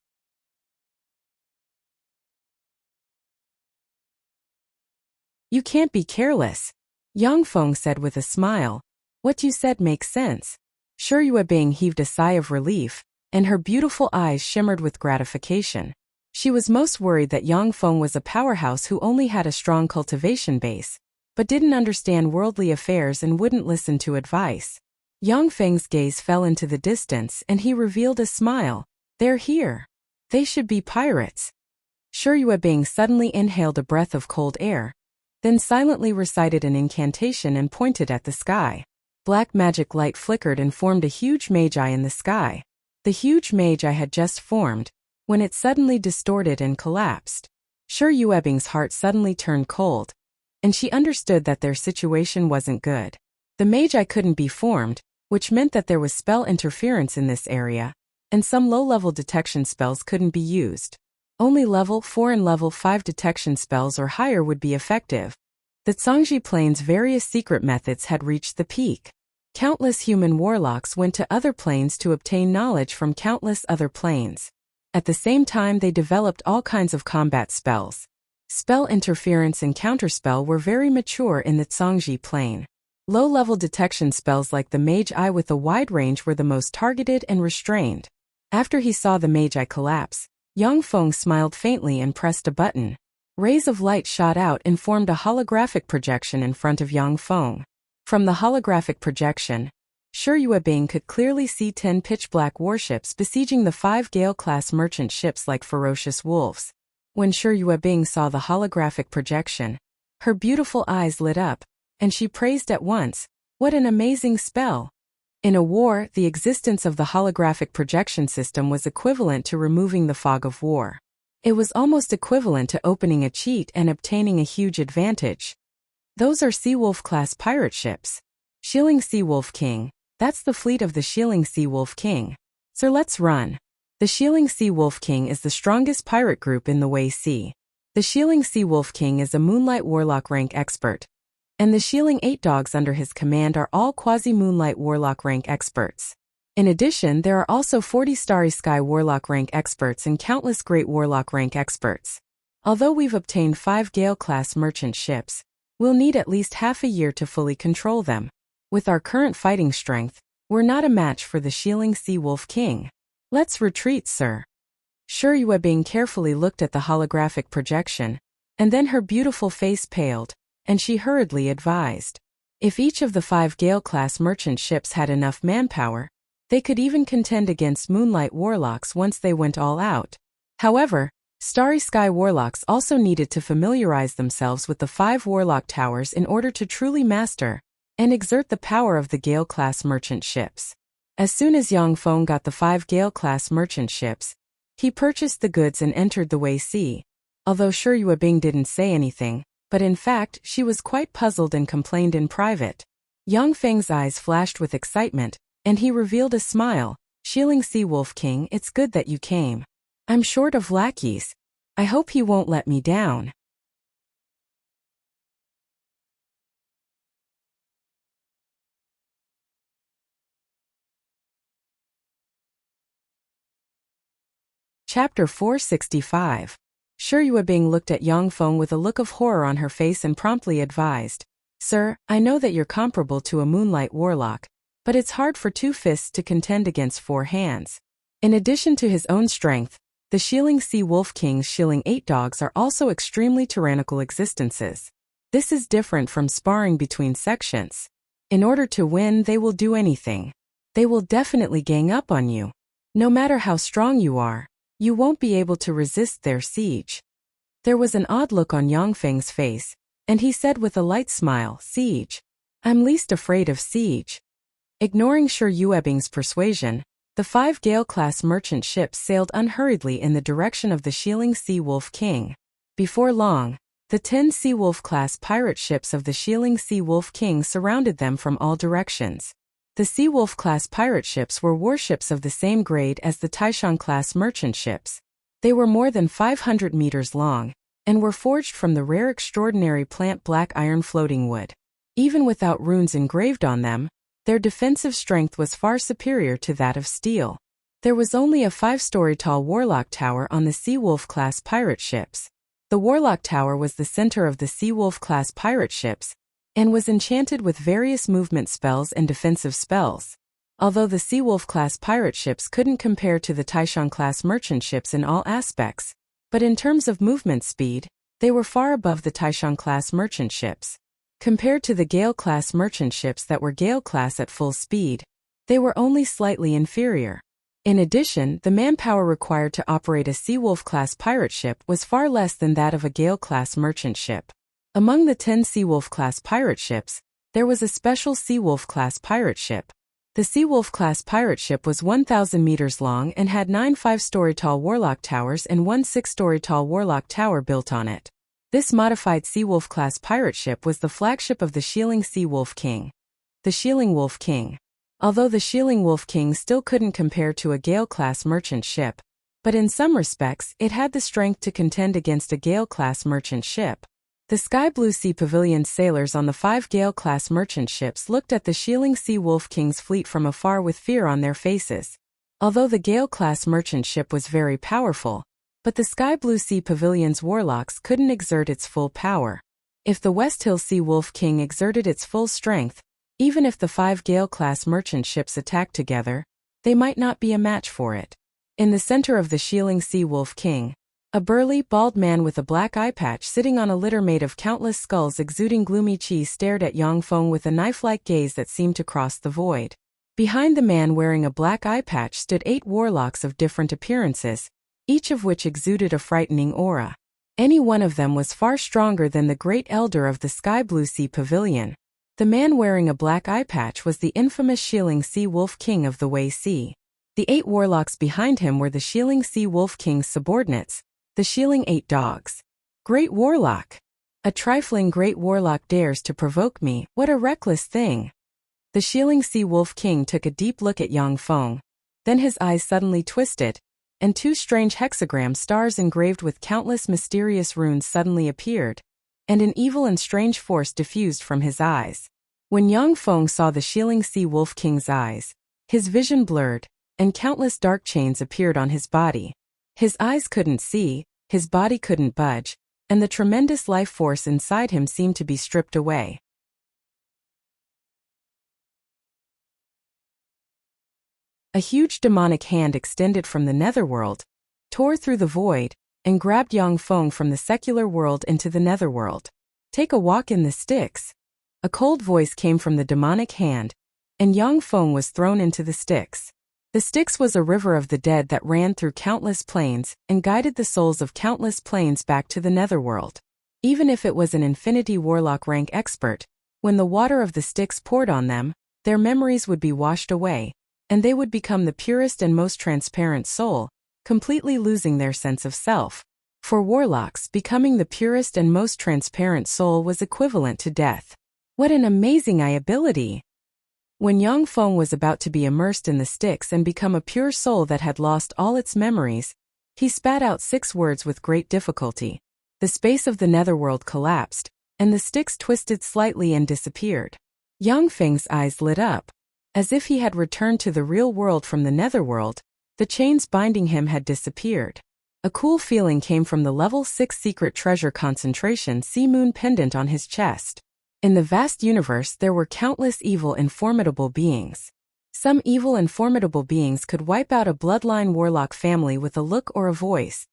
You can't be careless," Yang Feng said with a smile. "What you said makes sense." Shi Yuebing heaved a sigh of relief, and her beautiful eyes shimmered with gratification. She was most worried that Yang Feng was a powerhouse who only had a strong cultivation base, but didn't understand worldly affairs and wouldn't listen to advice. Yang Feng's gaze fell into the distance and he revealed a smile. "They're here. They should be pirates." Shi Yuebing suddenly inhaled a breath of cold air, then silently recited an incantation and pointed at the sky. Black magic light flickered and formed a huge magi in the sky. The huge magi had just formed, when it suddenly distorted and collapsed. Shi Yuebing's heart suddenly turned cold, and she understood that their situation wasn't good. The magi couldn't be formed, which meant that there was spell interference in this area, and some low-level detection spells couldn't be used. Only level 4 and level 5 detection spells or higher would be effective. The Zhangji Plain's various secret methods had reached the peak. Countless human warlocks went to other planes to obtain knowledge from countless other planes. At the same time, they developed all kinds of combat spells. Spell interference and counterspell were very mature in the Zhangji Plain. Low-level detection spells like the Mage Eye with a wide range were the most targeted and restrained. After he saw the Mage Eye collapse, Yang Feng smiled faintly and pressed a button. Rays of light shot out and formed a holographic projection in front of Yang Feng. From the holographic projection, Shi Yuebing could clearly see 10 pitch-black warships besieging the 5 Gale-class merchant ships like ferocious wolves. When Shi Yuebing saw the holographic projection, her beautiful eyes lit up, and she praised at once, "What an amazing spell!" In a war, the existence of the holographic projection system was equivalent to removing the fog of war. It was almost equivalent to opening a cheat and obtaining a huge advantage. Those are Seawolf-class pirate ships. Shieling Seawolf King, that's the fleet of the Shieling Seawolf King. Sir, let's run. The Shieling Seawolf King is the strongest pirate group in the Wei Sea. The Shieling Seawolf King is a Moonlight Warlock rank expert, and the Shieling 8 dogs under his command are all quasi-Moonlight Warlock rank experts. In addition, there are also 40 Starry Sky Warlock rank experts and countless Great Warlock rank experts. Although we've obtained 5 Gale-class merchant ships, we'll need at least half a year to fully control them. With our current fighting strength, we're not a match for the Shieling Seawolf King. Let's retreat, sir. Shi Yuebing carefully looked at the holographic projection, and then her beautiful face paled, and she hurriedly advised. If each of the 5 Gale-class merchant ships had enough manpower, they could even contend against Moonlight Warlocks once they went all out. However, Starry Sky Warlocks also needed to familiarize themselves with the 5 Warlock Towers in order to truly master and exert the power of the Gale-class merchant ships. As soon as Yang Feng got the 5 Gale-class merchant ships, he purchased the goods and entered the Wei Sea. Although Shi Yuebing didn't say anything, but in fact she was quite puzzled and complained in private. Yang Feng's eyes flashed with excitement, and he revealed a smile. Shieling Seawolf King, it's good that you came. I'm short of lackeys. I hope he won't let me down. Chapter 465. Shi Yuebing looked at Yang Feng with a look of horror on her face and promptly advised. Sir, I know that you're comparable to a Moonlight Warlock, but it's hard for 2 fists to contend against 4 hands. In addition to his own strength, the Shieling Seawolf King's Shieling 8 dogs are also extremely tyrannical existences. This is different from sparring between sections. In order to win, they will do anything. They will definitely gang up on you. No matter how strong you are, you won't be able to resist their siege. There was an odd look on Yang Feng's face, and he said with a light smile, Siege. I'm least afraid of siege. Ignoring Shi Yuebing's persuasion, the 5 Gale-class merchant ships sailed unhurriedly in the direction of the Shieling Seawolf King. Before long, the 10 Seawolf-class pirate ships of the Shieling Seawolf King surrounded them from all directions. The Seawolf-class pirate ships were warships of the same grade as the Taishan-class merchant ships. They were more than 500 meters long, and were forged from the rare extraordinary plant black iron floating wood. Even without runes engraved on them, their defensive strength was far superior to that of steel. There was only a 5-story tall Warlock Tower on the Seawolf-class pirate ships. The Warlock Tower was the center of the Seawolf-class pirate ships, and was enchanted with various movement spells and defensive spells. Although the Seawolf-class pirate ships couldn't compare to the Taishan-class merchant ships in all aspects, but in terms of movement speed, they were far above the Taishan-class merchant ships. Compared to the Gale-class merchant ships that were Gale-class at full speed, they were only slightly inferior. In addition, the manpower required to operate a Seawolf-class pirate ship was far less than that of a Gale-class merchant ship. Among the 10 Seawolf-class pirate ships, there was a special Seawolf-class pirate ship. The Seawolf-class pirate ship was 1,000 meters long and had 9 5-story tall Warlock Towers and 1 6-story tall Warlock Tower built on it. This modified Seawolf-class pirate ship was the flagship of the Shieling Seawolf King. The Shieling Wolf King. Although the Shieling Wolf King still couldn't compare to a Gale-class merchant ship, but in some respects it had the strength to contend against a Gale-class merchant ship. The Sky Blue Sea Pavilion's sailors on the 5 Gale-class merchant ships looked at the Shieling Seawolf King's fleet from afar with fear on their faces. Although the Gale-class merchant ship was very powerful, but the Sky Blue Sea Pavilion's warlocks couldn't exert its full power. If the West Hill Seawolf King exerted its full strength, even if the 5 Gale-class merchant ships attacked together, they might not be a match for it. In the center of the Shieling Seawolf King, a burly, bald man with a black eye patch sitting on a litter made of countless skulls exuding gloomy chi stared at Yang Feng with a knife-like gaze that seemed to cross the void. Behind the man wearing a black eye patch stood 8 warlocks of different appearances, each of which exuded a frightening aura. Any one of them was far stronger than the Great Elder of the Sky Blue Sea Pavilion. The man wearing a black eye patch was the infamous Shieling Seawolf King of the Wei Sea. The 8 warlocks behind him were the Shieling Seawolf King's subordinates, the Shieling 8 dogs. Great Warlock! A trifling great warlock dares to provoke me, what a reckless thing. The Shieling Sea Wolf King took a deep look at Yang Feng. Then his eyes suddenly twisted, and two strange hexagram stars engraved with countless mysterious runes suddenly appeared, and an evil and strange force diffused from his eyes. When Yang Feng saw the Shieling Sea Wolf King's eyes, his vision blurred, and countless dark chains appeared on his body. His eyes couldn't see, his body couldn't budge, and the tremendous life force inside him seemed to be stripped away. A huge demonic hand extended from the netherworld, tore through the void, and grabbed Yang Feng from the secular world into the netherworld. Take a walk in the sticks. A cold voice came from the demonic hand, and Yang Feng was thrown into the Styx. The Styx was a river of the dead that ran through countless planes and guided the souls of countless planes back to the netherworld. Even if it was an infinity warlock rank expert, when the water of the Styx poured on them, their memories would be washed away, and they would become the purest and most transparent soul, completely losing their sense of self. For warlocks, becoming the purest and most transparent soul was equivalent to death. What an amazing ability! When Yang Feng was about to be immersed in the Styx and become a pure soul that had lost all its memories, he spat out 6 words with great difficulty. The space of the netherworld collapsed, and the Styx twisted slightly and disappeared. Yang Feng's eyes lit up. As if he had returned to the real world from the netherworld, the chains binding him had disappeared. A cool feeling came from the level 6 secret treasure concentration sea moon pendant on his chest. In the vast universe there were countless evil and formidable beings. Some evil and formidable beings could wipe out a bloodline warlock family with a look or a voice.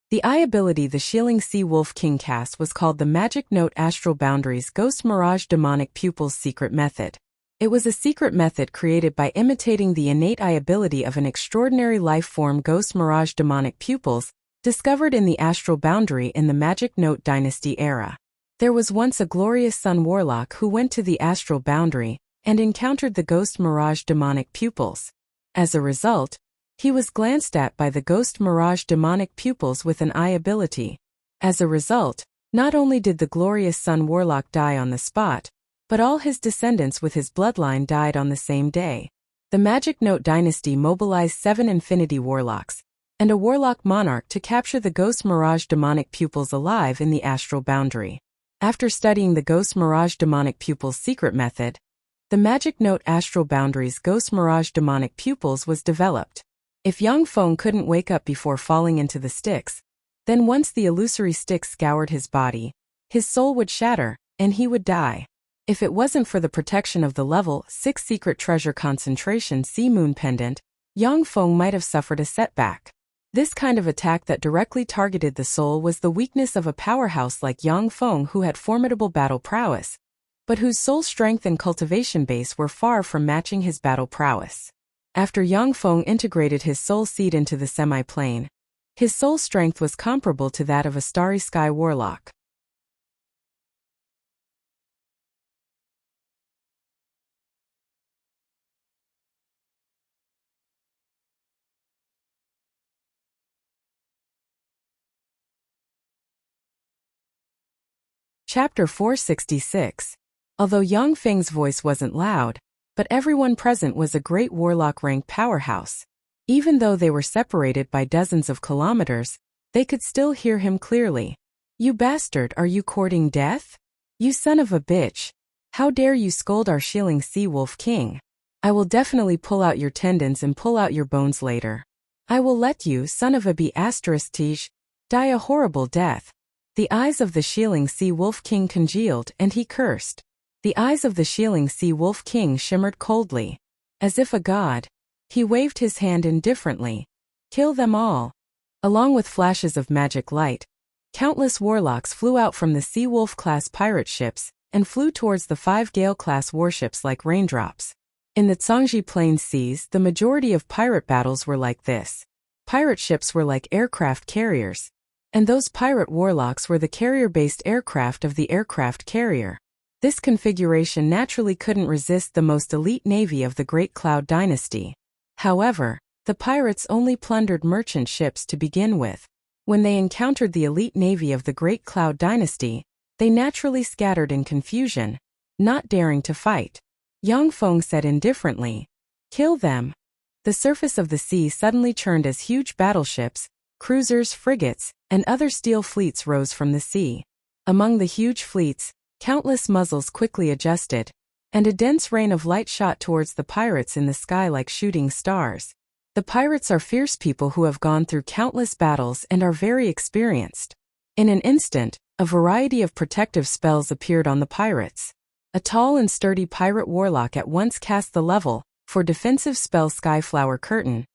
The ability the Shieling Sea Wolf King cast was called the Magic Note Astral Boundaries Ghost Mirage Demonic Pupils Secret Method. It was a secret method created by imitating the innate ability of an extraordinary life form Ghost Mirage Demonic Pupils, discovered in the Astral Boundary in the Magic Note Dynasty era. There was once a glorious sun warlock who went to the Astral Boundary and encountered the Ghost Mirage Demonic Pupils. As a result, he was glanced at by the Ghost Mirage Demonic Pupils with an ability. As a result, not only did the glorious sun warlock die on the spot, but all his descendants with his bloodline died on the same day. The Magic Note Dynasty mobilized 7 infinity warlocks and a warlock monarch to capture the Ghost Mirage Demonic Pupils alive in the Astral Boundary. After studying the Ghost Mirage Demonic Pupils secret method, the Magic Note Astral Boundaries Ghost Mirage Demonic Pupils was developed. If Yang Feng couldn't wake up before falling into the Styx, then once the illusory Styx scoured his body, his soul would shatter, and he would die. If it wasn't for the protection of the level 6 secret treasure concentration sea moon pendant, Yang Feng might have suffered a setback. This kind of attack that directly targeted the soul was the weakness of a powerhouse like Yang Feng who had formidable battle prowess, but whose soul strength and cultivation base were far from matching his battle prowess. After Yang Feng integrated his soul seed into the semi-plane, his soul strength was comparable to that of a starry sky warlock. Chapter 466. Although Yang Feng's voice wasn't loud, but everyone present was a great warlock-rank powerhouse. Even though they were separated by dozens of kilometers, they could still hear him clearly. "You bastard, are you courting death? You son of a bitch. How dare you scold our Shieling Sea Wolf King? I will definitely pull out your tendons and pull out your bones later. I will let you, son of a b****, die a horrible death." The eyes of the Shieling Sea Wolf King congealed and he cursed. The eyes of the Shieling Sea Wolf King shimmered coldly. As if a god, he waved his hand indifferently. "Kill them all." Along with flashes of magic light, countless warlocks flew out from the Sea Wolf-class pirate ships and flew towards the 5 Gale-class warships like raindrops. In the Zhangji Plains seas, the majority of pirate battles were like this. Pirate ships were like aircraft carriers, and those pirate warlocks were the carrier-based aircraft of the aircraft carrier. This configuration naturally couldn't resist the most elite navy of the Great Cloud Dynasty. However, the pirates only plundered merchant ships to begin with. When they encountered the elite navy of the Great Cloud Dynasty, They naturally scattered in confusion, not daring to fight. Yang Feng said indifferently, "Kill them." The surface of the sea suddenly churned as huge battleships, cruisers, frigates, and other steel fleets rose from the sea. Among the huge fleets, countless muzzles quickly adjusted, and a dense rain of light shot towards the pirates in the sky like shooting stars. The pirates are fierce people who have gone through countless battles and are very experienced. In an instant, a variety of protective spells appeared on the pirates. A tall and sturdy pirate warlock at once cast the level, for defensive spell Skyflower Curtain,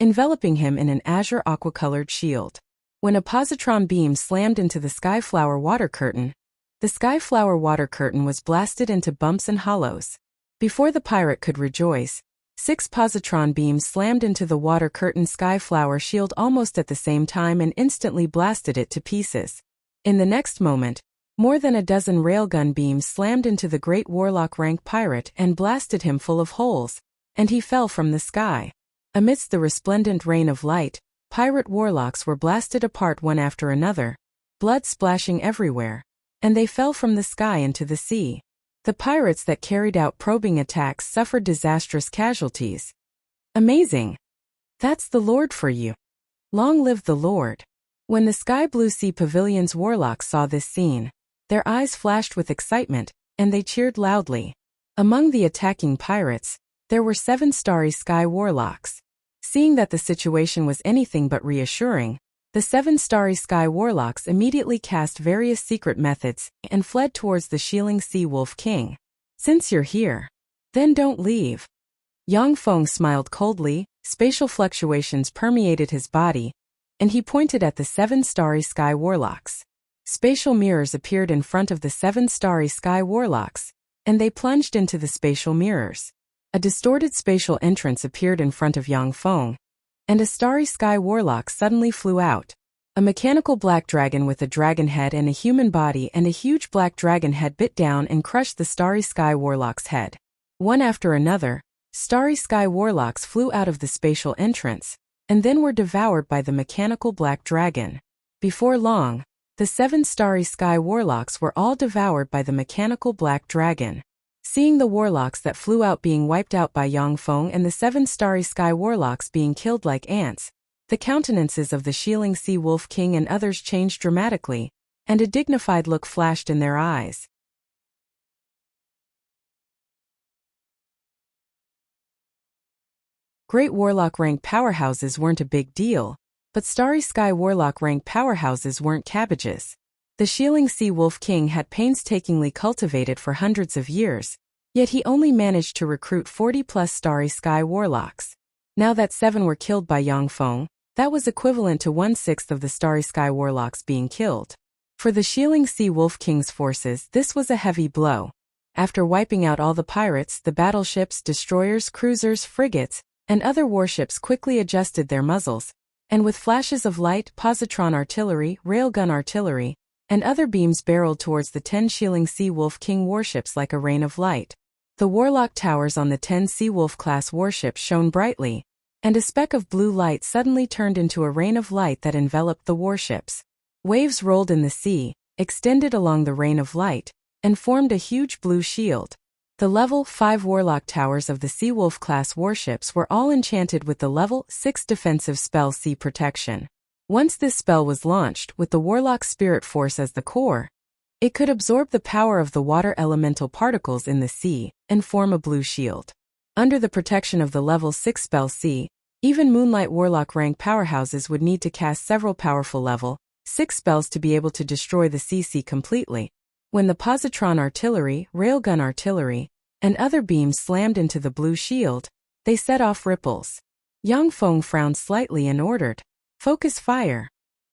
enveloping him in an azure aqua-colored shield. When a positron beam slammed into the Skyflower Water Curtain, the Skyflower Water Curtain was blasted into bumps and hollows. Before the pirate could rejoice, 6 positron beams slammed into the Water Curtain Skyflower shield almost at the same time and instantly blasted it to pieces. In the next moment, more than a dozen railgun beams slammed into the great warlock rank pirate and blasted him full of holes, and he fell from the sky. Amidst the resplendent rain of light, pirate warlocks were blasted apart one after another, blood splashing everywhere, and they fell from the sky into the sea. The pirates that carried out probing attacks suffered disastrous casualties. Amazing! That's the Lord for you. Long live the Lord. When the Sky Blue Sea Pavilion's warlocks saw this scene, their eyes flashed with excitement, and they cheered loudly. Among the attacking pirates, there were 7 starry sky warlocks. Seeing that the situation was anything but reassuring, the 7 starry sky warlocks immediately cast various secret methods and fled towards the Shieling Sea Wolf King. "Since you're here, then don't leave." Yang Feng smiled coldly, spatial fluctuations permeated his body, and he pointed at the 7 starry sky warlocks. Spatial mirrors appeared in front of the 7 starry sky warlocks, and they plunged into the spatial mirrors. A distorted spatial entrance appeared in front of Yang Feng, and a starry sky warlock suddenly flew out. A mechanical black dragon with a dragon head and a human body and a huge black dragon head bit down and crushed the starry sky warlock's head. One after another, starry sky warlocks flew out of the spatial entrance, and then were devoured by the mechanical black dragon. Before long, the 7 starry sky warlocks were all devoured by the mechanical black dragon. Seeing the warlocks that flew out being wiped out by Yang Feng and the 7 starry sky warlocks being killed like ants, the countenances of the Shieling Sea Wolf King and others changed dramatically, and a dignified look flashed in their eyes. Great warlock rank powerhouses weren't a big deal, but starry sky warlock rank powerhouses weren't cabbages. The Shieling Sea Wolf King had painstakingly cultivated for hundreds of years, yet he only managed to recruit 40+ starry sky warlocks. Now that 7 were killed by Yang Feng, that was equivalent to 1/6 of the starry sky warlocks being killed. For the Shieling Sea Wolf King's forces, this was a heavy blow. After wiping out all the pirates, the battleships, destroyers, cruisers, frigates, and other warships quickly adjusted their muzzles, and with flashes of light, positron artillery, railgun artillery, and other beams barreled towards the 10 Shieling Sea Wolf King warships like a rain of light. The warlock towers on the 10 Sea Wolf-class warships shone brightly, and a speck of blue light suddenly turned into a rain of light that enveloped the warships. Waves rolled in the sea, extended along the rain of light, and formed a huge blue shield. The level 5 warlock towers of the Sea Wolf-class warships were all enchanted with the level 6 defensive spell Sea Protection. Once this spell was launched, with the Warlock Spirit Force as the core, it could absorb the power of the water elemental particles in the sea and form a blue shield. Under the protection of the level 6 spell Sea, even Moonlight Warlock rank powerhouses would need to cast several powerful level 6 spells to be able to destroy the CC completely. When the positron artillery, railgun artillery, and other beams slammed into the blue shield, they set off ripples. Yang Feng frowned slightly and ordered, "Focus fire."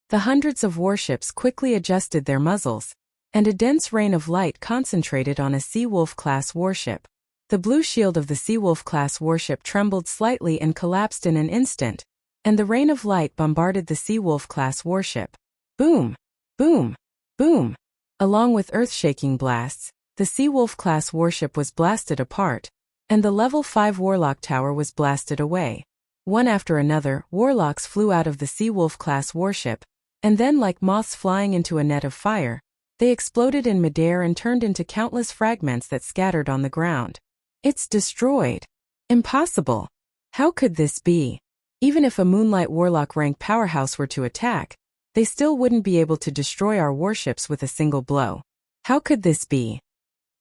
The hundreds of warships quickly adjusted their muzzles, and a dense rain of light concentrated on a Sea Wolf-class warship. The blue shield of the Sea Wolf-class warship trembled slightly and collapsed in an instant, and the rain of light bombarded the Sea Wolf-class warship. Boom! Boom! Boom! Along with earth-shaking blasts, the Sea Wolf-class warship was blasted apart, and the level 5 warlock tower was blasted away. One after another, warlocks flew out of the Sea Wolf-class warship, and then like moths flying into a net of fire, They exploded in midair and turned into countless fragments that scattered on the ground. It's destroyed. Impossible. How could this be? Even if a Moonlight Warlock rank powerhouse were to attack, they still wouldn't be able to destroy our warships with a single blow. How could this be?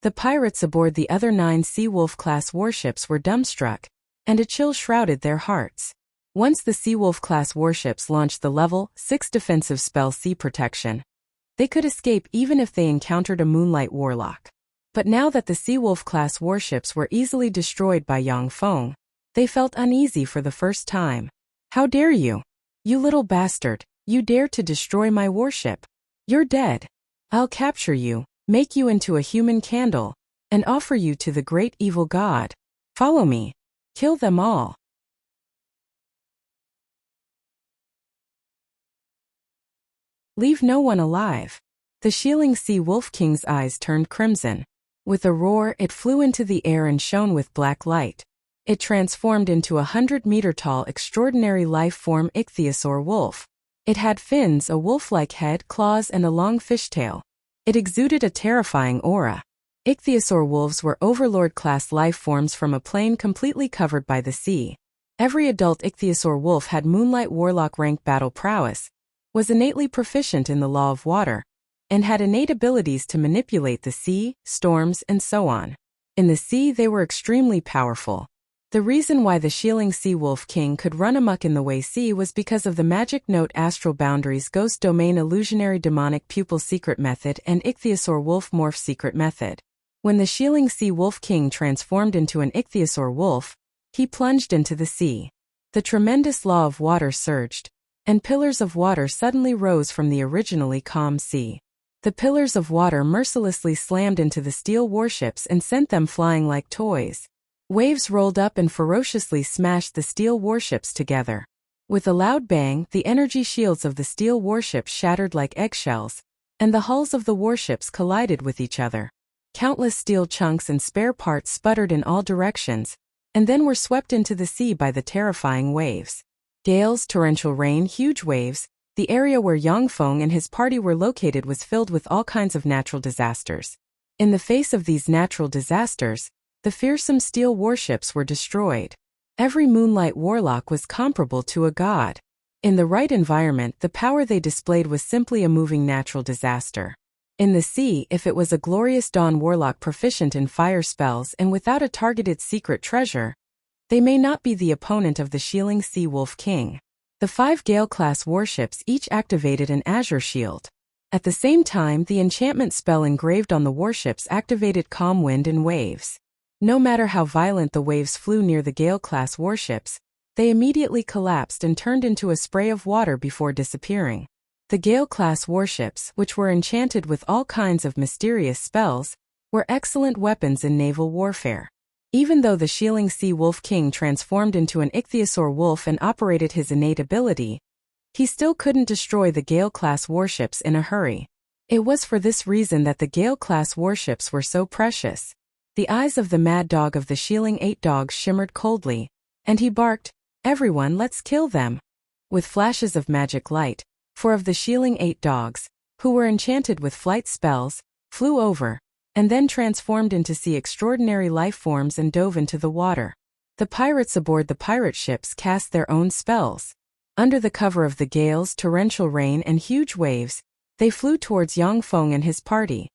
The pirates aboard the other 9 Seawolf-class warships were dumbstruck, and a chill shrouded their hearts. Once the Seawolf-class warships launched the level 6 defensive spell Sea Protection, they could escape even if they encountered a Moonlight Warlock. But now that the Seawolf-class warships were easily destroyed by Yang Feng, they felt uneasy for the first time. How dare you? You little bastard, you dare to destroy my warship. You're dead. I'll capture you, make you into a human candle, and offer you to the great evil god. Follow me. Kill them all. Leave no one alive. The Shieling Sea Wolf King's eyes turned crimson. With a roar, it flew into the air and shone with black light. It transformed into a 100-meter-tall extraordinary life-form ichthyosaur wolf. It had fins, a wolf-like head, claws, and a long fishtail. It exuded a terrifying aura. Ichthyosaur wolves were overlord-class life forms from a plane completely covered by the sea. Every adult ichthyosaur wolf had Moonlight Warlock rank battle prowess, was innately proficient in the law of water, and had innate abilities to manipulate the sea, storms, and so on. In the sea they were extremely powerful. The reason why the Shieling Sea Wolf King could run amok in the Wei Sea was because of the Magic Note Astral Boundaries Ghost Domain Illusionary Demonic Pupil Secret Method and Ichthyosaur Wolf Morph Secret Method. When the Shieling Sea Wolf King transformed into an ichthyosaur wolf, he plunged into the sea. The tremendous law of water surged, and pillars of water suddenly rose from the originally calm sea. The pillars of water mercilessly slammed into the steel warships and sent them flying like toys. Waves rolled up and ferociously smashed the steel warships together. With a loud bang, the energy shields of the steel warships shattered like eggshells, and the hulls of the warships collided with each other. Countless steel chunks and spare parts sputtered in all directions, and then were swept into the sea by the terrifying waves. Gales, torrential rain, huge waves. The area where Yang Feng and his party were located was filled with all kinds of natural disasters. In the face of these natural disasters, the fearsome steel warships were destroyed. Every Moonlight Warlock was comparable to a god. In the right environment, the power they displayed was simply a moving natural disaster. In the sea, if it was a glorious Dawn Warlock proficient in fire spells and without a targeted secret treasure, they may not be the opponent of the Shieling Sea Wolf King. The 5 Gale-class warships each activated an Azure Shield. At the same time, the enchantment spell engraved on the warships activated Calm Wind and Waves. No matter how violent the waves flew near the Gale-class warships, they immediately collapsed and turned into a spray of water before disappearing. The Gale-class warships, which were enchanted with all kinds of mysterious spells, were excellent weapons in naval warfare. Even though the Shieling Sea Wolf King transformed into an ichthyosaur wolf and operated his innate ability, he still couldn't destroy the Gale-class warships in a hurry. It was for this reason that the Gale-class warships were so precious. The eyes of the mad dog of the Shieling 8 dogs shimmered coldly, and he barked, "Everyone, let's kill them!" With flashes of magic light, 4 of the Shieling 8 dogs, who were enchanted with flight spells, flew over, and then transformed into sea extraordinary life forms and dove into the water. The pirates aboard the pirate ships cast their own spells. Under the cover of the gales, torrential rain, and huge waves, they flew towards Yang Feng and his party.